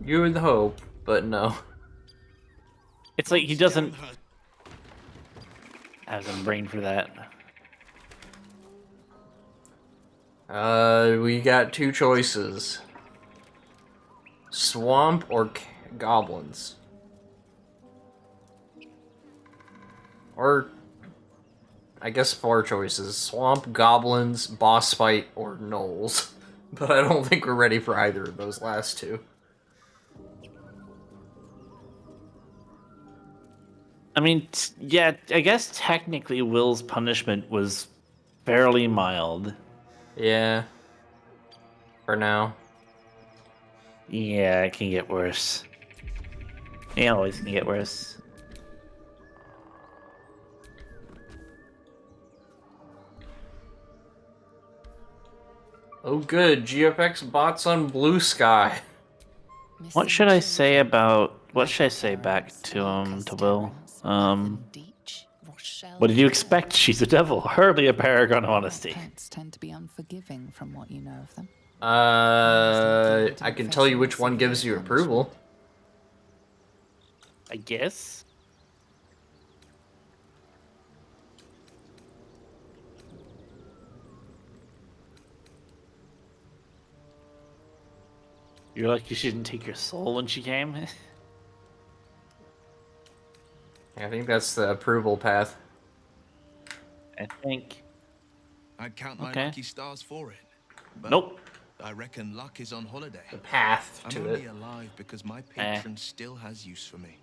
You would hope, but no. It's like he doesn't have some brain for that. We got two choices. Swamp or goblins. Or, I guess 4 choices. Swamp, goblins, boss fight, or gnolls. But I don't think we're ready for either of those last two. I mean, yeah, I guess technically Will's punishment was fairly mild. Yeah. For now. Yeah, it can get worse. It always can get worse. Oh good, GFX bots on Blue Sky. What should I say about... What should I say back to Will? What did you expect? She's a devil. Hardly a paragon of honesty. Pets tend to be unforgiving from what you know of them. I can tell you which one gives you approval. I guess. You're lucky she didn't take your soul when she came. I think that's the approval path. I think. I'd count my lucky stars for it. But nope. I reckon luck is on holiday. The path to I'm it. only alive because my patron still has use for me.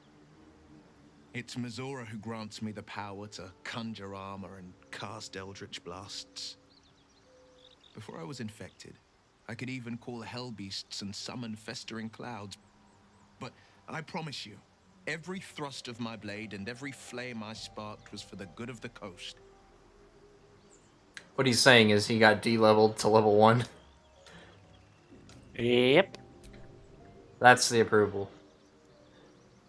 It's Mizora who grants me the power to conjure armor and cast eldritch blasts. Before I was infected, I could even call hell beasts and summon festering clouds. But I promise you, every thrust of my blade and every flame I sparked was for the good of the coast. What he's saying is he got D-leveled to level 1. Yep. That's the approval.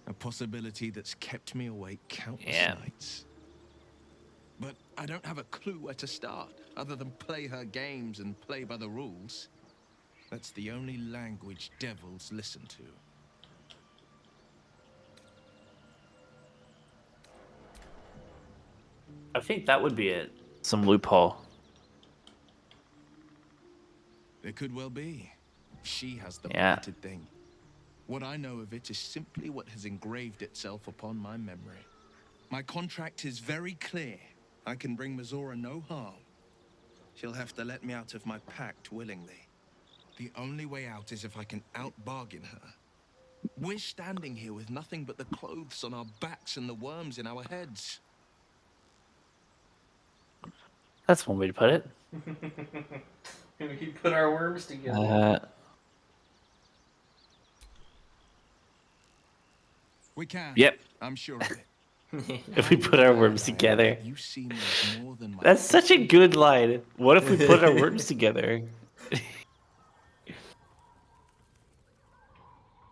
A possibility that's kept me awake countless nights. But I don't have a clue where to start, other than play her games and play by the rules. That's the only language devils listen to. I think that would be it. Some loophole. It could well be. She has the patented thing. What I know of it is simply what has engraved itself upon my memory. My contract is very clear. I can bring Mizora no harm. She'll have to let me out of my pact willingly. The only way out is if I can out-bargain her. We're standing here with nothing but the clothes on our backs and the worms in our heads. That's one way to put it. We put our worms together. We can. Yep. I'm sure of it. If we put our worms together. That's such a good line. What if we put our worms together?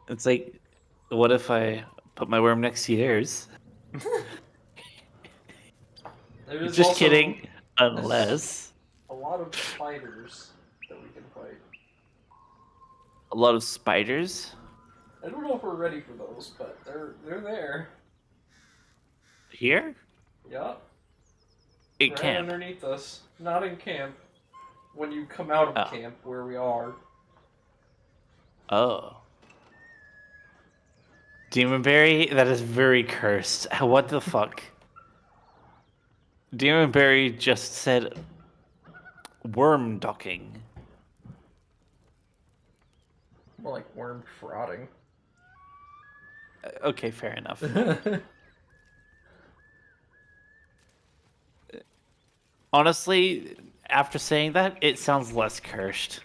It's like, what if I put my worm next to yours? Just kidding. Unless. A lot of spiders that we can fight. A lot of spiders? I don't know if we're ready for those, but they're there. Here? Yup. In right camp. Underneath us. Not in camp. When you come out of camp, where we are. Oh. Demonberry? That is very cursed. What the fuck? Demonberry just said worm docking. More like worm frotting. Okay, fair enough. Honestly, after saying that, it sounds less cursed.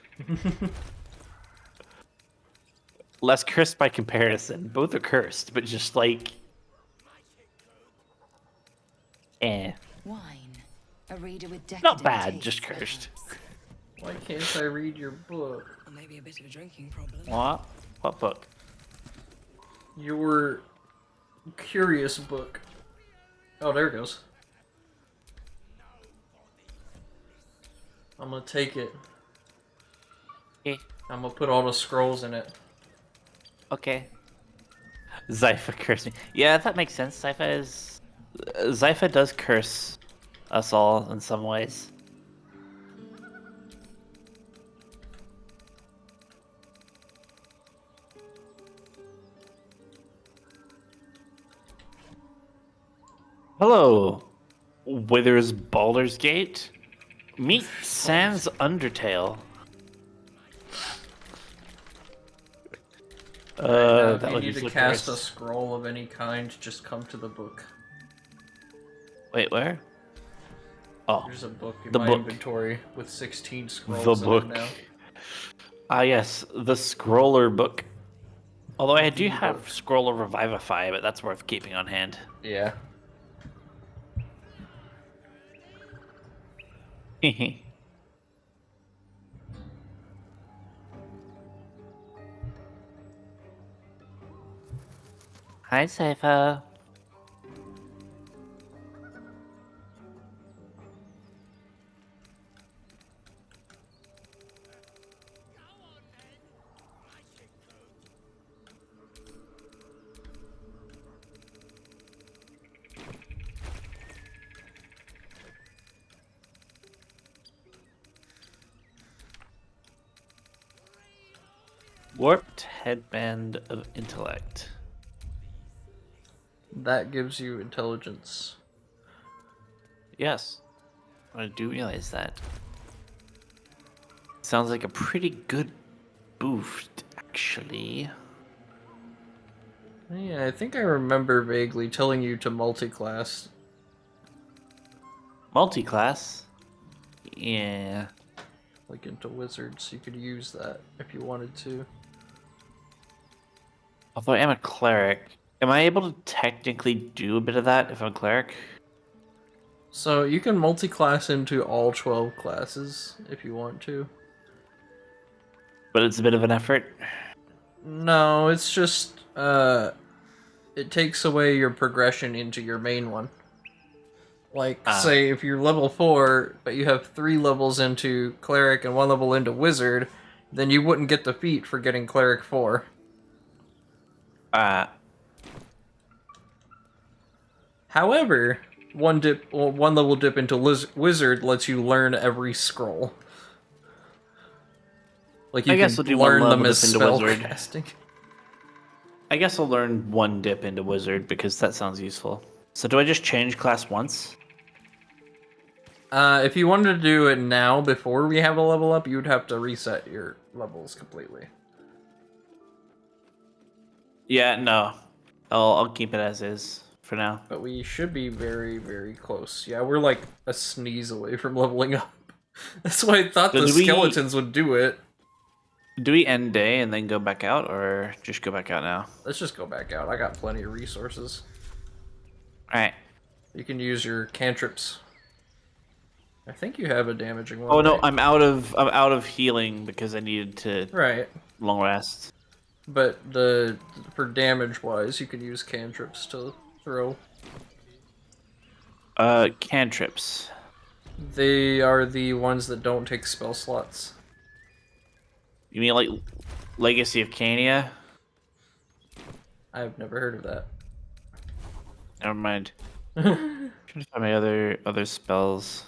Less cursed by comparison. Both are cursed, but just like... Wine. A reader with Not bad, just cursed. Why can't I read your book? Or maybe a bit of a drinking problem. What? What book? Your curious book. Oh, there it goes. I'm gonna take it. Okay. I'm gonna put all the scrolls in it. Okay. Zypha cursing. Yeah, that makes sense. Zypha does curse us all in some ways. Hello, Withers Baldur's Gate. Meet Sans Undertale. If that you would need just to look cast gross. a scroll of any kind, just come to the book. Wait, where? Oh, There's a book in the my book. inventory with 16 The scrolls in book. it now. Ah, yes, the Scroller book. Although I do The have book. Scroller Revivify, but that's worth keeping on hand. Yeah. Hi, Safa. Warped Headband of Intellect. That gives you intelligence. Yes, I do realize that. Sounds like a pretty good boost, actually. Yeah, I think I remember vaguely telling you to multi-class. Multi-class? Yeah. Like into wizards, you could use that if you wanted to. Although I am a cleric, am I able to technically do a bit of that if I'm a cleric? So you can multi-class into all 12 classes if you want to. But it's a bit of an effort. No, it's just it takes away your progression into your main one. Like, say, if you're level 4, but you have 3 levels into Cleric and 1 level into Wizard, then you wouldn't get the feat for getting Cleric 4. However, one level dip into Wizard lets you learn every scroll. Like, you can learn them as spell casting. I guess I'll learn one dip into Wizard, because that sounds useful. So do I just change class once? If you wanted to do it now before we have a level up, you would have to reset your levels completely. Yeah, no. I'll keep it as is for now. But we should be very, very close. Yeah, we're like a sneeze away from leveling up. That's why I thought the skeletons would do it. Do we end day and then go back out, or just go back out now? Let's just go back out. I got plenty of resources. Alright. You can use your cantrips. I think you have a damaging one. Oh no, right? I'm out of healing because I needed to long rest. But for damage wise, you can use cantrips to throw. Cantrips. They are the ones that don't take spell slots. You mean like Legacy of Cania? I've never heard of that. Never mind. Trying to find my other spells.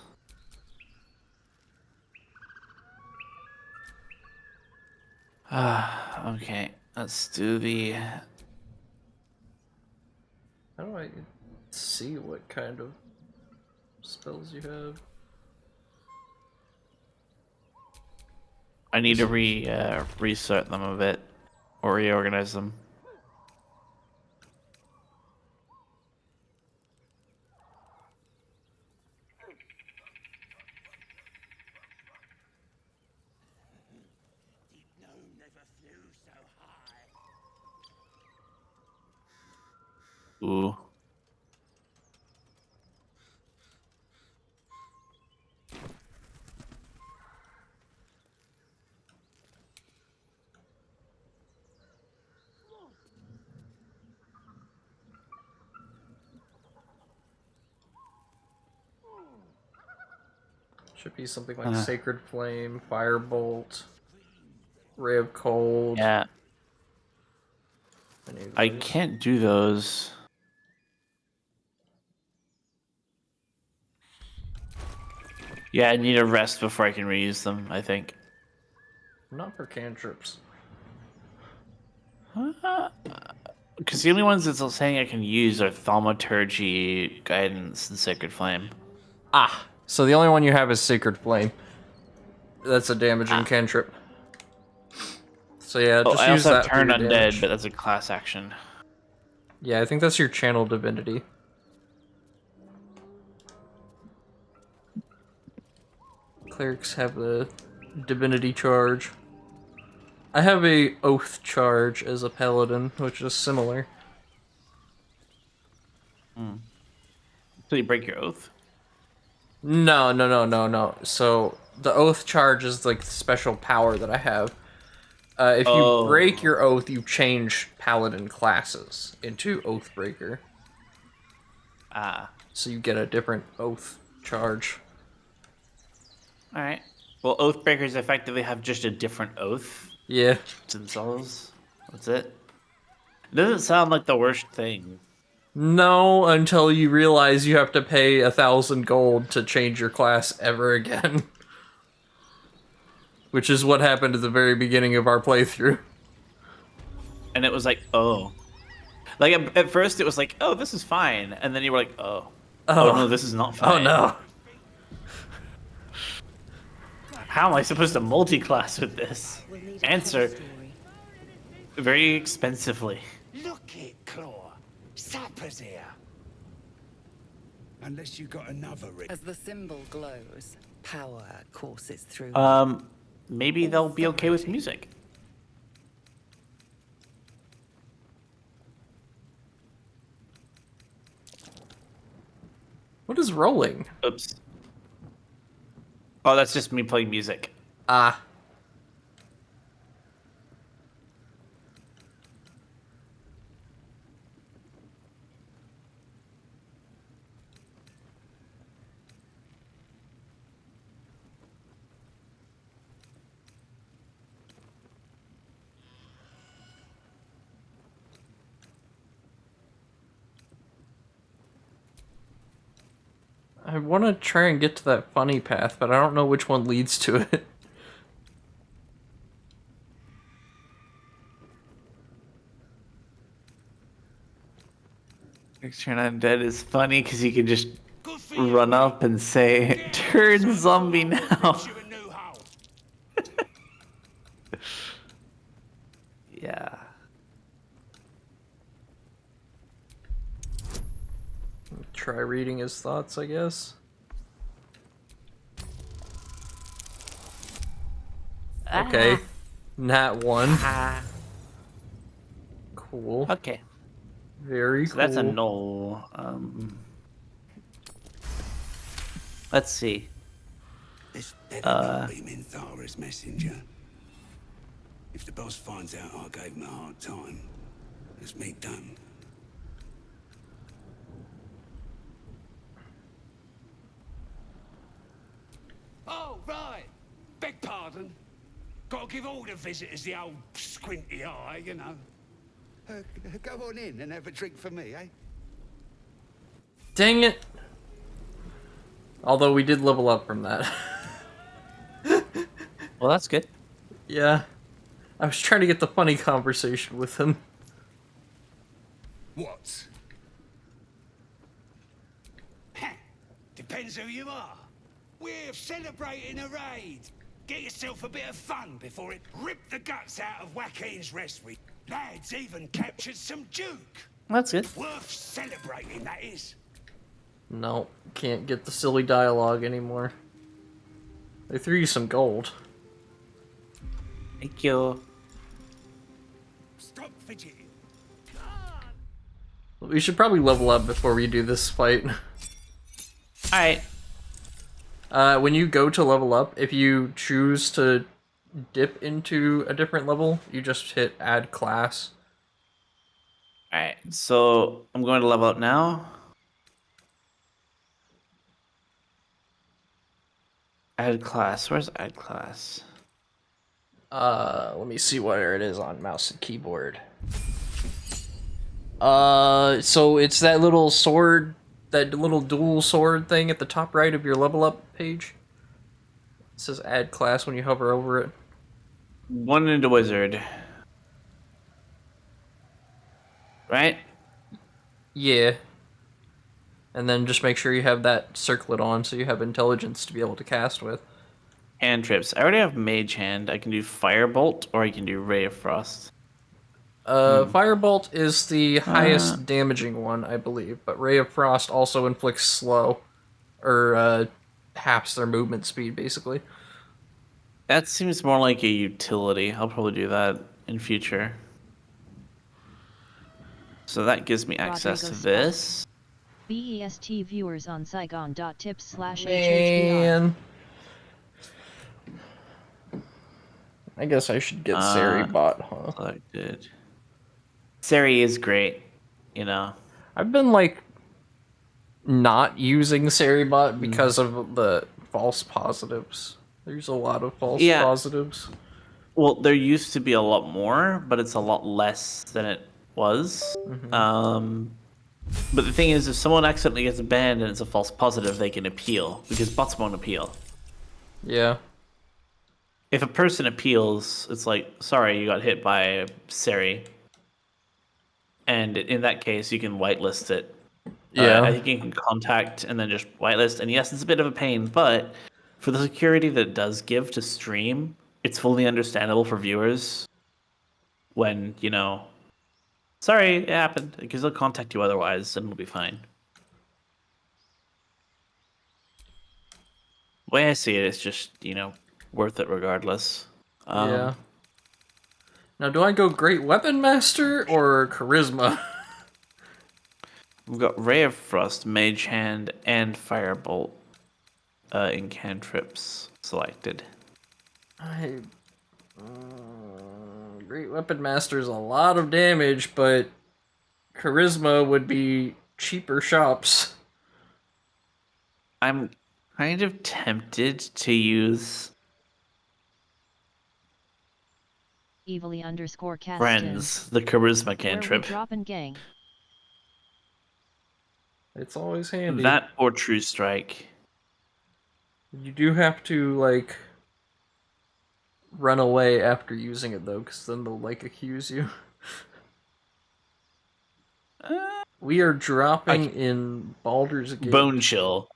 Okay. Let's do the... How do I see what kind of spells you have? I need to reset them a bit, or reorganize them. Ooh. Should be something like Sacred Flame, Firebolt, Ray of Cold. Yeah. I can't do those. Yeah, I need a rest before I can reuse them, I think. Not for cantrips. Because the only ones that's saying I can use are Thaumaturgy, Guidance, and Sacred Flame. Ah, so the only one you have is Sacred Flame. That's a damaging cantrip. So yeah, just I use also that have Turn for your Undead, damage. but that's a class action. Yeah, I think that's your Channel Divinity. Clerics have the Divinity charge. I have a Oath charge as a Paladin, which is similar. So you break your oath? No. So the Oath charge is like the special power that I have. If you break your oath, you change Paladin classes into Oathbreaker. Ah. So you get a different Oath charge. Alright. Well, Oathbreakers effectively have just a different oath. Yeah. To themselves. That's it. It doesn't sound like the worst thing. No, until you realize you have to pay 1,000 gold to change your class ever again. Which is what happened at the very beginning of our playthrough. And it was like, oh. Like, at first it was like, oh, this is fine. And then you were like, oh. Oh, no, this is not fine. Oh, no. How am I supposed to multi-class with this? Answer. Very expensively. Look it, Claw. Sapper's here. Unless you got another ring. As the symbol glows, power courses through. Maybe they'll be okay with music. What is rolling? Oops. Oh, that's just me playing music. Ah. I want to try and get to that funny path, but I don't know which one leads to it. Turn Undead is funny because you can just run up and say, turn zombie now. Yeah. Try reading his thoughts, I guess. Okay. Nat 1. Cool. Okay. Very cool. That's a null. Let's see. This better be Minthara's messenger. If the boss finds out I gave him a hard time, it's me done. Oh, right. Beg pardon. Gotta give all the visitors the old squinty eye, you know. Go on in and have a drink for me, eh? Dang it. Although we did level up from that. Well, that's good. Yeah. I was trying to get the funny conversation with him. What? Depends who you are. We're celebrating a raid. Get yourself a bit of fun before it ripped the guts out of Joaquin's restaurant. Lads even captured some Duke. That's good. Worth celebrating, that is. No, can't get the silly dialogue anymore. They threw you some gold. Thank you. Stop fidgeting. We should probably level up before we do this fight. Alright. When you go to level up, if you choose to dip into a different level, you just hit add class. Alright, so I'm going to level up now. Add class. Where's add class? Let me see where it is on mouse and keyboard. So it's that little sword, that little dual sword thing at the top right of your level up page. It says add class when you hover over it. One into wizard. Right? Yeah. And then just make sure you have that circlet on so you have intelligence to be able to cast with. Cantrips. I already have Mage Hand. I can do Firebolt or I can do Ray of Frost. Firebolt is the highest damaging one, I believe, but Ray of Frost also inflicts slow, or halves their movement speed, basically. That seems more like a utility. I'll probably do that in future. So that gives me access to this. BEST viewers on Saigon.tips/HHBR. Man. I guess I should get Sari bot, huh? Selected. Sari is great, you know. I've been, like, not using Sari bot because of the false positives. There's a lot of false positives. Well, there used to be a lot more, but it's a lot less than it was. But the thing is, if someone accidentally gets banned and it's a false positive, they can appeal, because bots won't appeal. Yeah. If a person appeals, it's like, sorry, you got hit by Sari. And in that case, you can whitelist it. Yeah. I think you can contact and then just whitelist. And yes, it's a bit of a pain, but for the security that it does give to stream, it's fully understandable for viewers when, you know, sorry, it happened, because they'll contact you otherwise and it'll be fine. The way I see it, it's just, you know, worth it regardless. Yeah. Now, do I go Great Weapon Master or Charisma? We've got Ray of Frost, Mage Hand, and Firebolt in cantrips selected. Great Weapon Master is a lot of damage, but Charisma would be cheaper shops. I'm kind of tempted to use Evilly _cast Friends, the Charisma cantrip. Dropping gang. It's always handy. That or True Strike. You do have to, like, run away after using it, though, because then they'll, like, accuse you. We are dropping in Baldur's Gate. Bone Chill.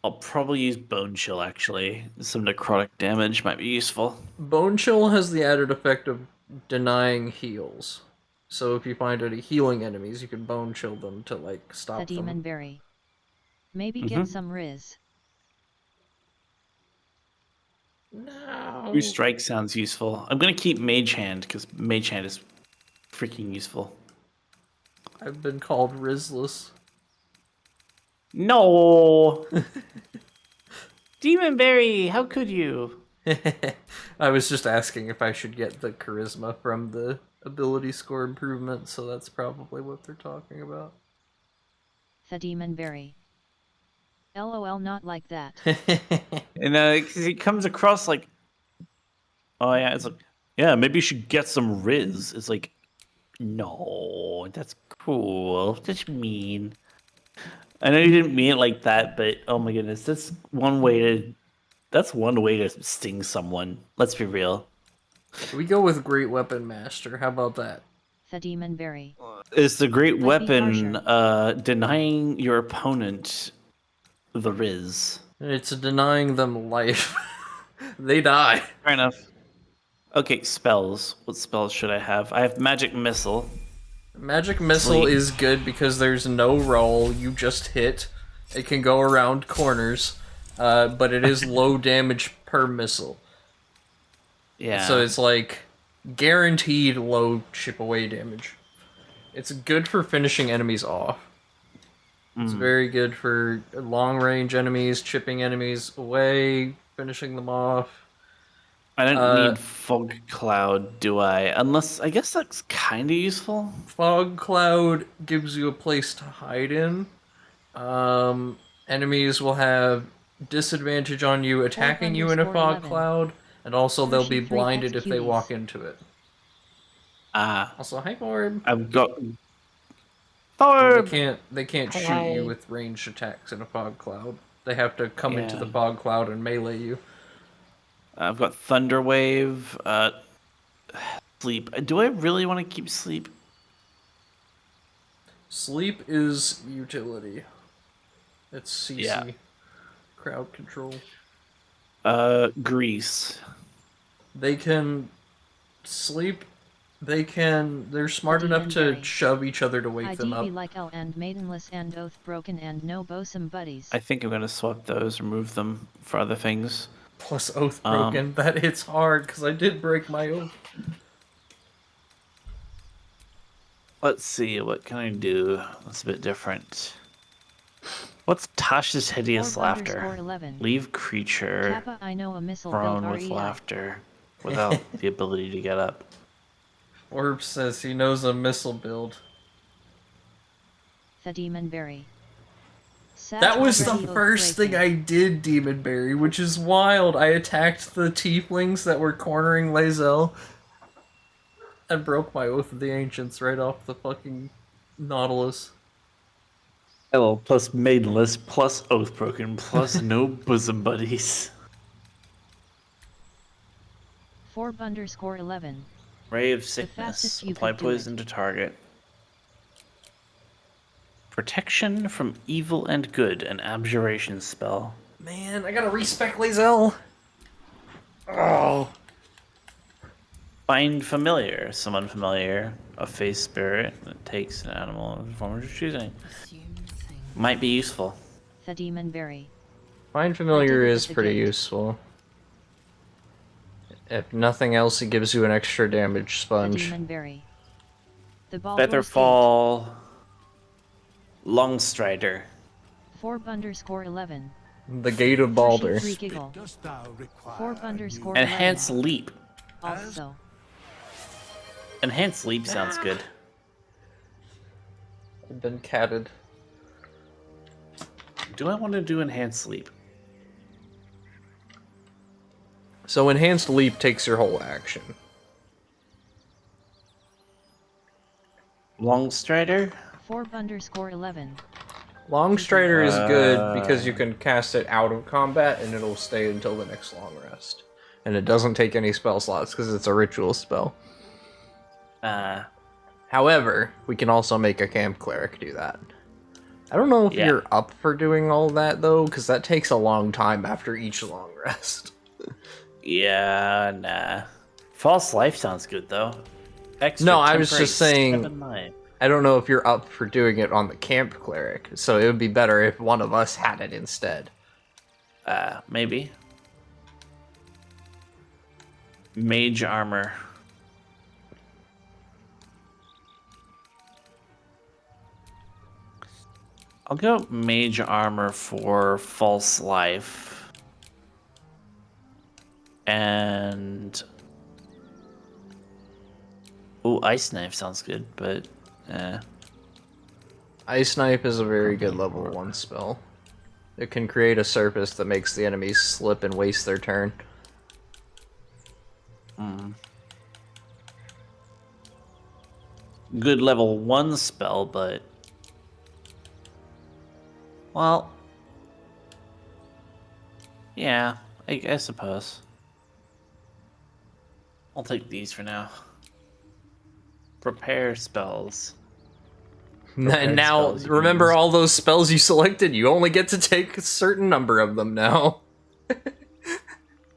I'll probably use Bone Chill, actually. Some necrotic damage might be useful. Bone Chill has the added effect of denying heals. So if you find any healing enemies, you can Bone Chill them to, like, stop them. Demon Berry. Maybe get some Riz. No. True Strike sounds useful. I'm going to keep Mage Hand, because Mage Hand is freaking useful. I've been called Rizless. No! Demon Berry, how could you? I was just asking if I should get the Charisma from the ability score improvement, so that's probably what they're talking about. The Demon Berry. LOL, not like that. And it comes across like, oh yeah, it's like, yeah, maybe you should get some Riz. It's like, no, that's cool. That's mean. I know you didn't mean it like that, but oh my goodness, that's one way to sting someone. Let's be real. We go with Great Weapon Master. How about that? The Demon Berry. Is the Great Weapon denying your opponent the Riz? It's denying them life. They die. Fair enough. Okay, spells. What spells should I have? I have Magic Missile. Magic Missile is good because there's no roll, you just hit. It can go around corners, but it is low damage per missile. Yeah. So it's like guaranteed low chip away damage. It's good for finishing enemies off. It's very good for long range enemies, chipping enemies away, finishing them off. I don't need Fog Cloud, do I? Unless, I guess that's kind of useful. Fog Cloud gives you a place to hide in. Enemies will have disadvantage on you attacking you in a fog cloud, and also they'll be blinded if they walk into it. Also, hi Morb. I've got They can't shoot you with ranged attacks in a fog cloud. They have to come into the fog cloud and melee you. I've got Thunderwave, Sleep. Do I really want to keep Sleep? Sleep is utility. It's CC. Crowd control. Grease. They can sleep. They're smart enough to shove each other to wake them up. like L and Maidenless and Oath Broken and no bosom buddies. I think I'm gonna swap those, remove them for other things. Plus Oath Broken. That hits hard because I did break my oath. Let's see, what can I do that's a bit different? What's Tasha's Hideous Laughter? 11. Leave creature Kappa, I know a missile prone with laughter without the ability to get up. Orb says he knows a missile build. The Demonberry. That was the first thing I did, Demonberry, which is wild. I attacked the tieflings that were cornering Lae'zel and broke my Oath of the Ancients right off the fucking Nautilus. Hello, plus Maidenless, plus Oath Broken, plus no bosom buddies. 4_11. Ray of Sickness. Apply poison to target. Protection from evil and good, an abjuration spell. Man, I gotta respec Lae'zel. Oh. Find familiar. Summon familiar. A face spirit that takes an animal of the form of your choosing. Might be useful. The Demonberry. Find familiar is pretty useful. If nothing else, it gives you an extra damage sponge. The Demonberry. The Featherfall. Longstrider. 4_11. The Gate of Baldur. 4_11. Enhance Leap. Also. Enhance Leap sounds good. I've been catted. Do I want to do Enhanced Leap? So Enhanced Leap takes your whole action. Longstrider? 4_11. Longstrider is good because you can cast it out of combat and it'll stay until the next long rest. And it doesn't take any spell slots because it's a ritual spell. However, we can also make a camp cleric do that. I don't know if you're up for doing all that though, because that takes a long time after each long rest. Yeah, nah. False Life sounds good though. Extra no, I was just saying, I don't know if you're up for doing it on the camp cleric, so it would be better if one of us had it instead. Maybe. Mage Armor. I'll go Mage Armor for False Life. And... Ooh, Ice Knife sounds good, but... Ice Knife is a very good level 1 spell. It can create a surface that makes the enemies slip and waste their turn. Good level 1 spell, but... Well... Yeah, I suppose. I'll take these for now. Prepare spells. And now, remember all those spells you selected? You only get to take a certain number of them now.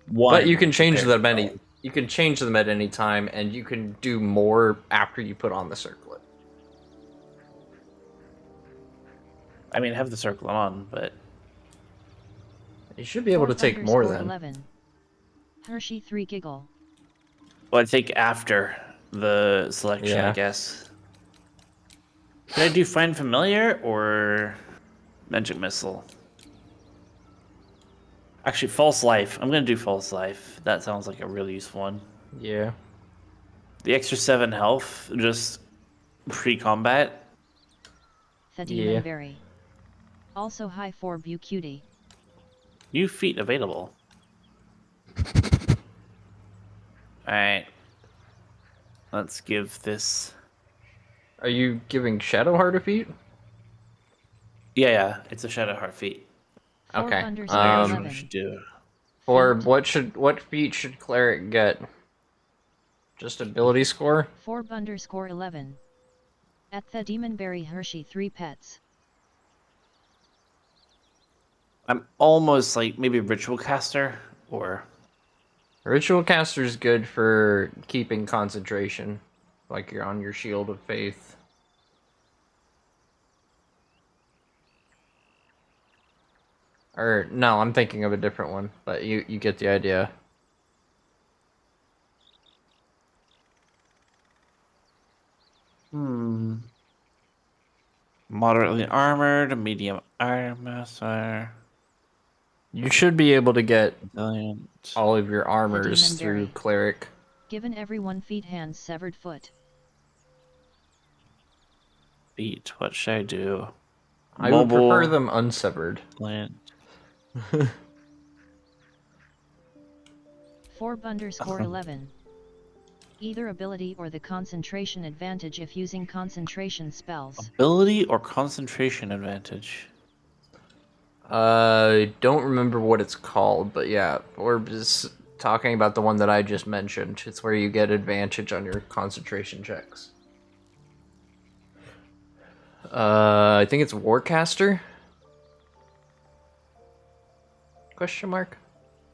But you can change them you can change them at any time, and you can do more after you put on the circlet. I mean, have the circlet on, but... You should be able to take more then. 11. Hershey 3 giggle. Well, I think after the selection, I guess. Did I do Find Familiar or Magic Missile? Actually, False Life. I'm going to do False Life. That sounds like a really useful one. Yeah. The extra 7 health, just pre-combat. The Demonberry. Also high for Cutie. New feat available. Alright. Let's give this... Are you giving Shadowheart a feat? Yeah, it's a Shadowheart feat. Okay. Should do. For what feat should cleric get? Just ability score? Forb_11. At the Demonberry Hershey 3 pets. I'm almost like maybe Ritual Caster or... Ritual Caster is good for keeping concentration. Like you're on your Shield of Faith. Or, no, I'm thinking of a different one, but you get the idea. Moderately armored, medium armor, sir. You should be able to get Brilliant. all of your armors through cleric. Given everyone feet, hands, severed foot. Feet, what should I do? I would prefer them unsevered. Plant. Forb_11. Either ability or the concentration advantage if using concentration spells. Ability or concentration advantage? I don't remember what it's called, but yeah, Orb is talking about the one that I just mentioned. It's where you get advantage on your concentration checks. I think it's Warcaster? Question mark?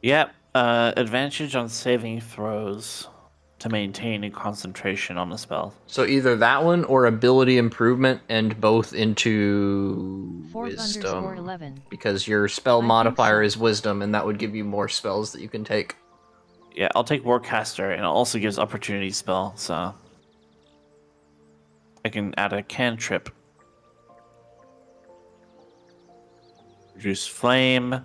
Yep, advantage on saving throws to maintain a concentration on the spell. So either that one or ability improvement, and both into wisdom. Forb_11. Because your spell modifier is wisdom, and that would give you more spells that you can take. Yeah, I'll take Warcaster, and it also gives opportunity spell, so I can add a cantrip. Reduce flame.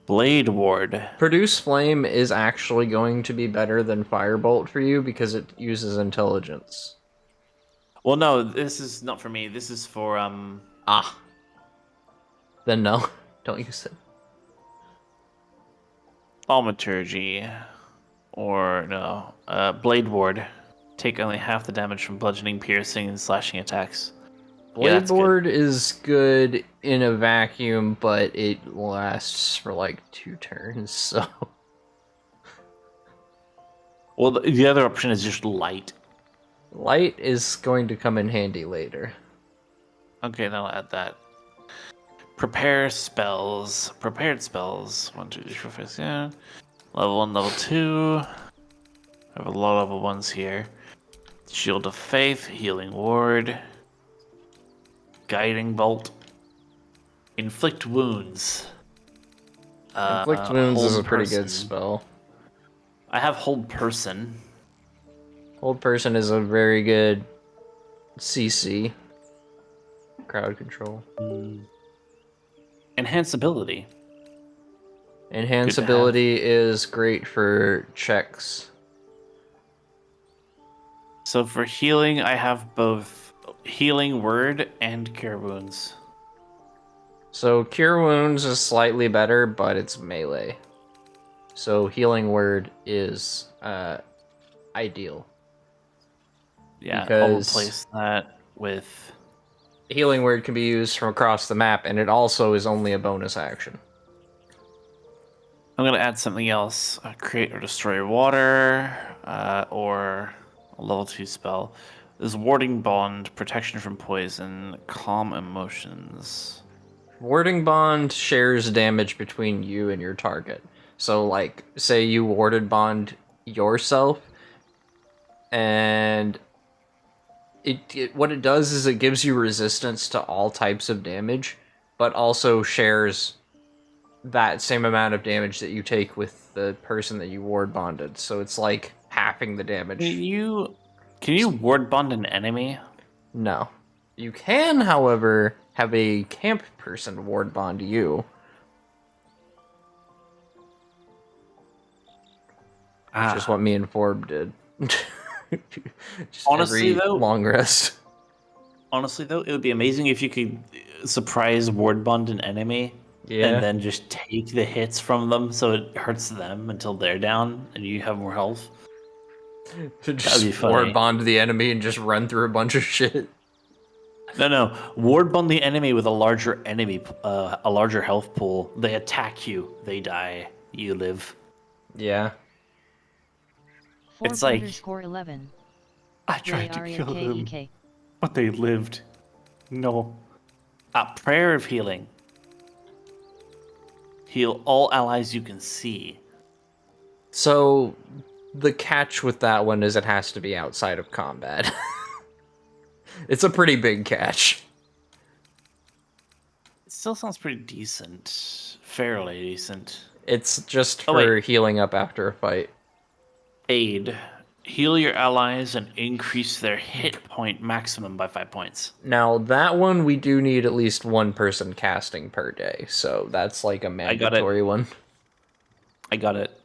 Blade Ward. Produce Flame is actually going to be better than Firebolt for you because it uses intelligence. Well, no, this is not for me. This is for, Then no, don't use it. Thaumaturgy. Or, no, Blade Ward. Take only half the damage from bludgeoning, piercing, and slashing attacks. Blade Ward is good in a vacuum, but it lasts for like 2 turns, so... Well, the other option is just light. Light is going to come in handy later. Okay, then I'll add that. Prepare spells. Prepared spells. 1, 2, 3, 4, 5, 6, yeah. Level 1, level 2. I have a lot of level 1s here. Shield of Faith, Healing Ward. Guiding Bolt. Inflict Wounds. Inflict Wounds is a pretty good spell. I have Hold Person. Hold Person is a very good CC. Crowd control. Enhance Ability. Enhance Ability is great for checks. So for healing, I have both Healing Word and Cure Wounds. So Cure Wounds is slightly better, but it's melee. So Healing Word is ideal. Yeah, I'll replace that with... Healing Word can be used from across the map, and it also is only a bonus action. I'm going to add something else. Create or Destroy Water, or a level 2 spell. There's Warding Bond, Protection from Poison, Calm Emotions. Warding Bond shares damage between you and your target. So, like, say you warded bond yourself, and what it does is it gives you resistance to all types of damage, but also shares that same amount of damage that you take with the person that you ward bonded. So it's like halving the damage. Can you ward bond an enemy? No. You can, however, have a camp person ward bond you. Which is what me and Forb did. Just honestly, every though, long rest. Honestly, though, it would be amazing if you could surprise ward bond an enemy Yeah. And then just take the hits from them so it hurts them until they're down and you have more health. Just ward bond the enemy and just run through a bunch of shit. No. Ward bond the enemy with a larger a larger health pool. They attack you, they die, you live. Yeah. It's like score 11. I tried to kill them, but they lived. No. A prayer of healing. Heal all allies you can see. So, the catch with that one is it has to be outside of combat. It's a pretty big catch. It still sounds pretty decent. Fairly decent. It's just for healing up after a fight. Aid. Heal your allies and increase their hit point maximum by 5 points. Now, that one we do need at least one person casting per day, so that's like a mandatory one. I got it.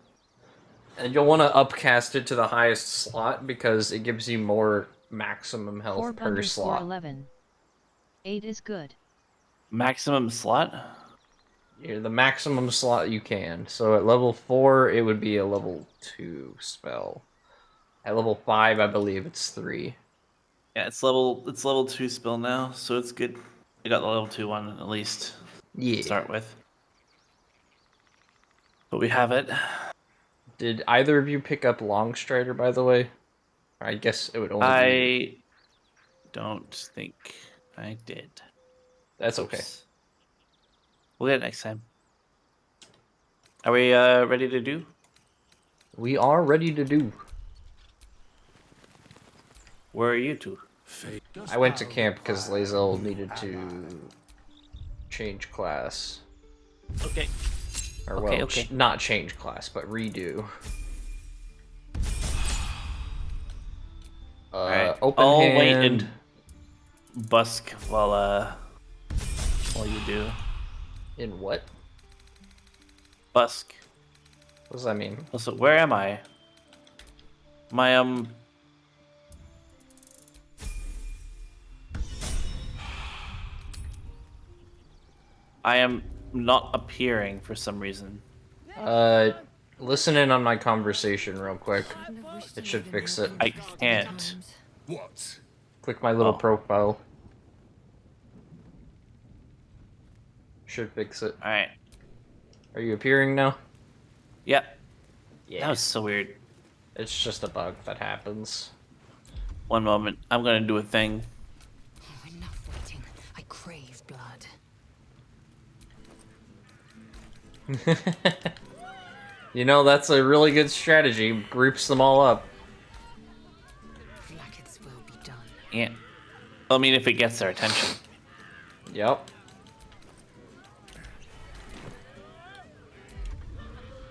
And you'll want to upcast it to the highest slot because it gives you more maximum health per slot. 11. 8 is good. Maximum slot? Yeah, the maximum slot you can. So at level 4, it would be a level 2 spell. At level 5, I believe it's 3. Yeah, it's level 2 spell now, so it's good. I got the level 2 one at least. Yeah. To start with. But we have it. Did either of you pick up Longstrider, by the way? I guess it would only I don't think I did. That's okay. We'll get it next time. Are we ready to do? We are ready to do. Where are you two? I went to camp because Lae'zel needed to change class. Okay. Or well, not change class, but redo. Alright. Open I'll hand. wait and busk while you do. In what? Busk. What does that mean? Also, where am I? My I am not appearing for some reason. Listen in on my conversation real quick. It should fix it. I can't. What? Click my little profile. Should fix it. Alright. Are you appearing now? Yep. Yeah. That was so weird. It's just a bug that happens. One moment. I'm gonna do a thing. Oh, enough waiting. I crave blood. You know, that's a really good strategy. Groups them all up. Blackets will be done. Yeah. I mean, if it gets their attention. Yep.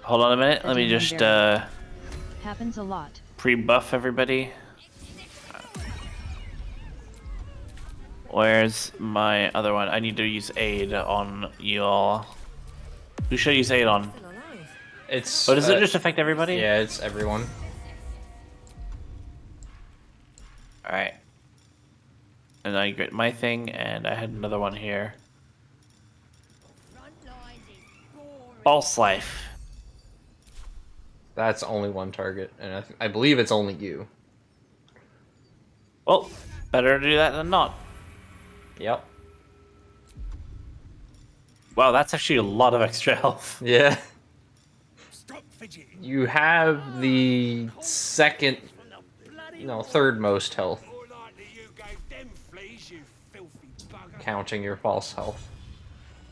Hold on a minute. Let me just happens a lot. Pre-buff everybody. Where's my other one? I need to use aid on you all. Who should I use aid on? It's. But does it just affect everybody? Yeah, it's everyone. Alright. And I get my thing, and I had another one here. False life. That's only one target, and I believe it's only you. Well, better to do that than not. Yep. Wow, that's actually a lot of extra health. Yeah. Stop fidgeting. You have the second, third most health. More likely you gave them fleas, you filthy bugger. Counting your false health.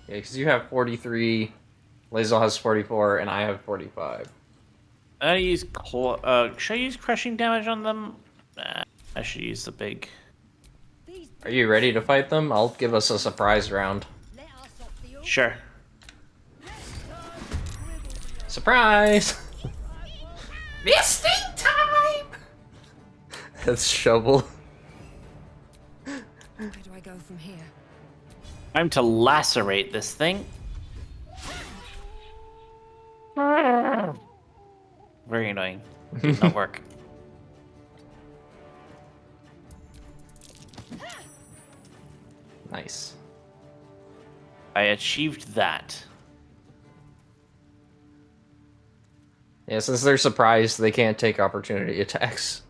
Yeah, because you have 43, Lae'zel has 44, and I have 45. I use should I use crushing damage on them? Nah, I should use the big. Are you ready to fight them? I'll give us a surprise round. Sure. Surprise! Misting time! That's Shovel. Where do I go from here? Time to lacerate this thing. Very annoying. Did not work. Nice. I achieved that. Yeah, since they're surprised, they can't take opportunity attacks.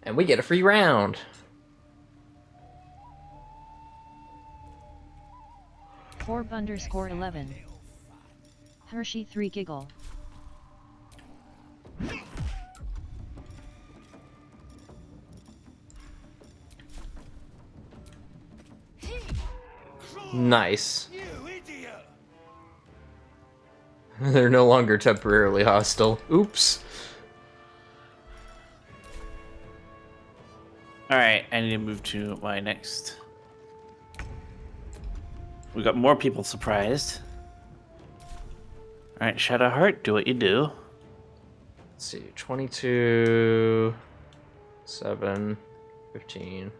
And we get a free round. Forb_11. Hershey 3 giggle. Nice. They're no longer temporarily hostile. Oops. Alright, I need to move to my next. We got more people surprised. Alright, Shadowheart, do what you do. Let's see, 22, 7, 15.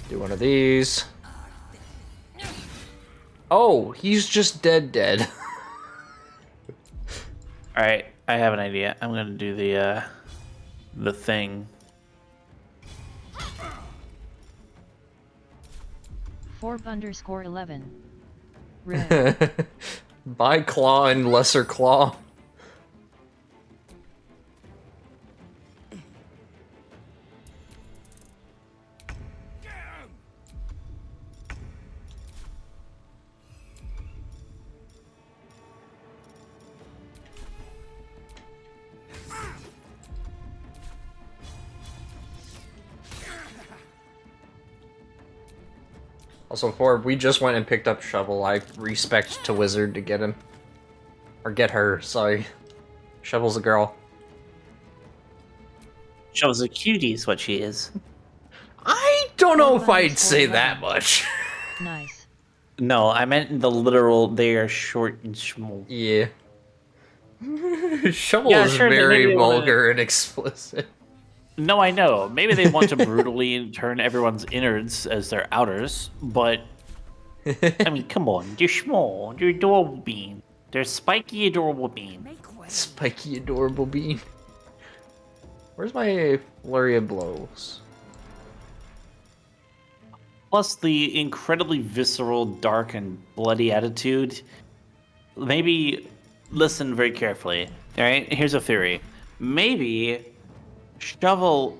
Do one of these. Oh, he's just dead. Alright, I have an idea. I'm gonna do the thing. Forb_11. Red. By Claw and Lesser Claw. Also, Forb, we just went and picked up Shovel. I respect to Wizard to get him. Or get her, sorry. Shovel's a girl. Shovel's a cutie is what she is. I don't know if I'd say that much. Nice. No, I meant in the literal, they are short and small. Yeah. Shovel is very vulgar and explicit. No, I know. Maybe they want to brutally turn everyone's innards as their outers, but I mean, come on. They're small. They're adorable bean. They're spiky, adorable bean. Spiky, adorable bean. Where's my flurry of blows? Plus the incredibly visceral, dark, and bloody attitude. Maybe listen very carefully. All right, here's a theory. Maybe Shovel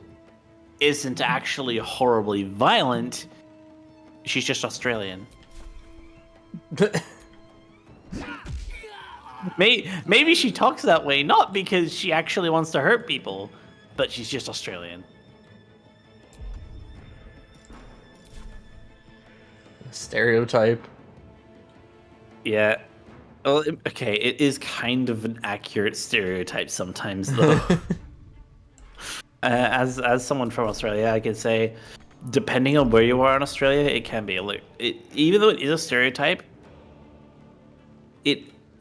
isn't actually horribly violent. She's just Australian. Maybe she talks that way, not because she actually wants to hurt people, but she's just Australian. Stereotype. Yeah. Well, okay, it is kind of an accurate stereotype sometimes, though. As someone from Australia, I can say, depending on where you are in Australia, it can be even though it is a stereotype,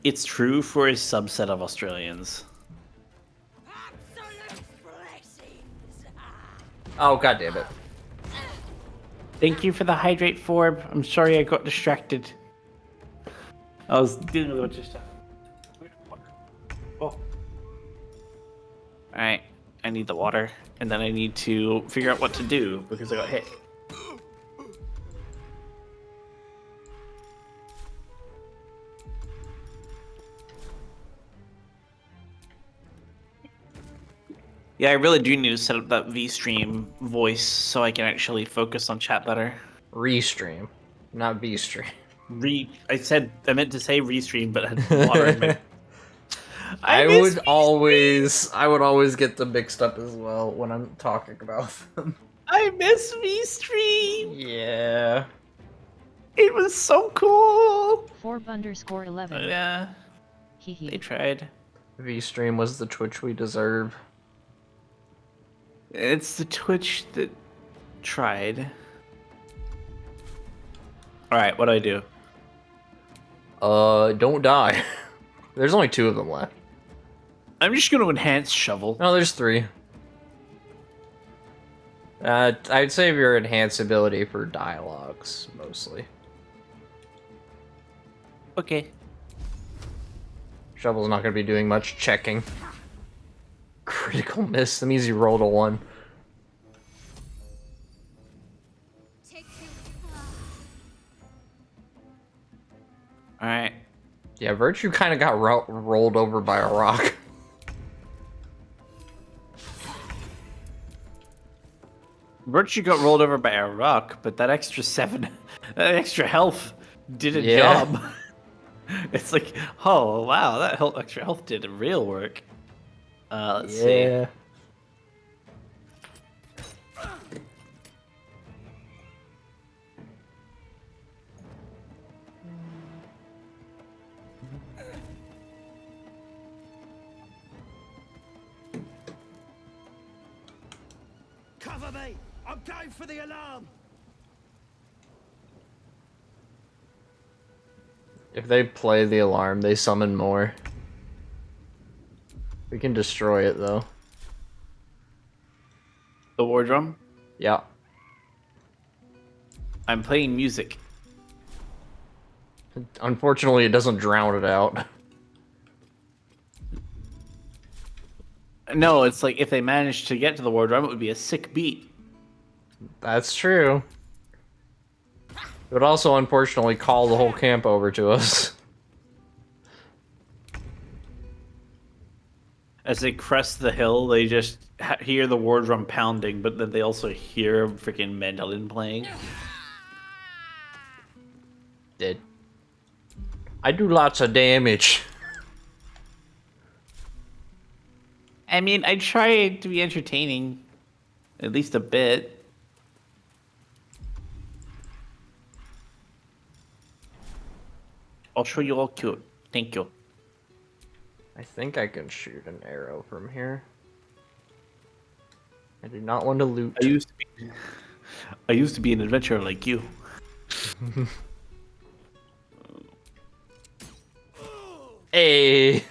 it's true for a subset of Australians. Oh, god damn it. Thank you for the hydrate, Forb. I'm sorry I got distracted. I was dealing with a bunch of stuff. Oh. Alright, I need the water, and then I need to figure out what to do, because I got hit. Yeah, I really do need to set up that Vstream voice so I can actually focus on chat better. Restream, not Vstream. I meant to say Restream, but I had water in my... I would always get them mixed up as well when I'm talking about them. I miss Vstream! Yeah. It was so cool! Forb_11. Yeah. They tried. Vstream was the Twitch we deserve. It's the Twitch that tried. Alright, what do I do? Don't die. There's only 2 of them left. I'm just gonna enhance Shovel. No, there's 3. I'd save your enhance ability for dialogues, mostly. Okay. Shovel's not gonna be doing much checking. Critical miss. That means you rolled a 1. Alright. Yeah, Virtue kind of got rolled over by a rock. Virtue got rolled over by a rock, but that extra 7, that extra health did a job. It's like, oh wow, that extra health did real work. Let's see. Cover me! I'm going for the alarm! If they play the alarm, they summon more. We can destroy it, though. The war drum? Yeah. I'm playing music. Unfortunately, it doesn't drown it out. No, it's like if they managed to get to the war drum, it would be a sick beat. That's true. It would also, unfortunately, call the whole camp over to us. As they crest the hill, they just hear the war drum pounding, but then they also hear a freaking mandolin playing. Dead. I do lots of damage. I mean, I try to be entertaining, at least a bit. I'll show you all cute. Thank you. I think I can shoot an arrow from here. I do not want to loot. I used to be an adventurer like you. Hey.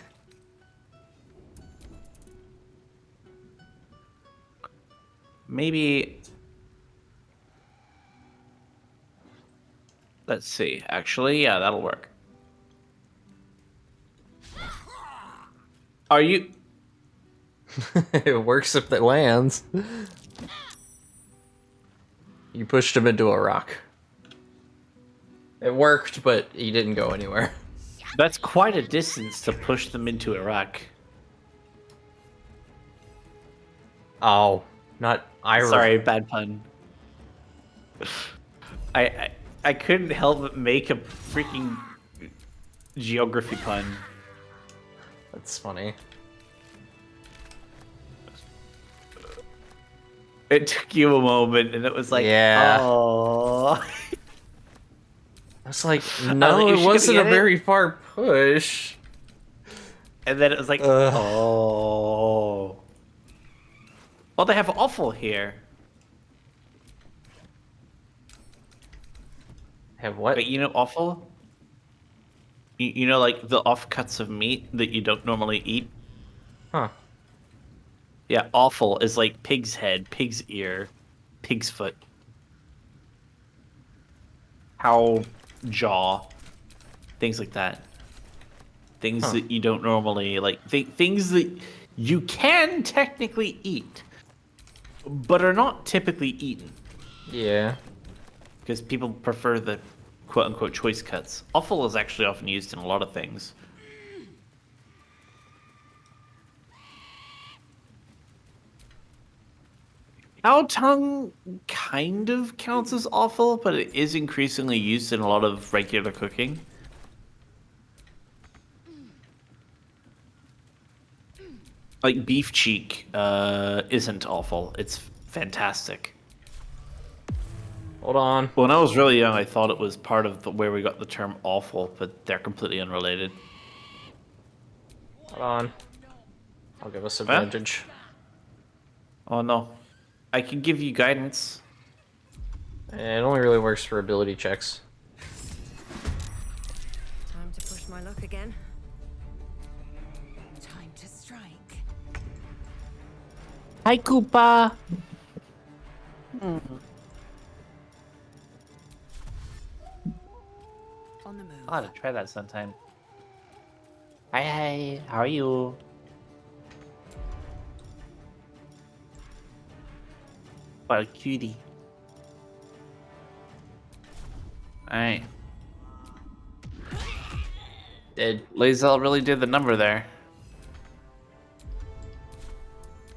Maybe. Let's see. Actually, yeah, that'll work. Are you? It works if it lands. You pushed him into a rock. It worked, but he didn't go anywhere. That's quite a distance to push them into a rock. Oh, not Ira. Sorry, bad pun. I couldn't help but make a freaking geography pun. That's funny. It took you a moment, and it was like, yeah. Oh. I was like, no, it wasn't a very far push. And then it was like, oh. Well, they have offal here. Have what? But you know offal? You know, like the offcuts of meat that you don't normally eat? Huh. Yeah, offal is like pig's head, pig's ear, pig's foot. How jaw, things like that. Things that you don't normally like. Things that you can technically eat, but are not typically eaten. Yeah. Because people prefer the quote-unquote choice cuts. Offal is actually often used in a lot of things. Cow tongue kind of counts as offal, but it is increasingly used in a lot of regular cooking. Like beef cheek isn't offal. It's fantastic. Hold on. When I was really young, I thought it was part of where we got the term awful, but they're completely unrelated. Hold on. I'll give us advantage. Oh no. I can give you guidance. It only really works for ability checks. Time to push my luck again. Time to strike. Hi, Koopa! On the move. I ought to try that sometime. Hi, how are you? What a cutie. Alright. Lae'zel really did the number there.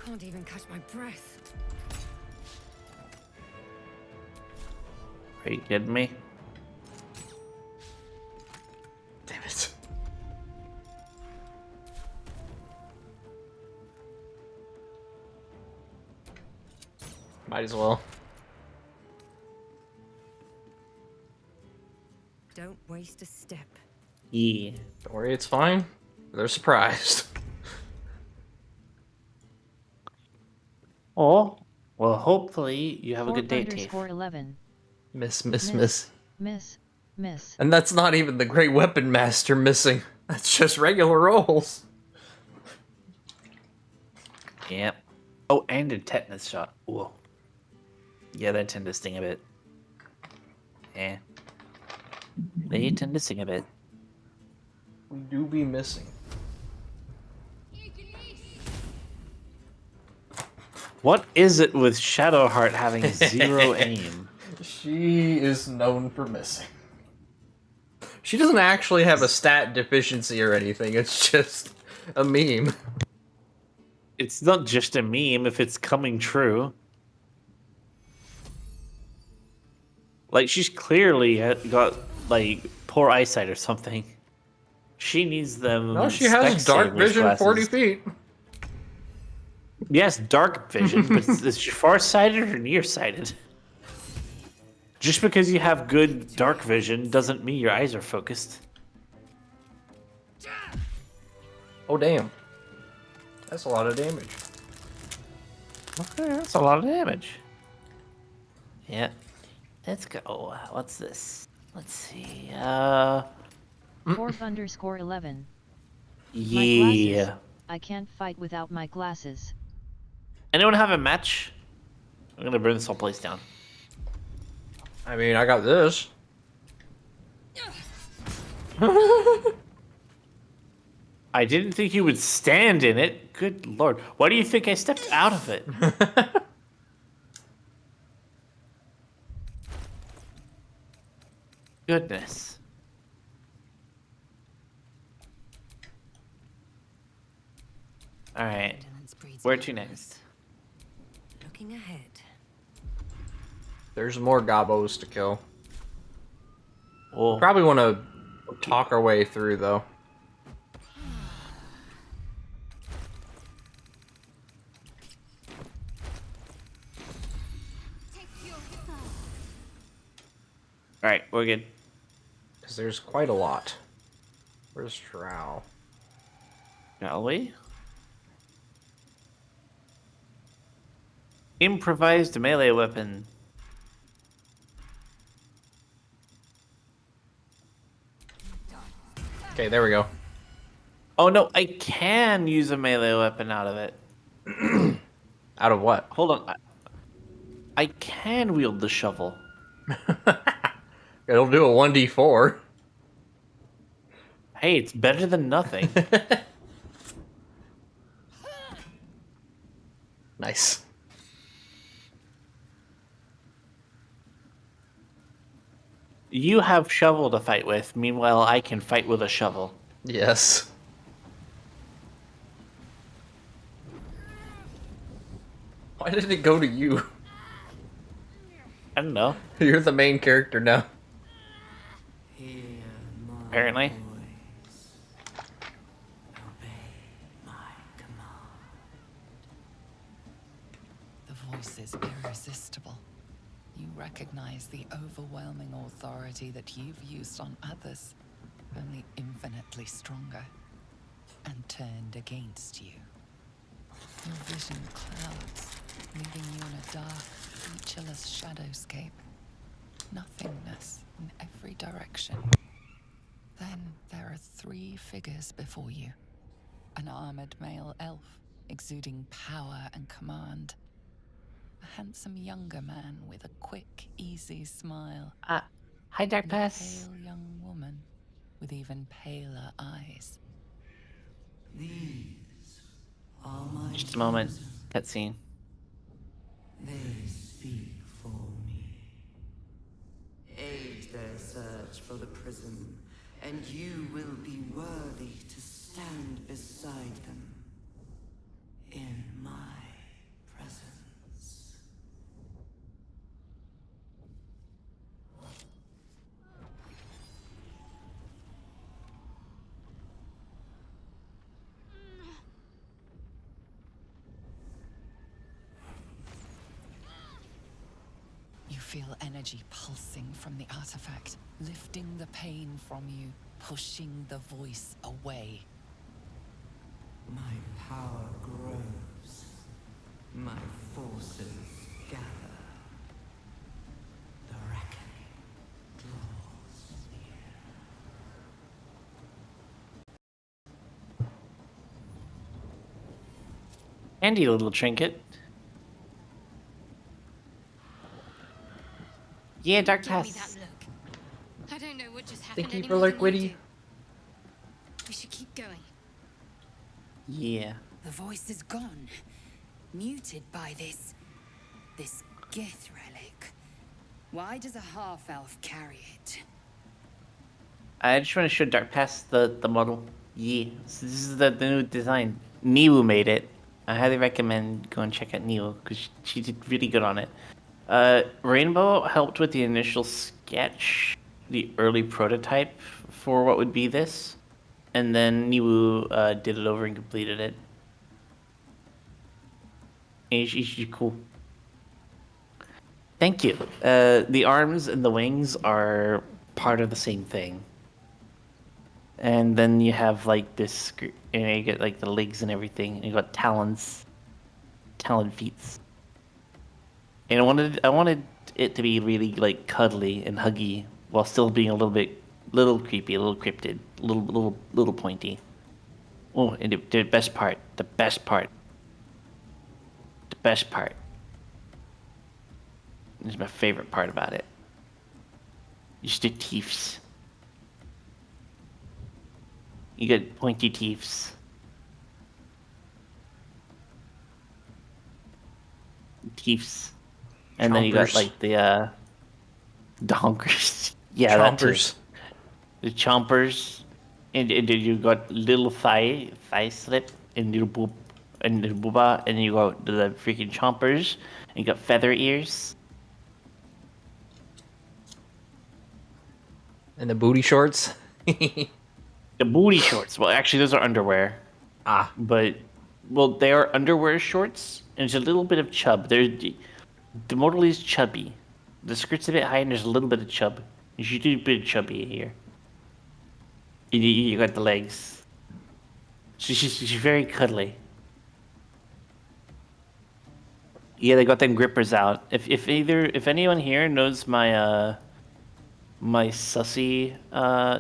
Can't even catch my breath. Are you kidding me? Damn it. Might as well. Don't waste a step. Yeah. Don't worry, it's fine. They're surprised. Oh, well, hopefully you have a good day, Tafe. 11. Miss. Miss. And that's not even the Great Weapon Master missing. That's just regular rolls. Yep. Oh, and a tetanus shot. Ooh. Yeah, they tend to sting a bit. Yeah. They tend to sting a bit. We do be missing. What is it with Shadowheart having 0 aim? She is known for missing. She doesn't actually have a stat deficiency or anything, it's just a meme. It's not just a meme if it's coming true. Like, she's clearly got, like, poor eyesight or something. She needs them. No, she has dark vision glasses. 40 feet. Yes, dark vision, but is she far-sighted or nearsighted? Just because you have good dark vision doesn't mean your eyes are focused. Oh, damn. That's a lot of damage. Okay, that's a lot of damage. Yeah. Let's go. What's this? Let's see. 4_11. Yeah. I can't fight without my glasses. Anyone have a match? I'm gonna burn this whole place down. I mean, I got this. I didn't think you would stand in it. Good lord. Why do you think I stepped out of it? Goodness. Alright. Where to next? Looking ahead. There's more gobos to kill. Oh. Probably want to talk our way through, though. Alright, we're good. Because there's quite a lot. Where's Drow? Shall we? Improvised melee weapon. Okay, there we go. Oh no, I can use a melee weapon out of it. Out of what? Hold on. I can wield the shovel. It'll do a 1d4. Hey, it's better than nothing. Nice. You have shovel to fight with, meanwhile I can fight with a shovel. Yes. Why did it go to you? I don't know. You're the main character now. Apparently. The voice is irresistible. You recognize the overwhelming authority that you've used on others, only infinitely stronger, and turned against you. Your vision clouds, leaving you in a dark, featureless shadowscape. Nothingness in every direction. Then there are 3 figures before you. An armored male elf, exuding power and command. A handsome younger man with a quick, easy smile. Hi, Dark Pass. A pale young woman with even paler eyes. These are my Just a moment. Cutscene. They speak for the prism, and you will be worthy to stand beside them in my presence. You feel energy pulsing from the artifact, lifting the pain from you, pushing the voice away. My power grows. My forces gather. The reckoning draws near. Handy little trinket. Yeah, Dark Give me Pass. that look. I don't know what just happened. Thank you for any more like than you witty. do. We should keep going. Yeah. The voice is gone. Muted by this Gith relic. Why does a half-elf carry it? I just want to show Dark Pass the model. Yeah. So this is the new design. Niwu made it. I highly recommend go and check out Niwu because she did really good on it. Rainbow helped with the initial sketch, the early prototype for what would be this, and then Niwu did it over and completed it. And she's cool. Thank you. The arms and the wings are part of the same thing. And then you have like this, and you get like the legs and everything, and you got talons, talon feet. And I wanted it to be really like cuddly and huggy, while still being a little creepy, a little cryptid, a little pointy. Oh, and the best part. This is my favorite part about it. Just the teeth. You get pointy teeth. Teeth. And then you got like the donkers. Yeah, chompers. The chompers. And you got little thigh slip and little boob and the booba, and you got the freaking chompers, and you got feather ears. And the booty shorts. The booty shorts. Well, actually, those are underwear. Ah. But, well, they are underwear shorts, and there's a little bit of chub. The model is chubby. The skirt's a bit high, and there's a little bit of chub. You should do a bit of chubby here. You got the legs. She's very cuddly. Yeah, they got them grippers out. If anyone here knows my my sussy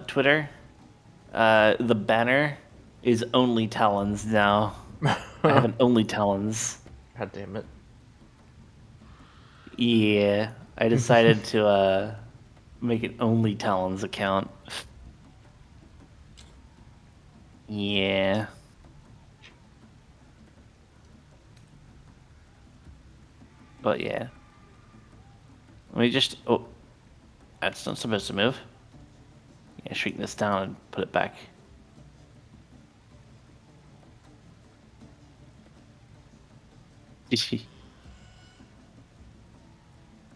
Twitter, the banner is only talons now. I have an only talons. God damn it. Yeah, I decided to make an only talons account. Yeah. But yeah. Let me just... Oh. That's not supposed to move. Yeah, shrink this down and put it back.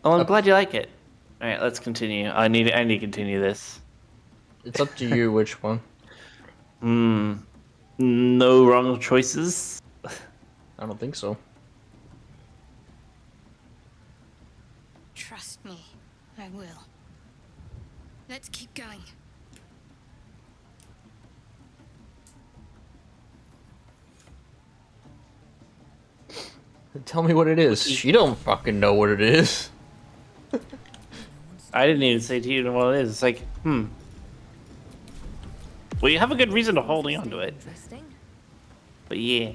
Oh, I'm glad you like it. Alright, let's continue. I need to continue this. It's up to you which one. No wrong choices? I don't think so. Trust me, I will. Let's keep going. Tell me what it is. She don't fucking know what it is. I didn't even say to you what it is. It's like, Well, you have a good reason to holding on to it. But yeah.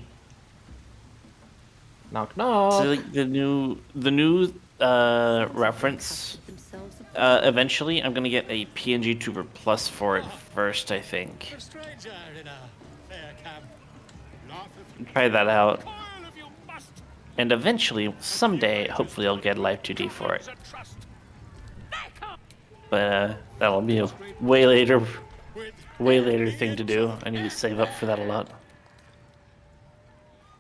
Knock knock. So like the new reference. Eventually, I'm gonna get a PNG Tuber Plus for it first, I think. Try that out. And eventually, someday, hopefully I'll get Live 2D for it. But that'll be a way later thing to do. I need to save up for that a lot.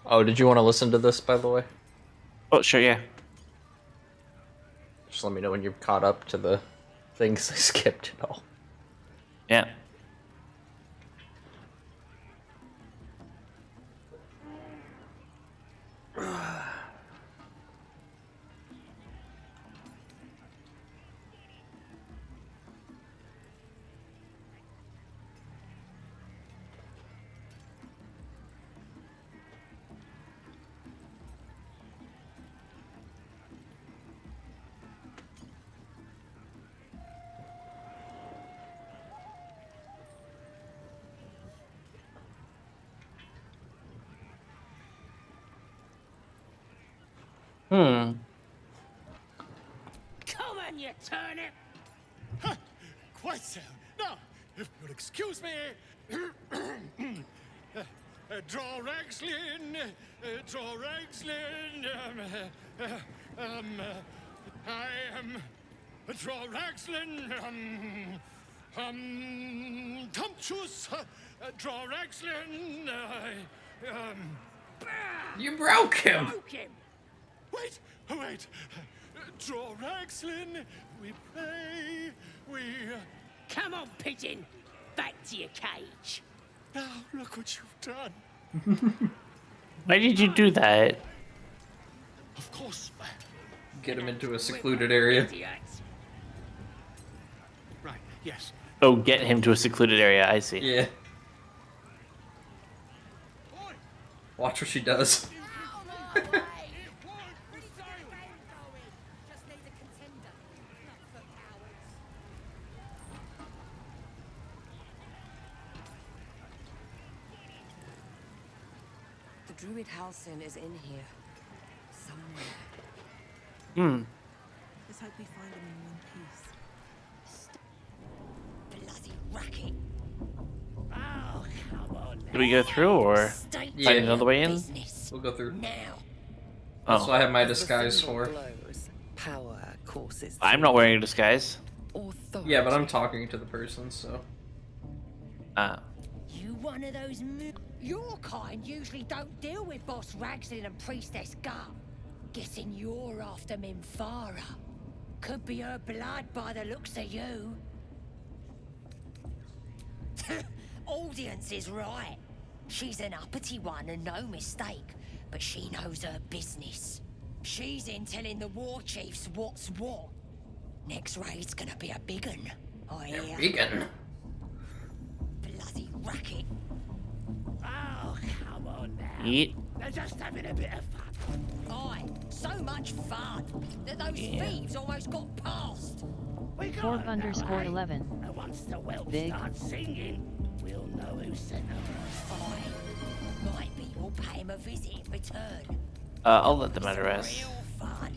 Oh, did you want to listen to this, by the way? Oh, sure, yeah. Just let me know when you're caught up to the things I skipped it all. Yeah. Come on, you turnip! Huh, quite so. Now, if you'll excuse me, draw Ragslin, I am draw Ragslin, Tumptuous, draw Ragslin, You broke him! Wait, draw Ragslin, we pray, we... Come on, pigeon! Back to your cage! Now, look what you've done. Why did you do that? Of course. Get him into a secluded area. Right, yes. Oh, get him to a secluded area, I see. Yeah. Watch what she does. The druid Halcyon is in here. Somewhere. Let's hope we find him in one piece. Bloody racket. Oh, come on. Do we go through or find another way in? We'll go through. Now. That's what I have my disguise for. Power courses. I'm not wearing a disguise. Yeah, but I'm talking to the person, so. You one of those your kind usually don't deal with Boss Ragslin and Priestess Gut. Guessing you're after Minfara. Could be her blood by the looks of you. Audience is right. She's an uppity one and no mistake, but she knows her business. She's in telling the war chiefs what's what. Next raid's gonna be a big un. I hear. Big un. Bloody racket. Oh, come on now. Eat. They're just having a bit of fun. Aye, so much fun that those thieves almost got past. We got _11. And once the whelp Big. starts singing, we'll know who sent them. Aye, might be we'll pay him a visit in return. I'll let the matter rest. Real fun.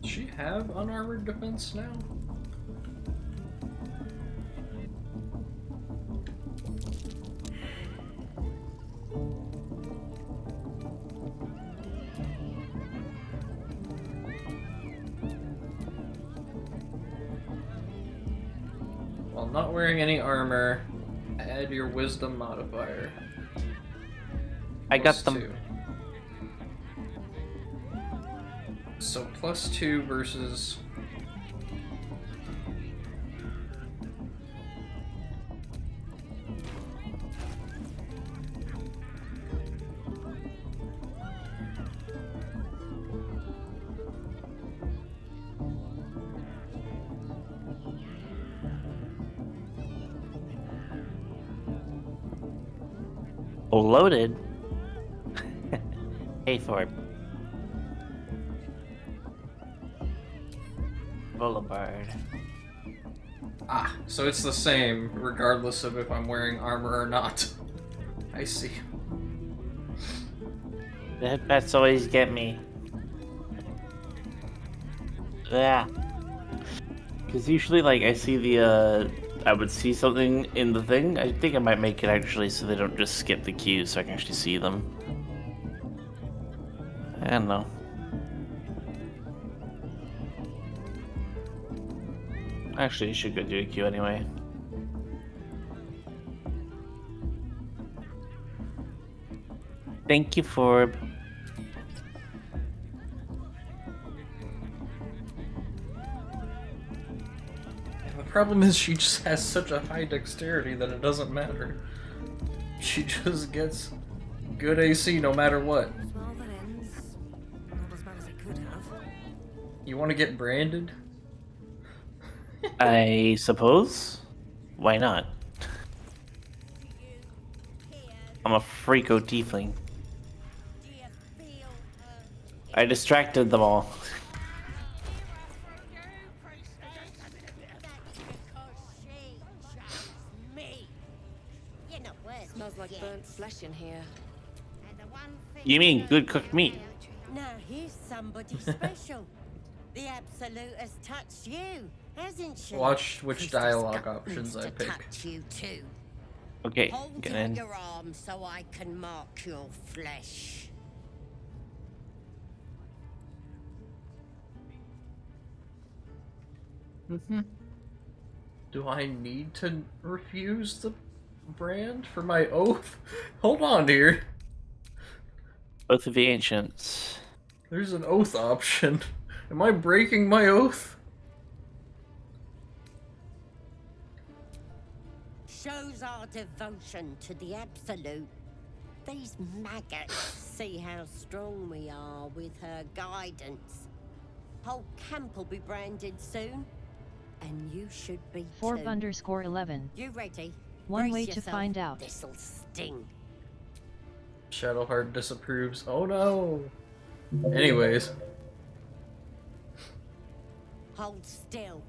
Does she have unarmored defense now? While not wearing any armor, add your wisdom modifier. I got Plus them. 2. So +2 versus... Loaded. Hey, Thorpe. Boulevard. Ah, so it's the same, regardless of if I'm wearing armor or not. I see. The headpats always get me. Yeah. Because usually, like, I see the I would see something in the thing. I think I might make it actually so they don't just skip the queue, so I can actually see them. I don't know. Actually, you should go do a queue anyway. Thank you, Forb. The problem is she just has such a high dexterity that it doesn't matter. She just gets good AC no matter what. Well, that ends not as bad as it could have. You want to get branded? I suppose. Why not? I'm a freako tiefling. I distracted them all. Smells like burnt flesh in here. You mean good cooked meat? Now here's somebody special. The Absolute has touched you, hasn't she? Watch which Priestess dialogue Gut options needs I to pick. touch you too. Okay, Hold get out in. your arm so I can mark your flesh. Do I need to refuse the brand for my oath? Hold on here. Oath of the Ancients. There's an oath option. Am I breaking my oath? Shows our devotion to the Absolute. These maggots see how strong we are with her guidance. Whole camp will be branded soon, and you should be Forb too. underscore 11. You ready? One Brace way to yourself. find out. This'll sting. Shadowheart disapproves. Oh no. Anyways. Hold still.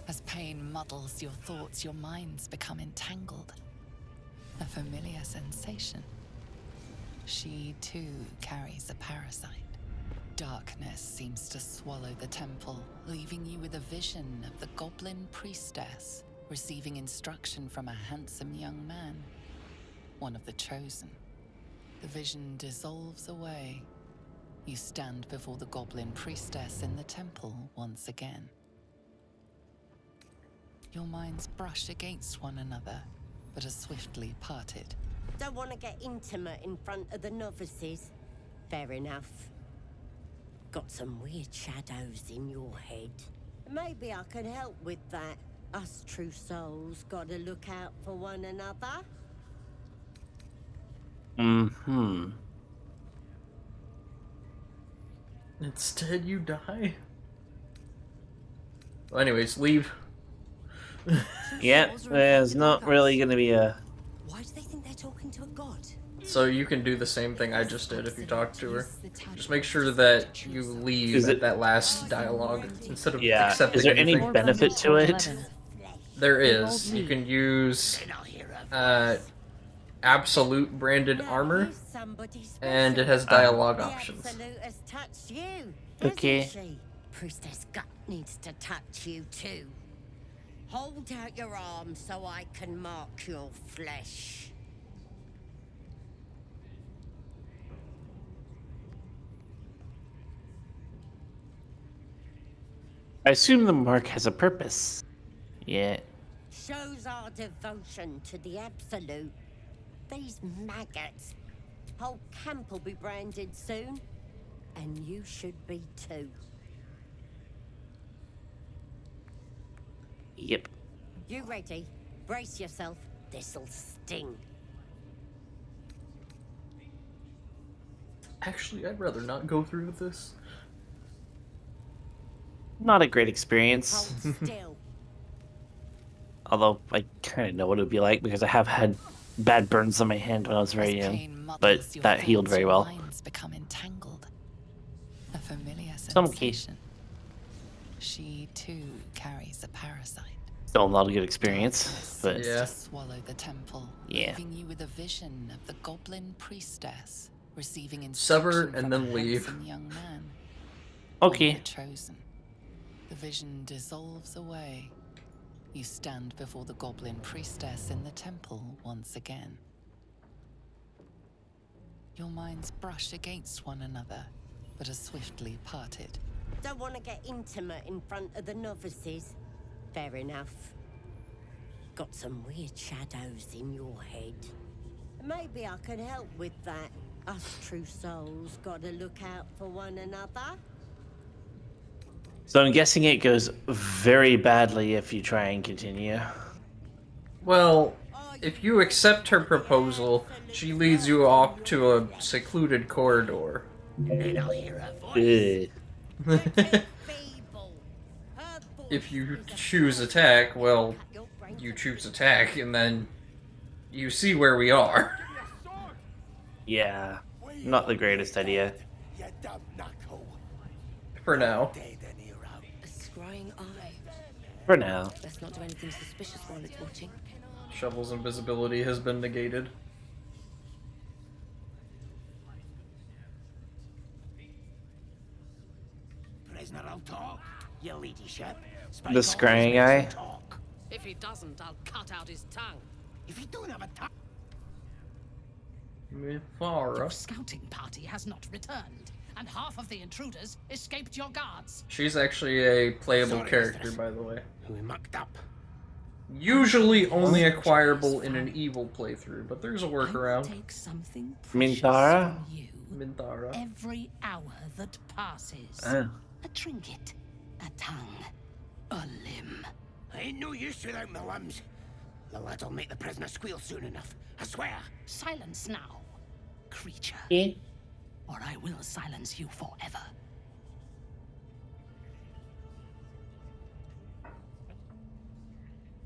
As pain muddles your thoughts, your minds become entangled. A familiar sensation. She too carries a parasite. Darkness seems to swallow the temple, leaving you with a vision of the goblin priestess receiving instruction from a handsome young man, one of the chosen. The vision dissolves away. You stand before the goblin priestess in the temple once again. Your minds brush against one another, but are swiftly parted. Don't want to get intimate in front of the novices. Fair enough. Got some weird shadows in your head. Maybe I can help with that. Us true souls gotta look out for one another. Instead you die? Well, anyways, leave. Yeah, there's not really gonna be a... Why do they think they're talking to a god? So you can do the same thing I just did if you talk to her. Just make sure that you leave at that last dialogue instead of accepting Is there any anything. benefit to it? There is. You can use Absolute branded armor, and it has dialogue options. Absolute has touched you, Okay. hasn't she? Priestess Gut needs to touch you too. Hold out your arm so I can mark your flesh. I assume the mark has a purpose. Yeah. Shows our devotion to the Absolute. These maggots. Whole camp will be branded soon, and you should be too. Yep. You ready? Brace yourself. This'll sting. Actually, I'd rather not go through with this. Not a great experience. Hold still. Although I kind of know what it would be like because I have had bad burns on my hand when I was very young, but that healed very well. Minds become entangled. A familiar Some case. sensation. She too carries a parasite. Still not a good experience, but Yeah. Swallow the temple, Yeah. leaving you with a vision of the goblin priestess receiving Sever instruction and from then a leave. handsome young man, Okay. The chosen. The vision dissolves away. You stand before the goblin priestess in the temple once again. Your minds brush against one another, but are swiftly parted. Don't want to get intimate in front of the novices. Fair enough. Got some weird shadows in your head. Maybe I could help with that. Us true souls gotta look out for one another. So I'm guessing it goes very badly if you try and continue. Well, if you accept her proposal, she leads you off to a secluded corridor. And I'll hear her voice. If you choose attack, well, you choose attack, and then you see where we are. Yeah, not the greatest idea. For now. A scrying eye. For now. Let's not do anything suspicious while it's watching. Shovel's invisibility has been negated. Prisoner will talk, your ladyship. The scrying eye? If he doesn't, I'll cut out his tongue. If you don't have a tongue... Your scouting party has not returned, and half of the intruders escaped your guards. She's actually a playable character, by the way. We mucked up. Usually only acquirable in an evil playthrough, but there's a workaround. Take something Mintara? Mintara. Every hour that passes. Ah. A trinket, a tongue, a limb. I ain't no use without my limbs. The lad'll make the prisoner squeal soon enough. I swear. Silence now, creature. Or I will silence you forever.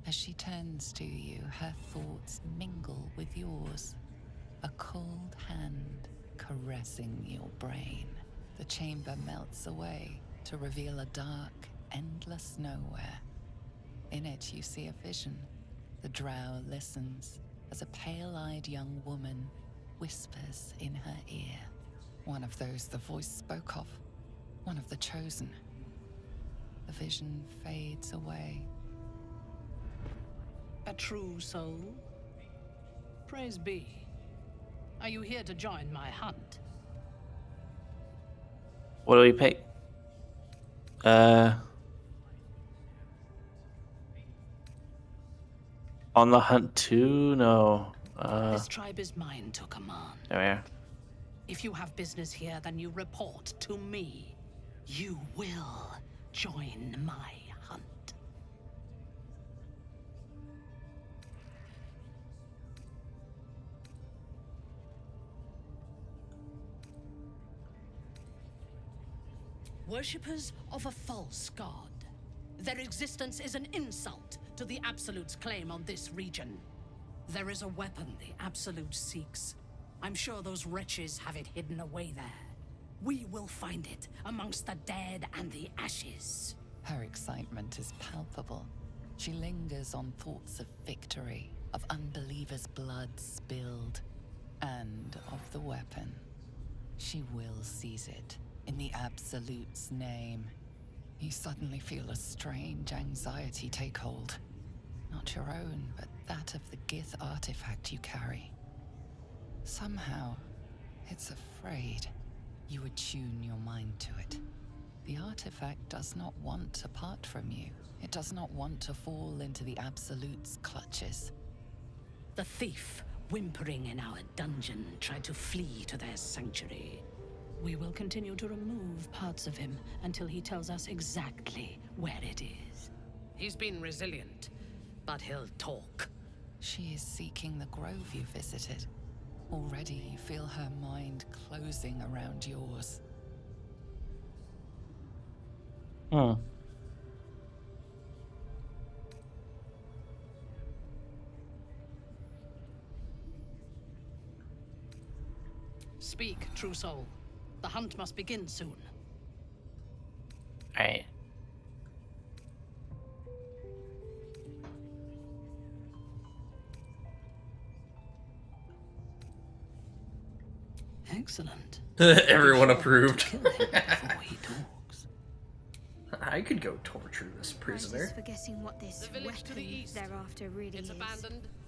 As she turns to you, her thoughts mingle with yours. A cold hand caressing your brain. The chamber melts away to reveal a dark, endless nowhere. In it you see a vision. The drow listens as a pale-eyed young woman whispers in her ear. One of those the voice spoke of. One of the chosen. The vision fades away. A true soul? Praise be. Are you here to join my hunt? What do we pick? On the hunt too? No. This tribe is mine to command. There we are. If you have business here, then you report to me. You will join my hunt. Worshippers of a false god. Their existence is an insult to the Absolute's claim on this region. There is a weapon the Absolute seeks. I'm sure those wretches have it hidden away there. We will find it amongst the dead and the ashes. Her excitement is palpable. She lingers on thoughts of victory, of unbelievers' blood spilled, and of the weapon. She will seize it, in the Absolute's name. You suddenly feel a strange anxiety take hold. Not your own, but that of the Gith artifact you carry. Somehow, it's afraid. You attune your mind to it. The artifact does not want to part from you. It does not want to fall into the Absolute's clutches. The thief, whimpering in our dungeon, tried to flee to their sanctuary. We will continue to remove parts of him until he tells us exactly where it is. He's been resilient, but he'll talk. She is seeking the grove you visited. Already you feel her mind closing around yours. Speak, true soul. The hunt must begin soon. Alright. Excellent. Everyone approved. Kill him before he talks. I could go torture this Prize prisoner. is forgetting what this weapon they're after really is.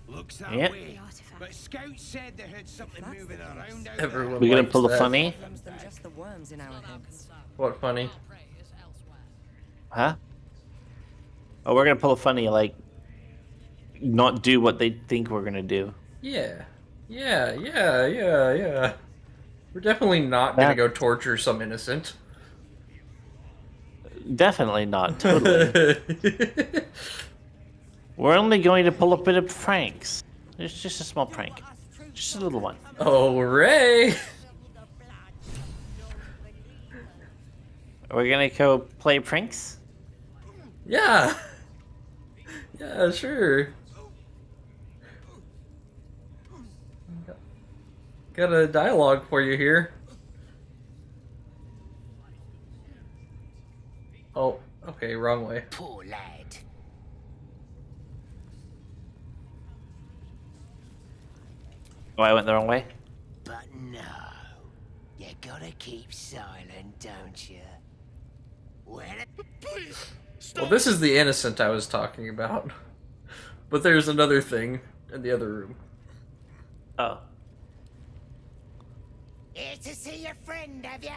Looks that Yeah. way. But scouts said they heard something moving around out Everyone We gonna likes pull a that. funny? Than just the worms in our heads. What funny? Huh? Oh, we're gonna pull a funny, like, not do what they think we're gonna do. Yeah. Yeah. We're definitely not gonna go torture some innocent. Definitely not. Totally. We're only going to pull a bit of pranks. It's just a small prank. Just a little one. Oh, Ray! Are we gonna go play pranks? Yeah! Yeah, sure. Got a dialogue for you here. Oh, okay, wrong way. Poor lad. Oh, I went the wrong way? But no. You gotta keep silent, don't you? Well, this is the innocent I was talking about. But there's another thing in the other room. Oh. Here to see your friend, have ya?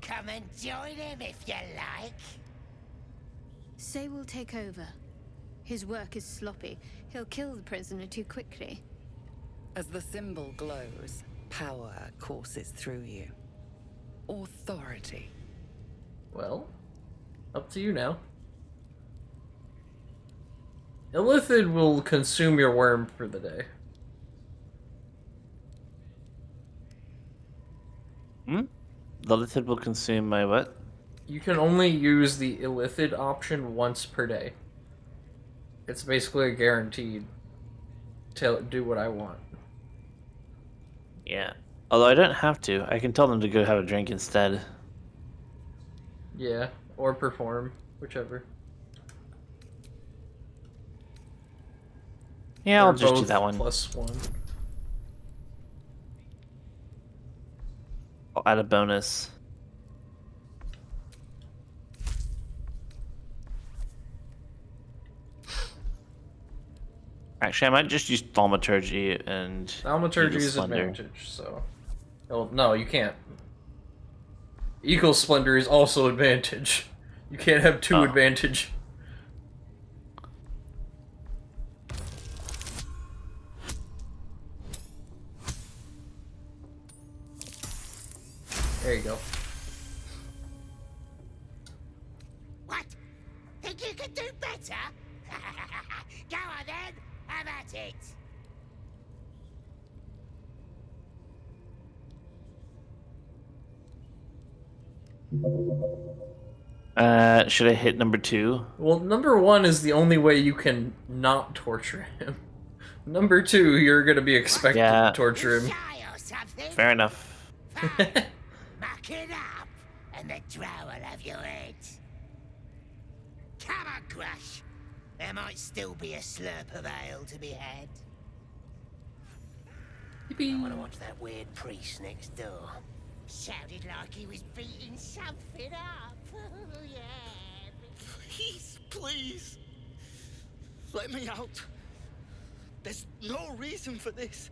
Come and join him if you like. Say we'll take over. His work is sloppy. He'll kill the prisoner too quickly. As the symbol glows, power courses through you. Authority. Well, up to you now. Illithid will consume your worm for the day. The Lithid will consume my what? You can only use the Illithid option once per day. It's basically guaranteed to do what I want. Yeah. Although I don't have to. I can tell them to go have a drink instead. Yeah, or perform, whichever. Yeah, I'll They're just do both that one. +1. I'll add a bonus. Actually, I might just use Thaumaturgy and... Thaumaturgy is advantage, so... Oh, no, you can't. Eagle Splendor is also advantage. You can't have two advantage. There you go. What? Think you could do better? Go on then, have at it. Should I hit number 2? Well, number 1 is the only way you can not torture him. Number 2, you're gonna be expected to torture him. Fair enough. Muck it up, and the drow will have your head. Come on, Crush. There might still be a slurp of ale to be had. I want to watch that weird priest next door. Sounded like he was beating something up. Yeah. Please. Let me out. There's no reason for this.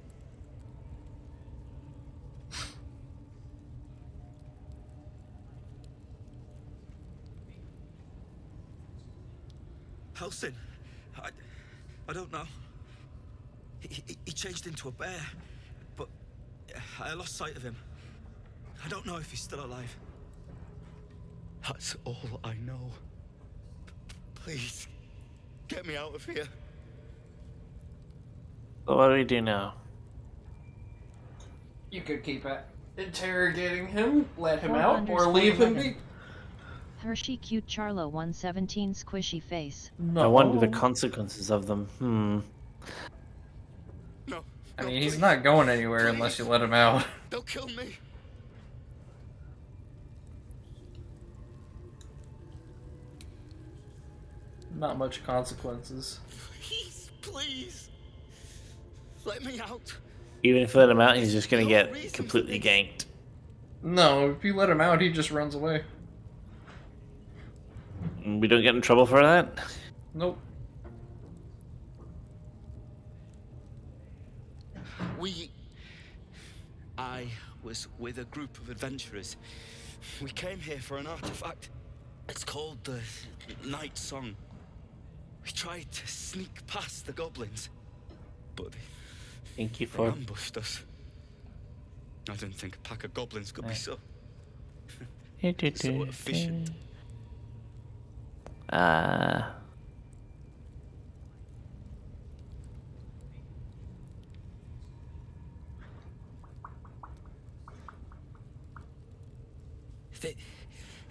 Halsin, I don't know. He changed into a bear, but I lost sight of him. I don't know if he's still alive. That's all I know. Please, get me out of here. So what do we do now? You could keep interrogating him, let him out, or leave him be. Hershey cute Charlo 117 squishy face. I wonder the consequences of them. I mean, he's not going anywhere unless you let him out. Don't kill me. Not much consequences. Please. Let me out. Even if we let him out, he's just gonna get completely ganked. No, if you let him out, he just runs away. We don't get in trouble for that? Nope. I was with a group of adventurers. We came here for an artifact. It's called the Night Song. We tried to sneak past the goblins, but they ambushed us. I didn't think a pack of goblins could be so efficient.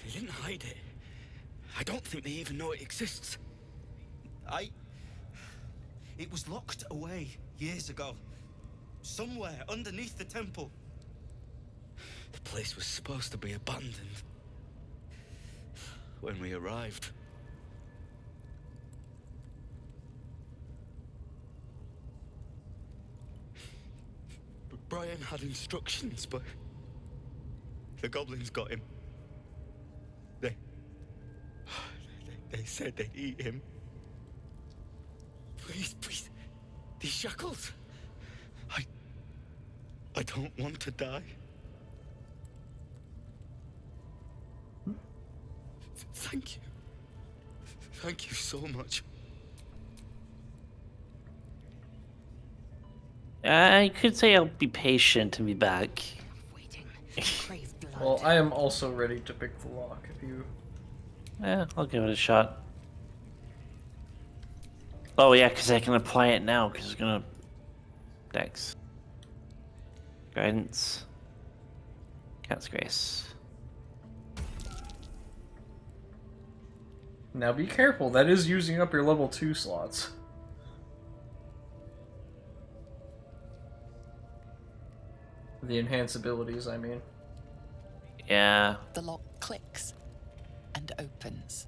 They didn't hide it. I don't think they even know it exists. It was locked away years ago. Somewhere underneath the temple. The place was supposed to be abandoned when we arrived. Brian had instructions, but the goblins got him. They said they'd eat him. Please, these shackles. I don't want to die. Thank you. Thank you so much. I could say I'll be patient and be back. Well, I am also ready to pick the lock if you... Yeah, I'll give it a shot. Oh yeah, because I can apply it now, because it's gonna... Dex. Guidance. Cat's Grace. Now be careful, that is using up your level 2 slots. The enhanced abilities, I mean. Yeah. The lock clicks and opens.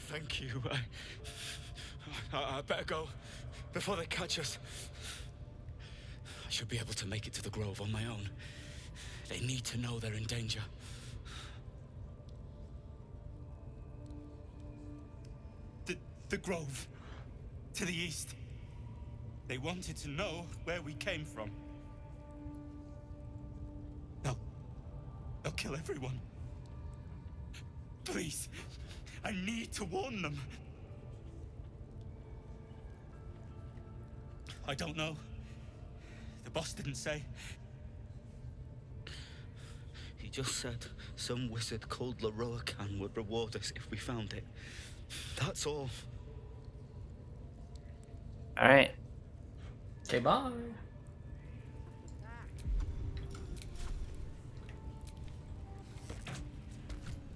Thank you. I better go before they catch us. I should be able to make it to the Grove on my own. They need to know they're in danger. The Grove. To the east. They wanted to know where we came from. They'll kill everyone. Please. I need to warn them. I don't know. The boss didn't say. He just said some wizard called Leroacan would reward us if we found it. That's all. Alright. Okay, bye.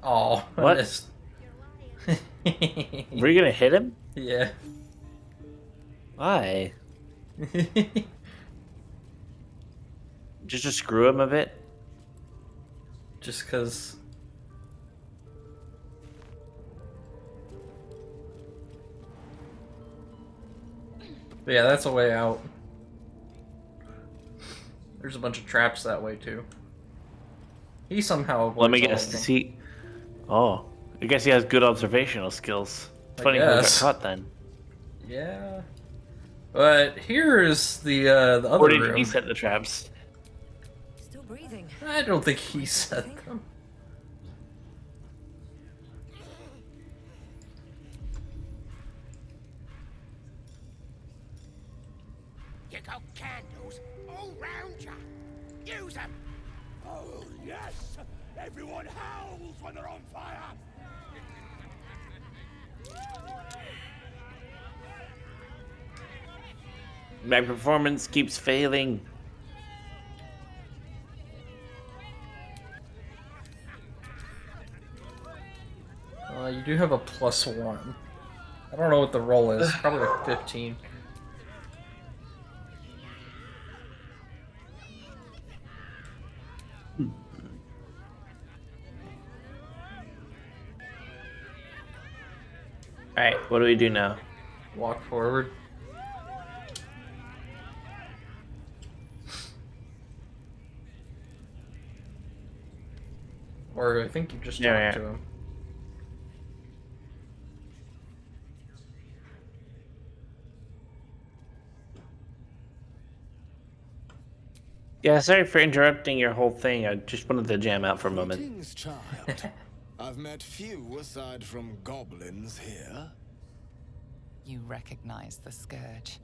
Oh, what? We're gonna hit him? Yeah. Why? Just to screw him a bit? Just cause... But yeah, that's a way out. There's a bunch of traps that way too. He somehow avoids Let me all guess. of them. Does he? Oh, I guess he has good observational skills. It's funny how he got caught then. Yeah. But here is the other Or did room. he set the traps? Still breathing. I don't think he set them. You got candles all round you. Use them. Oh, yes! Everyone howls when they're on fire! My performance keeps failing. You do have a +1. I don't know what the roll is. Probably like 15. Alright, what do we do now? Walk forward. Or I think you just talked to him. Yeah, sorry for interrupting your whole thing. I just wanted to jam out for a moment. Greetings, child. I've met few aside from goblins here. You recognize the scourge.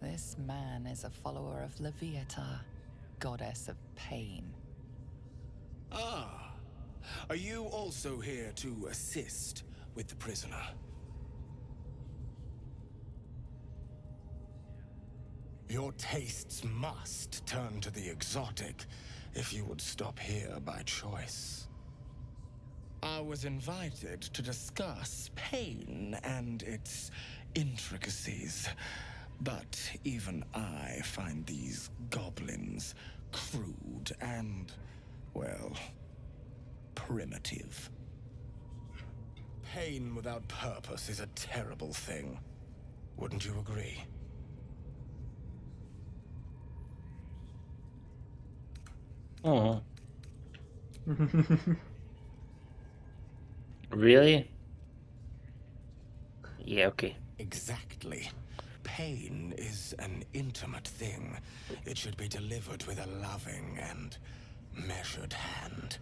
This man is a follower of Leviatar, goddess of pain. Ah, are you also here to assist with the prisoner? Your tastes must turn to the exotic if you would stop here by choice. I was invited to discuss pain and its intricacies, but even I find these goblins crude and, well, primitive. Pain without purpose is a terrible thing. Wouldn't you agree? Oh. Really? Yeah, okay. Exactly. Pain is an intimate thing. It should be delivered with a loving and measured hand.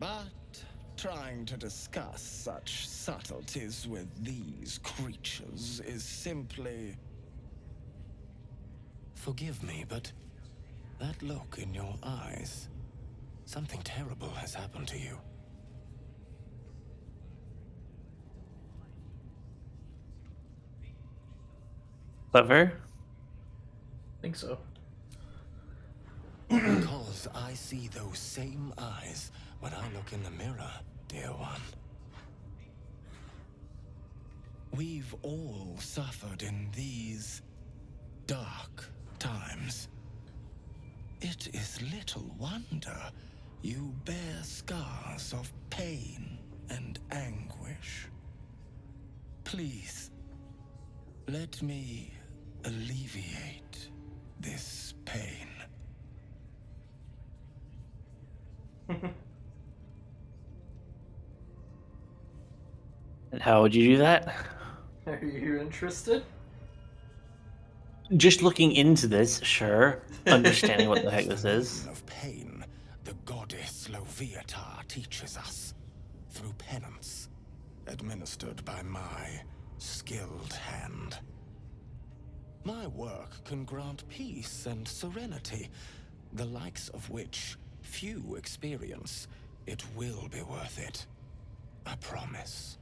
But trying to discuss such subtleties with these creatures is simply... Forgive me, but that look in your eyes, something terrible has happened to you. Clever? I think so. Because I see those same eyes when I look in the mirror, dear one. We've all suffered in these dark times. It is little wonder you bear scars of pain and anguish. Please, let me alleviate this pain. And how would you do that? Are you interested? Just looking into this, sure. Understanding what the heck this is. Of pain, the goddess Leviatar teaches us through penance, administered by my skilled hand. My work can grant peace and serenity, the likes of which few experience. It will be worth it. I promise.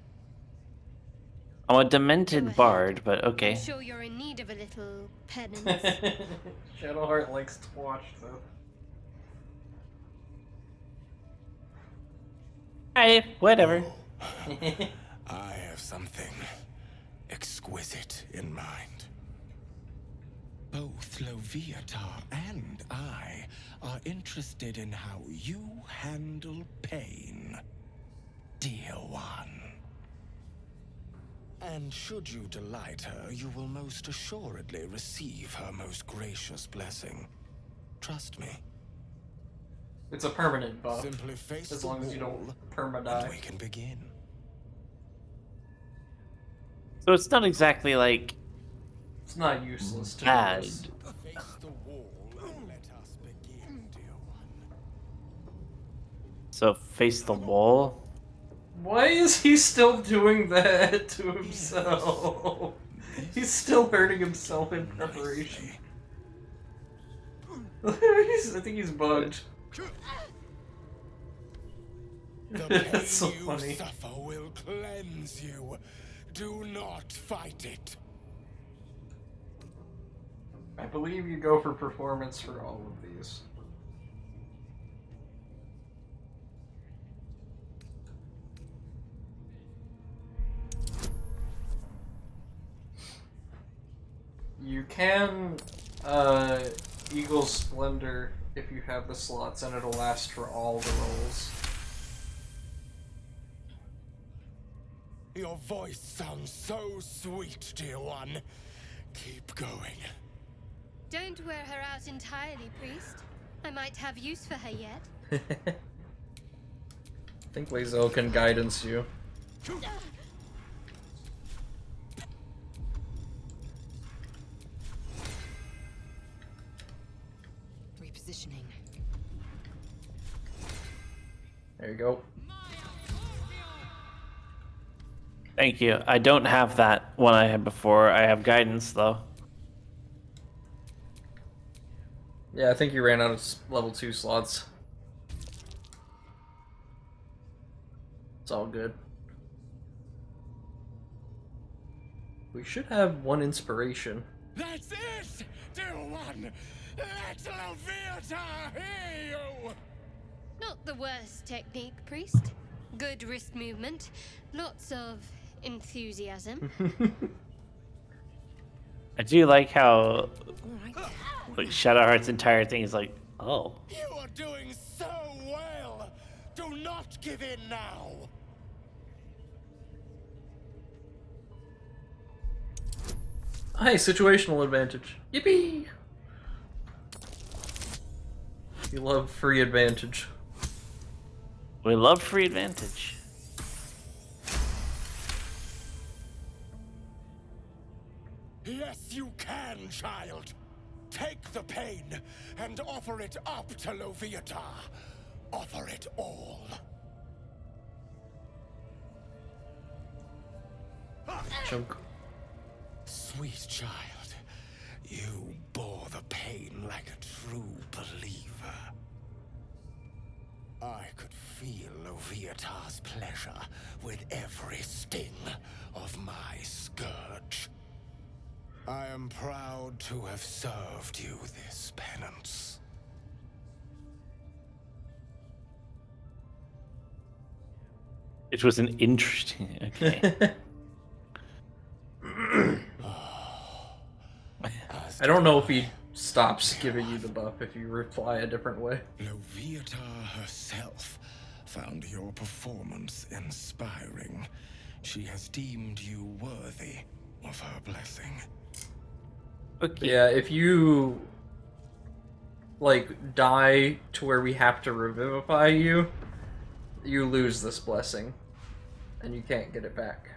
I'm a demented bard, but okay. I'm sure you're in need of a little penance. Shadowheart likes to watch though. Hey, whatever. I have something exquisite in mind. Both Leviatar and I are interested in how you handle pain, dear one. And should you delight her, you will most assuredly receive her most gracious blessing. Trust me. It's a permanent buff. Simply face as long as you don't perma-die. we can begin. So it's not exactly like... It's not useless to bad. Face the wall and let us begin, dear one. So face the wall? Why is he still doing that to himself? He's still hurting himself in preparation. I think he's bugged. The That's so pain funny. you suffer will cleanse you. Do not fight it. I believe you go for performance for all of these. You can Eagle Splendor if you have the slots, and it'll last for all the rolls. Your voice sounds so sweet, dear one. Keep going. Don't wear her out entirely, priest. I might have use for her yet. think Lae'zel can guidance you. Repositioning. There you go. Thank you. I don't have that one I had before. I have guidance though. Yeah, I think you ran out of level 2 slots. It's all good. We should have 1 inspiration. That's it, dear one. Let Loviata hear you. Not the worst technique, priest. Good wrist movement. Lots of enthusiasm. I do like how like Shadowheart's entire thing is like, oh. You are doing so well. Do not give in now. Hey, situational advantage. Yippee! You love free advantage. We love free advantage. Yes, you can, child. Take the pain and offer it up to Loviata. Offer it all. Chunk. Sweet child, you bore the pain like a true believer. I could feel Loviata's pleasure with every sting of my scourge. I am proud to have served you this penance. It was an interesting. Okay. I don't know if he stops giving you the buff if you reply a different way. Loviata herself found your performance inspiring. She has deemed you worthy of her blessing. Okay. Yeah, if you like die to where we have to revivify you, you lose this blessing, and you can't get it back.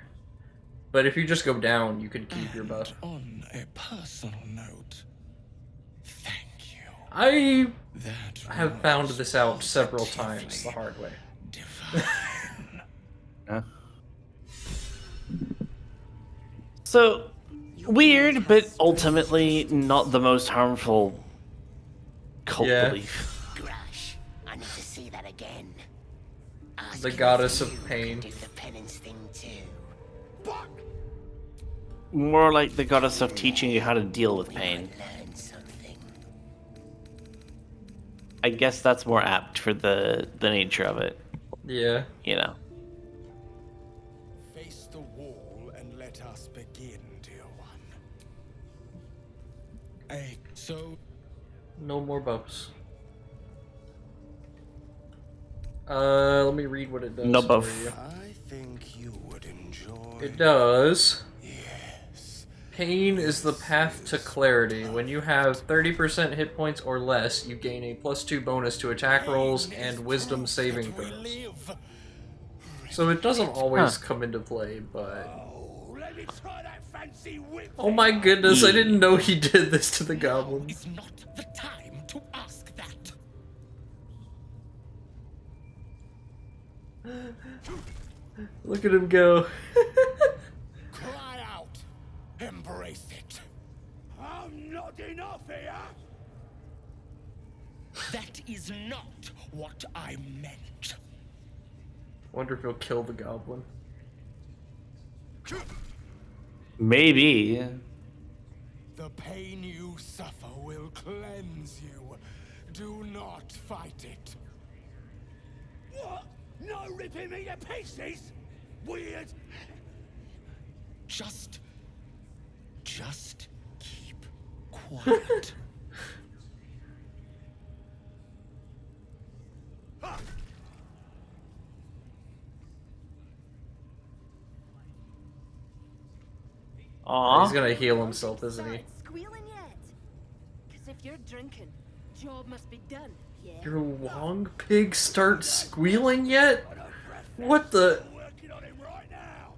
But if you just go down, you can keep your buff. On a personal note, thank you. I have found this out several times the hard way. So, weird, but ultimately not the most harmful cult belief. Grush, I need to see that again. The goddess of pain. Do the penance thing too. More like the goddess of teaching you how to deal with pain. Learn something. I guess that's more apt for the nature of it. Yeah. You know. Face the wall and let us begin, dear one. Hey, so no more buffs. Let me read what it does. No buff. For you. I think you would enjoy. It does. Pain is the path to clarity. When you have 30% hit points or less, you gain a +2 bonus to attack rolls and wisdom saving throws. So it doesn't always come into play, but... Oh my goodness, I didn't know he did this to the goblins. It's not the time to ask that. Look at him go. Cry out. Embrace it. I'm not enough here. That is not what I meant. Wonder if he'll kill the goblin. Maybe. The pain you suffer will cleanse you. Do not fight it. What? No ripping me to pieces? Weird. Just keep quiet. Aww. He's gonna heal himself, isn't he? Squealing yet? Because if you're drinking, job must be done. Yeah. Your long pig start squealing yet? What the? Working on it right now.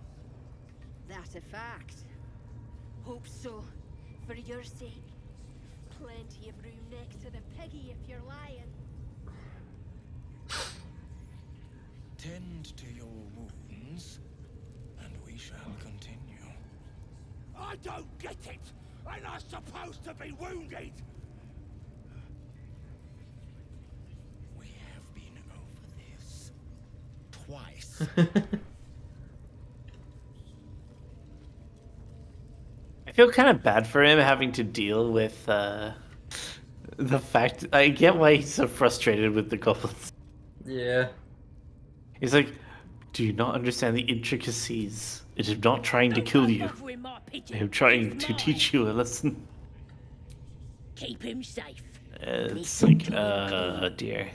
That a fact? Hope so. For your sake. Plenty of room next to the piggy if you're lying. Tend to your wounds, and we shall continue. I don't get it. Ain't I supposed to be wounded? We have been over this twice. I feel kind of bad for him having to deal with the fact. I get why he's so frustrated with the goblins. Yeah. He's like, do you not understand the intricacies? It is not trying to kill you. I am trying to teach you a lesson. Keep him safe. It's like, dear.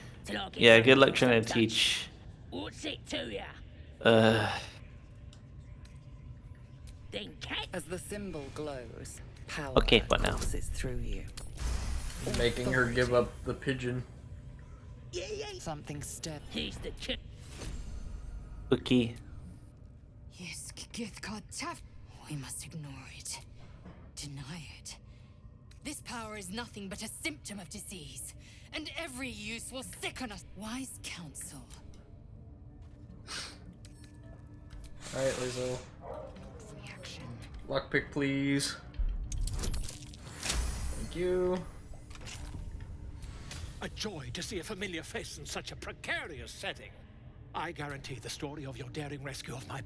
Yeah, good luck trying to teach. What's it to ya? Then as the symbol glows, power Okay, what now? courses through you. Making her give up the pigeon. Something step. He's the kid. Cookie. Yes, Githcod Taff. We must ignore it. Deny it. This power is nothing but a symptom of disease, and every use will sicken us. Wise counsel. Alright, Lizzo. Lockpick, please. Thank you. A joy to see a familiar face in such a precarious setting. I guarantee the story of your daring rescue of my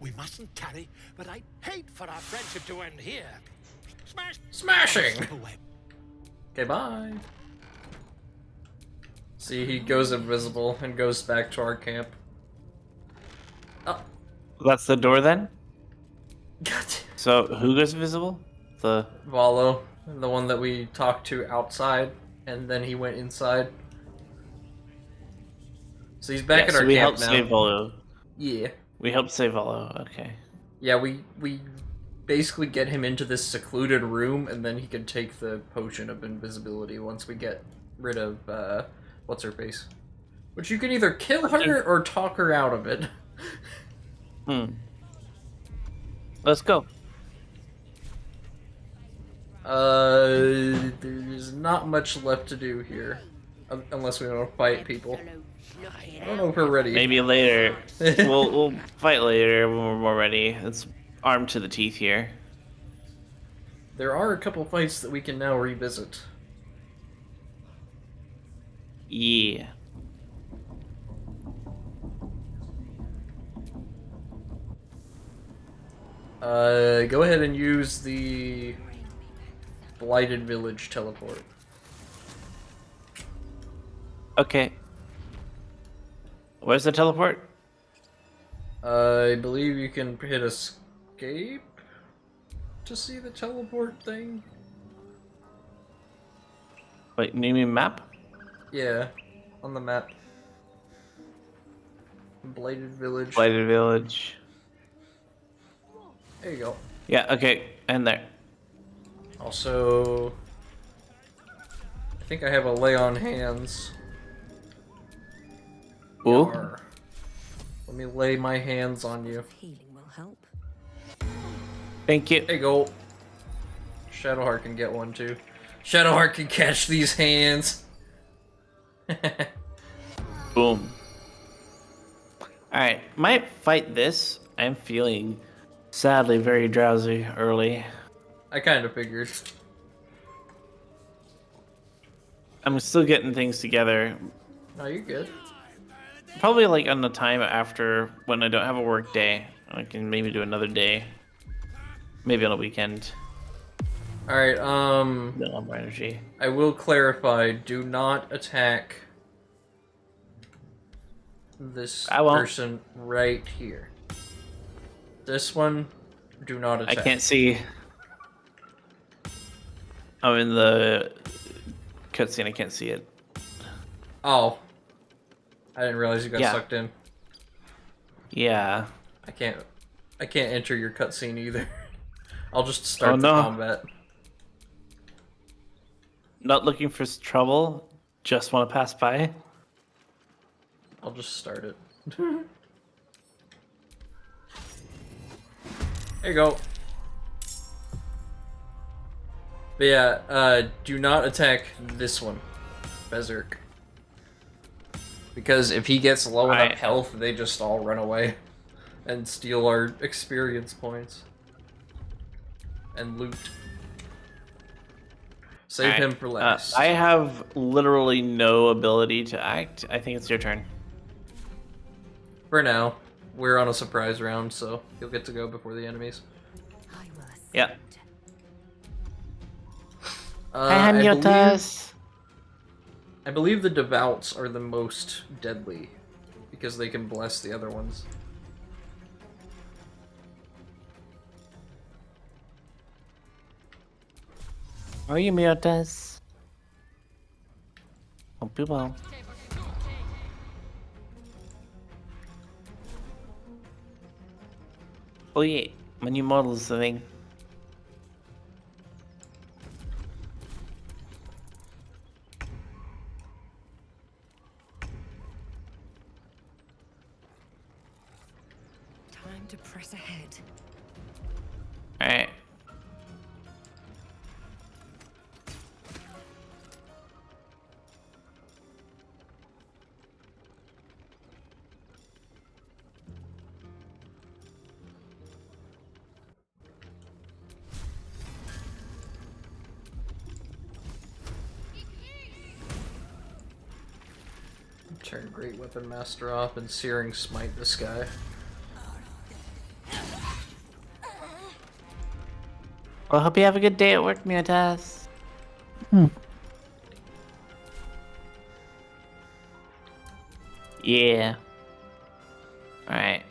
we mustn't tarry, but I'd hate for our friendship to end here. Smashing! Okay, bye. See, he goes invisible and goes back to our camp. Oh. That's the door then? Gotcha. So, who goes invisible? The... Valo, the one that we talked to outside, and then he went inside. So he's back at our we camp helped now. save Volo. Yeah. We helped save Volo, okay. Yeah, we basically get him into this secluded room, and then he can take the potion of invisibility once we get rid of, what's her face? Which you can either kill her or talk her out of it. Let's go. There's not much left to do here. Unless we want to fight people. I don't know if we're ready. Maybe later. we'll fight later when we're more ready. It's armed to the teeth here. There are a couple fights that we can now revisit. Yeah. Go ahead and use the Blighted Village teleport. Okay. Where's the teleport? I believe you can hit escape to see the teleport thing. Wait, you mean map? Yeah, on the map. Blighted Village. Blighted Village. There you go. Yeah, okay, and there. Also, I think I have a lay on hands. Ooh. Yarr. Let me lay my hands on you. Healing will help. Thank you. There you go. Shadowheart can get one too. Shadowheart can catch these hands. Boom. Alright, might fight this. I'm feeling sadly very drowsy early. I kind of figured. I'm still getting things together. No, you're good. Probably like on the time after when I don't have a work day. I can maybe do another day. Maybe on a weekend. Alright, No more energy. I will clarify, do not attack this person right here. This one, do not attack. I can't see. I'm in the cutscene, I can't see it. Oh. I didn't realize you got Yeah. sucked in. Yeah. I can't enter your cutscene either. I'll just start the no. combat. Not looking for trouble, just want to pass by. I'll just start it. There you go. But yeah, do not attack this one, Berserk. Because if he gets low enough health, they just all run away and steal our experience points and loot. Save him for last. I have literally no ability to act. I think it's your turn. For now, we're on a surprise round, so you'll get to go before the enemies. Yeah. I believe the Devouts are the most deadly because they can bless the other ones. Are you Miotas? Hope you well. Oh yeah, my new model is living. Time to press ahead. Alright. Turn Great Weapon Master off and Searing Smite this guy. Well, hope you have a good day at work, Miotas. Yeah. Alright.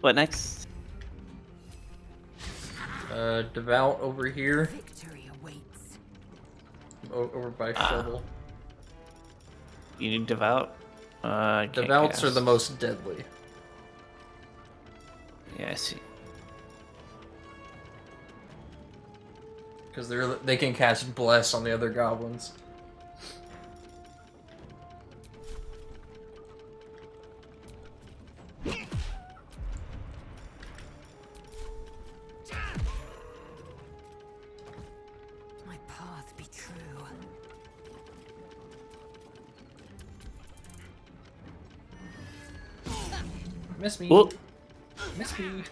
What next? Devout over here. Victory awaits. Over by Shovel. You need Devout? Devouts are the most deadly. Yeah, I see. Because they can cast Bless on the other goblins. My path be true. Miss me. Whoop. Miss me.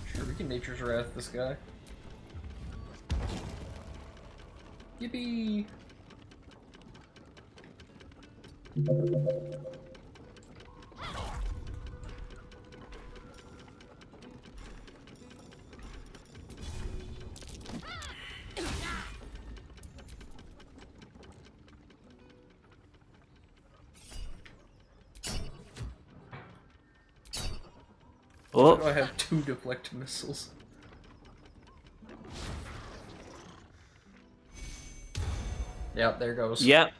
Sure, we can Nature's Wrath this guy. Yippee! Oh. Why do I have 2 deflect missiles? Yep, there goes. Yep.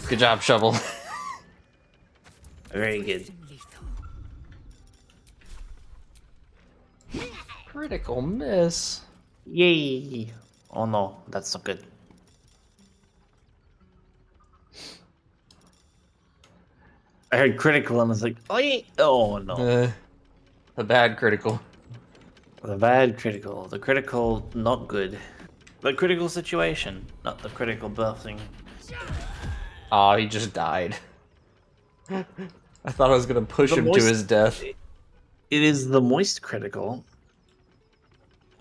Good job, Shovel. Very good. Critical miss. Yay. Oh no, that's not good. I heard critical and I was like, oh no. The bad critical. The bad critical. The critical not good. The critical situation, not the critical buffing. Aw, he just died. I thought I was gonna push him to his death. It is the moist critical.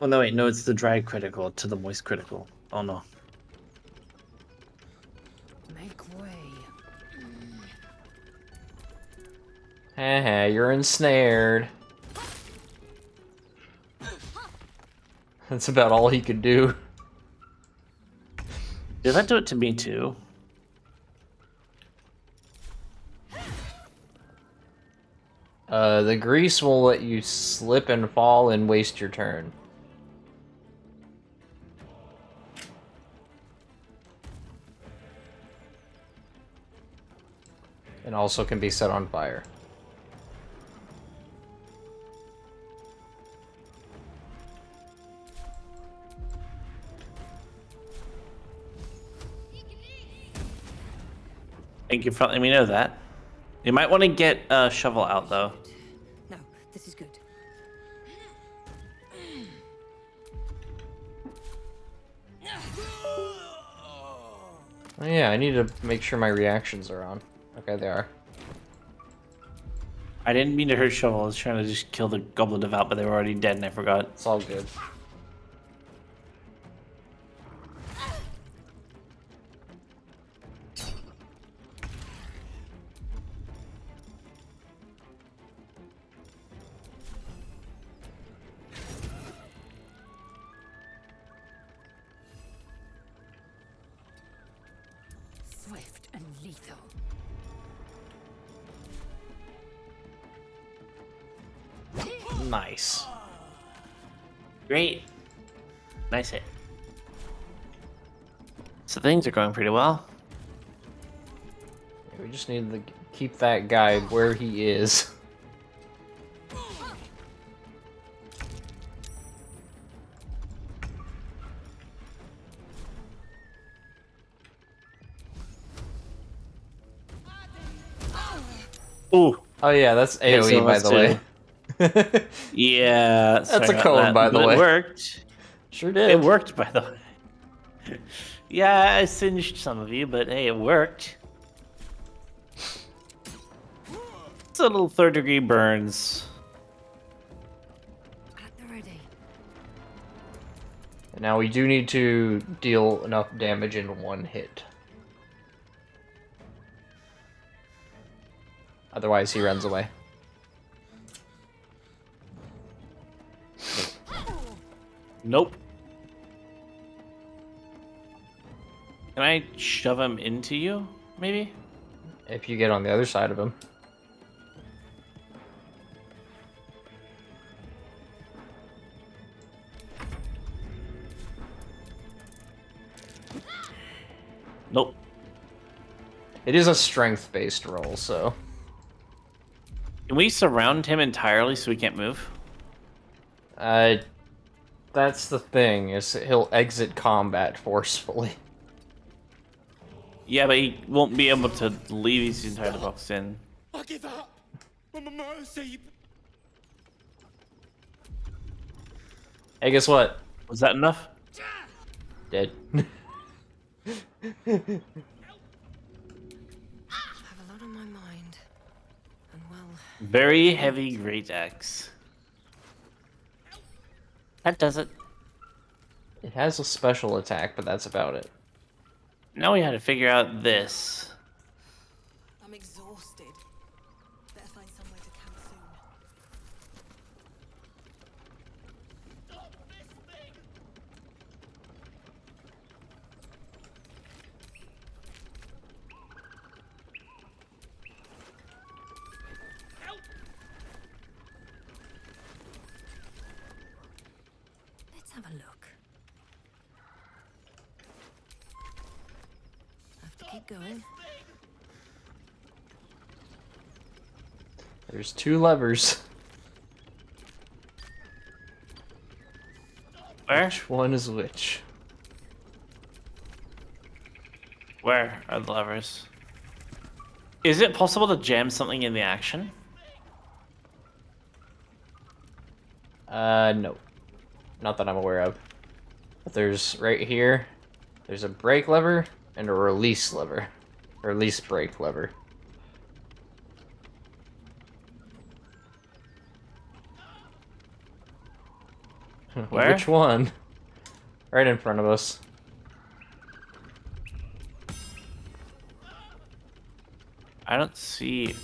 Oh no, wait, no, it's the dry critical to the moist critical. Oh no. Make way. Haha, you're ensnared. That's about all he could do. Did that do it to me too? The grease will let you slip and fall and waste your turn. And also can be set on fire. Thank you for letting me know that. You might want to get a shovel out, though. No, this is good. Oh yeah, I need to make sure my reactions are on. Okay, they are. I didn't mean to hurt shovel. I was trying to just kill the Goblet of Out, but they were already dead and I forgot. It's all good. Swift and lethal. Nice. Great. Nice hit. So things are going pretty well. We just need to keep that guy where he is. Ooh. Oh yeah, that's AoE by the way. Yeah. That's a cone by the way. It worked. Sure did. It worked by the way. Yeah, I singed some of you, but hey, it worked. It's a little third-degree burns. At the ready. And now we do need to deal enough damage in one hit. Otherwise, he runs away. Nope. Can I shove him into you, maybe? If you get on the other side of him. Nope. It is a strength-based roll, so... Can we surround him entirely so he can't move? That's the thing, is he'll exit combat forcefully. Yeah, but he won't be able to leave his entire box in. I give up. Mercy. Hey, guess what? Was that enough? Dead. I have a lot on my mind. And well... Very heavy great axe. That does it. It has a special attack, but that's about it. Now we had to figure out this. I'm exhausted. Better find somewhere to camp soon. Let's have a look. Have to keep going. There's two levers. Where? Which one is which? Where are the levers? Is it possible to jam something in the action? No. Not that I'm aware of. But there's right here, there's a brake lever and a release lever. Release brake lever. Where? Which one? Right in front of us. I don't see.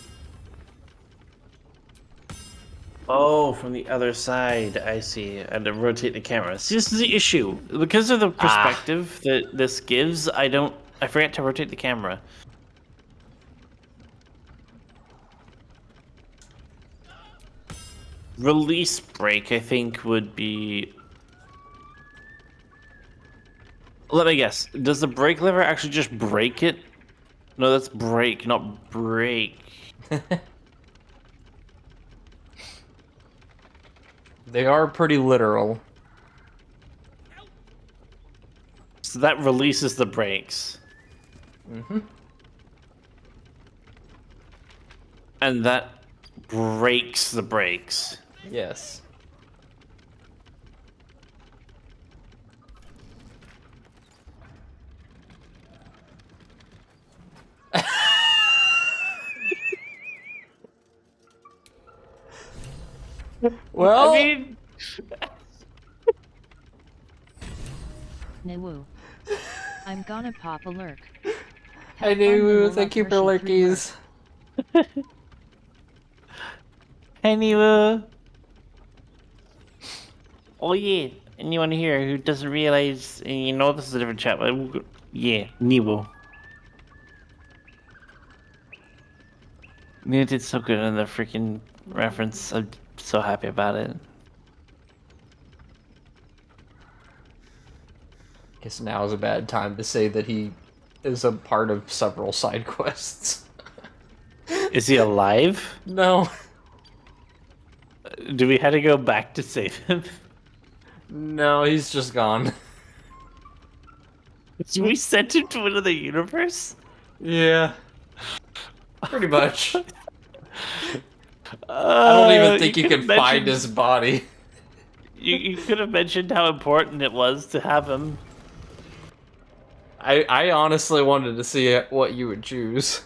Oh, from the other side. I see. I had to rotate the camera. See, this is the issue. Because of the perspective that this gives, I forget to rotate the camera. Release break, I think, would be... Let me guess. Does the brake lever actually just break it? No, that's break, not break. They are pretty literal. So that releases the brakes. Mm-hmm. And that breaks the brakes. Yes. Well, I mean... Niwu. I'm gonna pop a lurk. Hi Niwu, thank you for lurkies. Hey Niwu. Oh yeah, anyone here who doesn't realize, you know this is a different chat, but yeah, Niwu. You did so good in the freaking reference. I'm so happy about it. Guess now is a bad time to say that he is a part of several side quests. Is he alive? No. Do we have to go back to save him? No, he's just gone. So we sent him to another universe? Yeah. Pretty much. I don't even think you can find his body. You could have mentioned how important it was to have him. I honestly wanted to see what you would choose.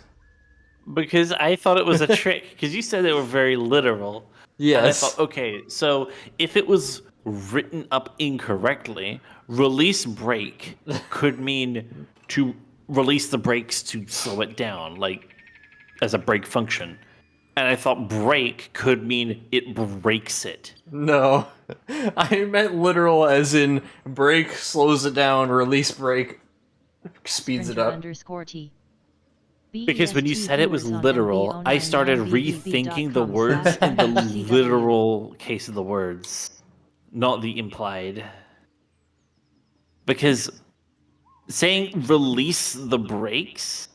Because I thought it was a trick, because you said they were very literal. Yes. And I thought, okay, so if it was written up incorrectly, release break could mean to release the brakes to slow it down, like as a brake function. And I thought break could mean it breaks it. No. I meant literal as in brake slows it down, release brake speeds it up. _T. Because when you said it was literal, I started rethinking the words in the literal case of the words, not the implied. Because saying release the brakes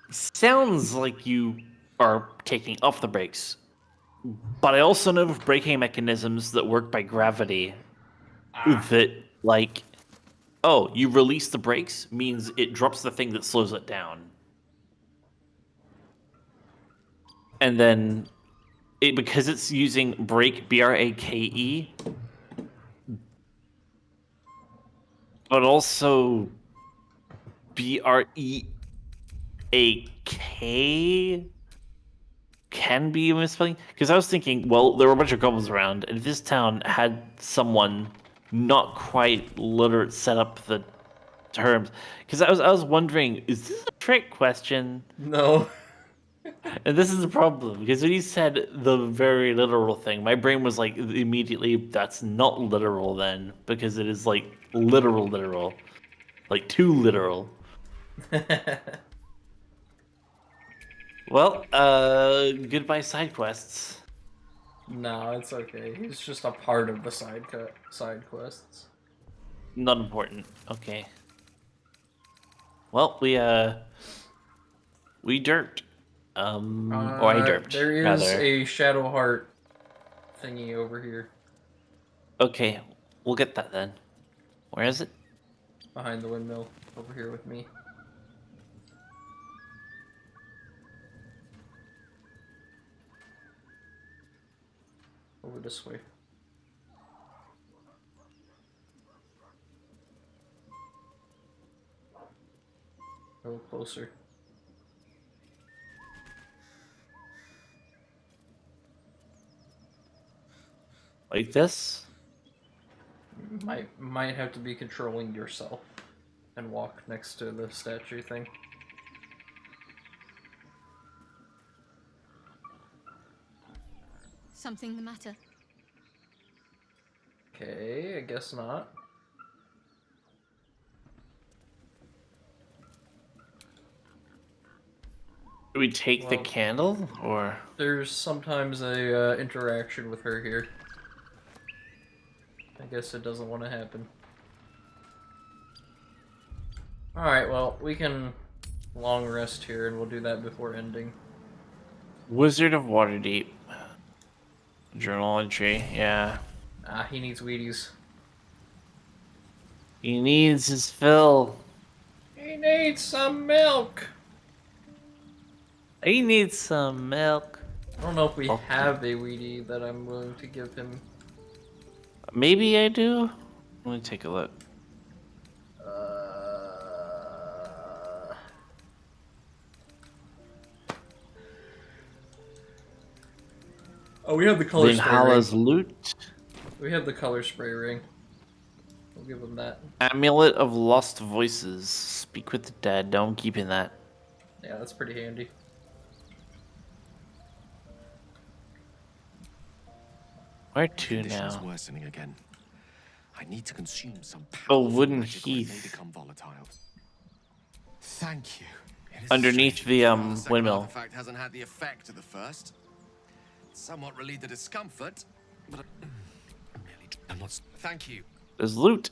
sounds like you are taking off the brakes. But I also know of braking mechanisms that work by gravity that, like, oh, you release the brakes means it drops the thing that slows it down. And then, because it's using brake, B-R-A-K-E, but also B-R-E-A-K can be a misspelling. Because I was thinking, well, there were a bunch of goblins around, and if this town had someone not quite literate set up the terms, because I was wondering, is this a trick question? No. And this is the problem, because when you said the very literal thing, my brain was like, immediately, that's not literal then, because it is like literal. Like too literal. Well, goodbye side quests. No, it's okay. He's just a part of the side quests. Not important. Okay. Well, we derped. Or I derped. There is rather. a Shadow Heart thingy over here. Okay, we'll get that then. Where is it? Behind the windmill, over here with me. Over this way. A little closer. Like this? Might have to be controlling yourself and walk next to the statue thing. Something the matter? Okay, I guess not. Do we take the candle, or...? There's sometimes a interaction with her here. I guess it doesn't want to happen. Alright, well, we can long rest here, and we'll do that before ending. Wizard of Waterdeep. Journal entry, yeah. Ah, he needs Wheaties. He needs his fill. He needs some milk! He needs some milk. I don't know if we have a Wheatie that I'm willing to give him. Maybe I do? Let me take a look. Oh, we have the color spray ring. Loot. We have the color spray ring. We'll give him that. Amulet of Lost Voices. Speak with the dead. Don't keep in that. Yeah, that's pretty handy. Where to now? Worsening again. I need to consume some Oh, Wooden Heath. Become volatile. Thank you. Underneath the windmill. The fact hasn't had the effect of the first. Somewhat relieved the discomfort, but I'm not. Thank you. There's loot.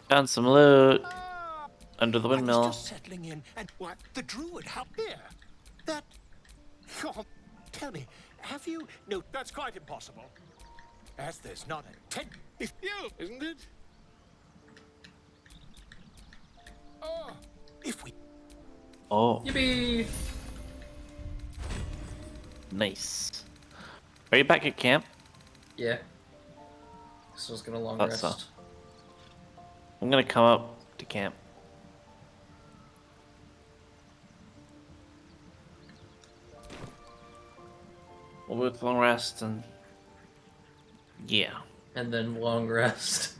Found some loot under the windmill. I was just settling in, and what? The druid out there? That. Oh, tell me, have you? No, that's quite impossible. As there's not a tent. If you, isn't it? Oh, if we. Oh. Yippee! Nice. Are you back at camp? Yeah. So I was gonna long Thought rest. so. I'm gonna come up to camp. We'll both long rest and yeah. And then long rest.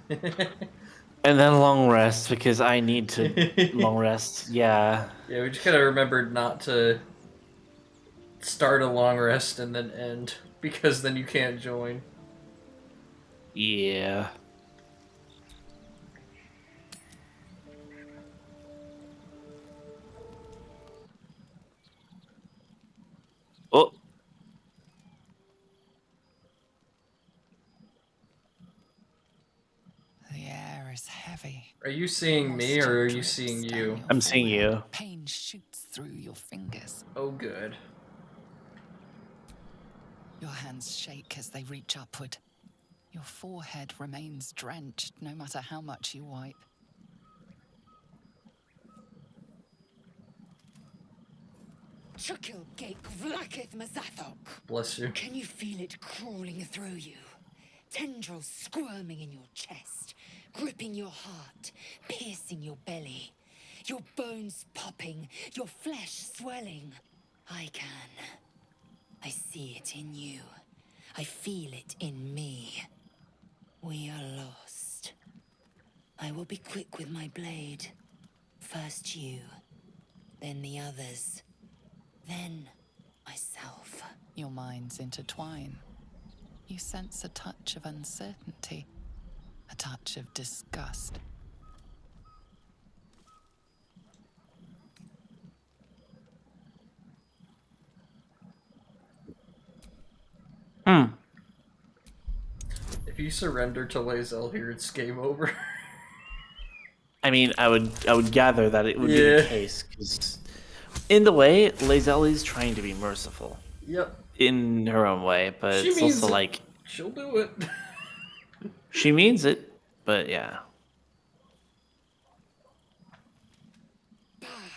And then long rest because I need to long rest. Yeah. Yeah, we just gotta remember not to start a long rest and then end, because then you can't join. Yeah. Oh. The air is heavy. Are you seeing me or are you seeing you? I'm seeing you. Pain shoots through your fingers. Oh, good. Your hands shake as they reach upward. Your forehead remains drenched no matter how much you wipe. Chukil Gate Vlakith Mazathok. Bless you. Can you feel it crawling through you? Tendrils squirming in your chest, gripping your heart, piercing your belly. Your bones popping, your flesh swelling. I can. I see it in you. I feel it in me. We are lost. I will be quick with my blade. First you, then the others, then myself. Your minds intertwine. You sense a touch of uncertainty, a touch of disgust. If you surrender to Lae'zel here, it's game over. I mean, I would gather that it would be the case, because in the way, Lae'zel is trying to be merciful. Yep. In her own way, but She it's means also it. like She'll do it. she means it, but yeah.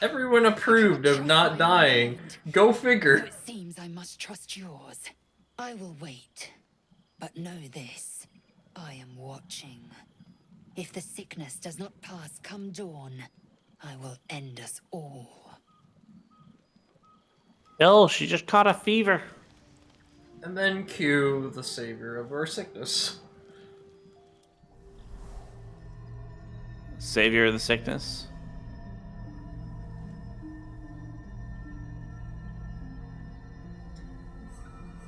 Everyone approved of not dying. Go figure. It seems I must trust yours. I will wait. But know this. I am watching. If the sickness does not pass come dawn, I will end us all. Bill, she just caught a fever. And then cue the savior of our sickness. Savior of the sickness.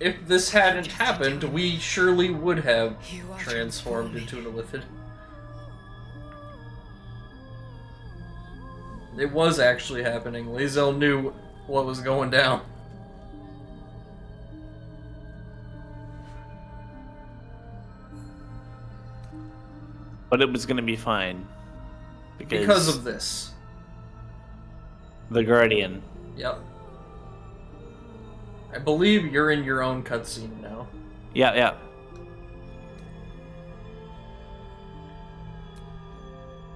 if this hadn't happened, we surely would have transformed into an illithid. It was actually happening. Lae'zel knew what was going down. But it was going to be fine. Because of this. The Guardian. Yep. I believe you're in your own cutscene now. Yeah, yeah.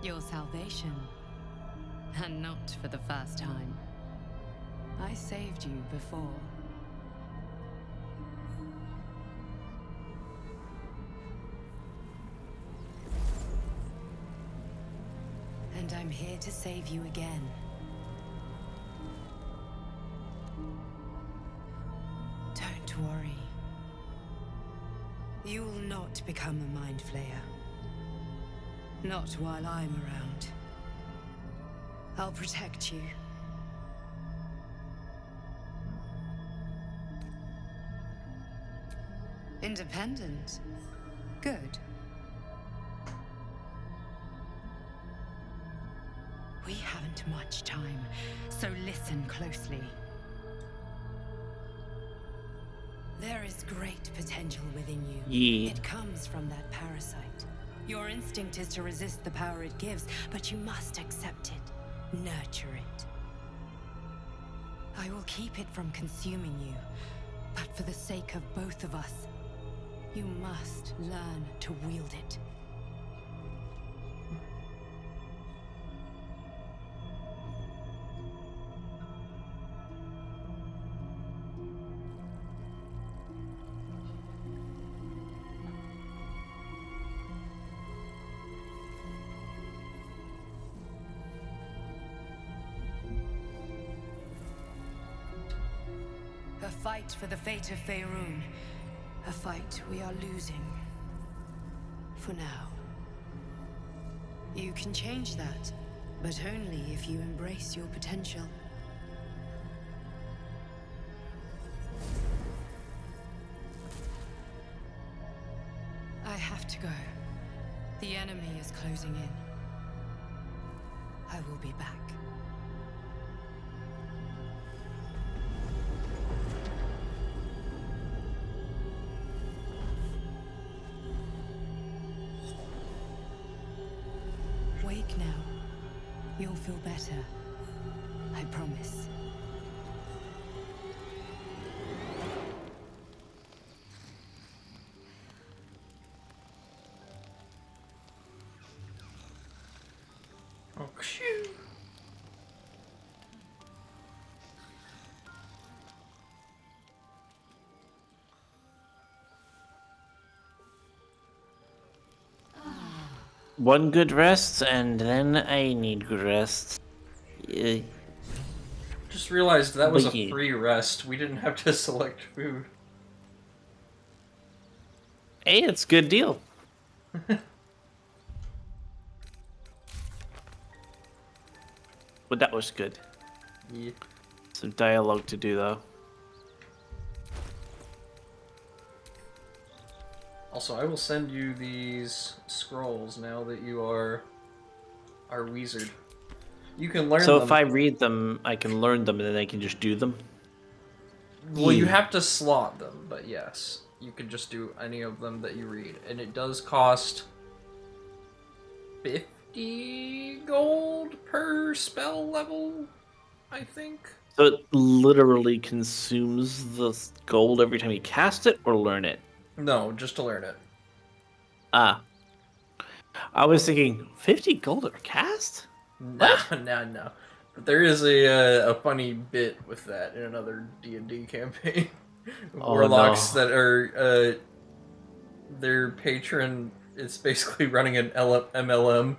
Your salvation. And not for the first time. I saved you before. And I'm here to save you again. Don't worry. You will not become a mind flayer. Not while I'm around. I'll protect you. Independent. Good. We haven't much time, so listen closely. There is great potential within you. Yeah. It comes from that parasite. Your instinct is to resist the power it gives, but you must accept it, nurture it. I will keep it from consuming you, but for the sake of both of us, you must learn to wield it. A fight for the fate of Faerun. A fight we are losing. For now. You can change that, but only if you embrace your potential. I have to go. The enemy is closing in. I will be back. Wake now. You'll feel better. I promise. Oh, shoot. One good rest, and then I need good rest. Yeah. Just realized that was a Yeah. free rest. We didn't have to select food. Hey, it's a good deal. But that was good. Yeah. Some dialogue to do, though. Also, I will send you these scrolls now that you are our wizard. You can learn them. So if I read them, I can learn them, and then I can just do them? Well, you have to slot them, but yes. You can just do any of them that you read. And it does cost 50 gold per spell level, I think. So it literally consumes the gold every time you cast it, or learn it? No, just to learn it. Ah. I was thinking, 50 gold per cast? No. But there is a funny bit with that in another D&D campaign. Warlocks that are their patron is basically running an MLM.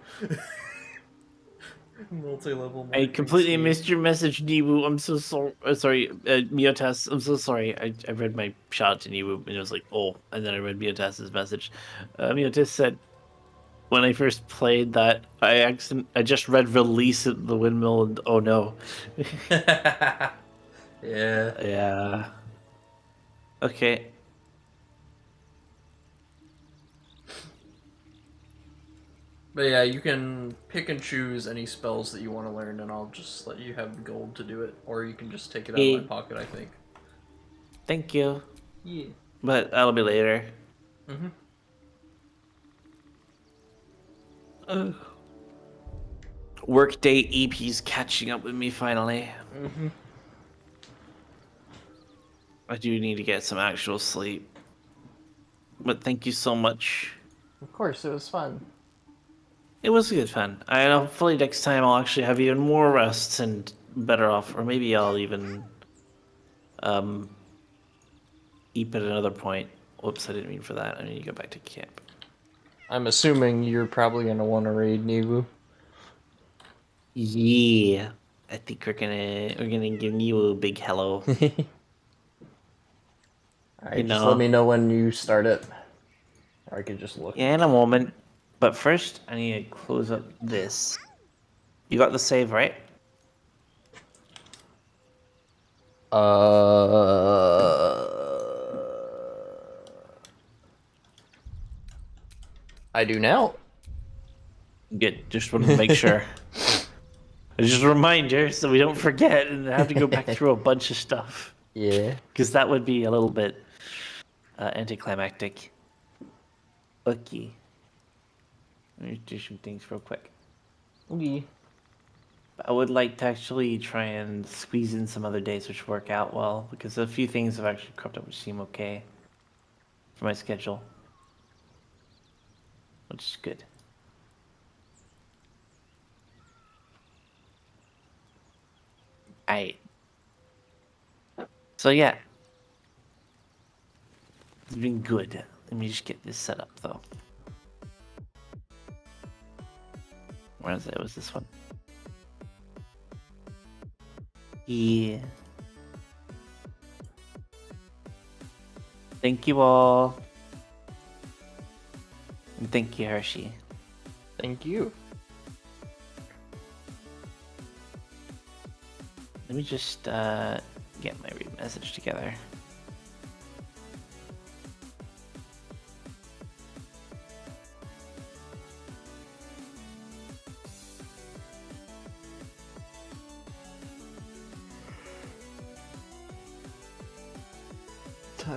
Multi-level. I completely missed your message, Niwu. I'm so sorry. Miotas, I'm so sorry. I read my shout to Niwu, and it was like, oh, and then I read Miotas's message. Miotas said, when I first played that, I just read release at the windmill, and oh no. Yeah. Yeah. Okay. But yeah, you can pick and choose any spells that you want to learn, and I'll just let you have the gold to do it. Or you can just take it out of my pocket, I think. Thank you. Yeah. But that'll be later. Mm-hmm. Workday EP's catching up with me finally. Mm-hmm. I do need to get some actual sleep. But thank you so much. Of course, it was fun. It was good fun. I hopefully next time I'll actually have even more rests and better off, or maybe I'll even eep at another point. Whoops, I didn't mean for that. I need to go back to camp. I'm assuming you're probably gonna want to raid Nivu. Yeah, I think we're gonna give you a big hello. Alright, just let me know when you start it. Or I could just look. Yeah, in a moment. But first, I need to close up this. You got the save, right? I do now. Good. Just wanted to make sure. Just a reminder so we don't forget and have to go back through a bunch of stuff. Yeah. Because that would be a little bit anticlimactic. Okay. Let me do some things real quick. Okay. I would like to actually try and squeeze in some other days which work out well, because a few things have actually cropped up which seem okay for my schedule. Which is good. Alright. So yeah. It's been good. Let me just get this set up though. Where is it? Was this one? Yeah. Thank you all. And thank you, Hershey. Thank you. Let me just get my read message together.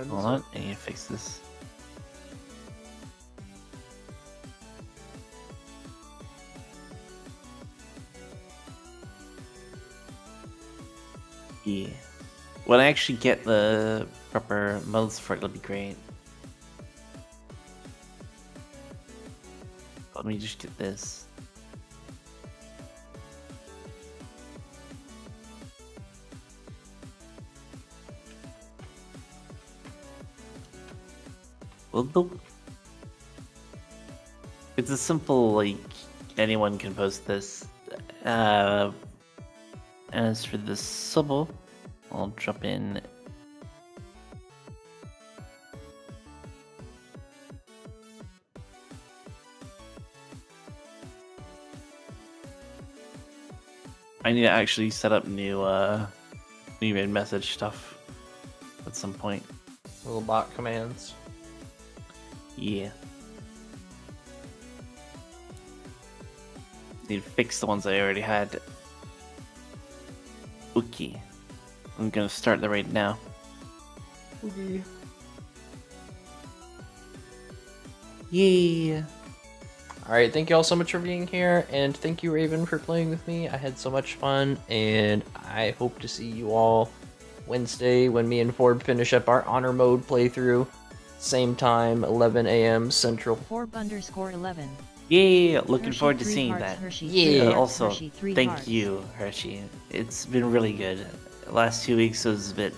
Hold on, I need to fix this. Yeah. When I actually get the proper modes for it, it'll be great. Let me just get this. Well, it's a simple, like, anyone can post this. As for the subble, I'll drop in. I need to actually set up new raid message stuff at some point. Little bot commands. Yeah. Need to fix the ones I already had. Okay. I'm gonna start the raid now. Okay. Yeah. Alright, thank you all so much for being here, and thank you, Raven, for playing with me. I had so much fun, and I hope to see you all Wednesday when me and Ford finish up our honor mode playthrough. Same time, 11 a.m. Central. Forb_11. Yeah, looking Hershey, forward to 3 seeing hearts, that. Hershey, Yeah, hearts, also, Hershey, 3 thank hearts. you, Hershey. It's been really good. The last 2 weeks was a bit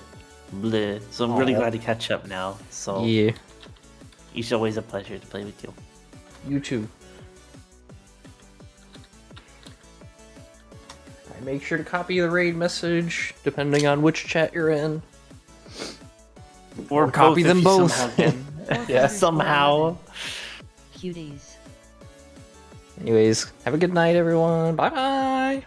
bleh, so I'm really glad to catch up now. So yeah, it's always a pleasure to play with you. You too. Alright, make sure to copy the raid message, depending on which chat you're in. Or copy them both. Yeah, somehow. Cuties. Anyways, have a good night, everyone. Bye bye.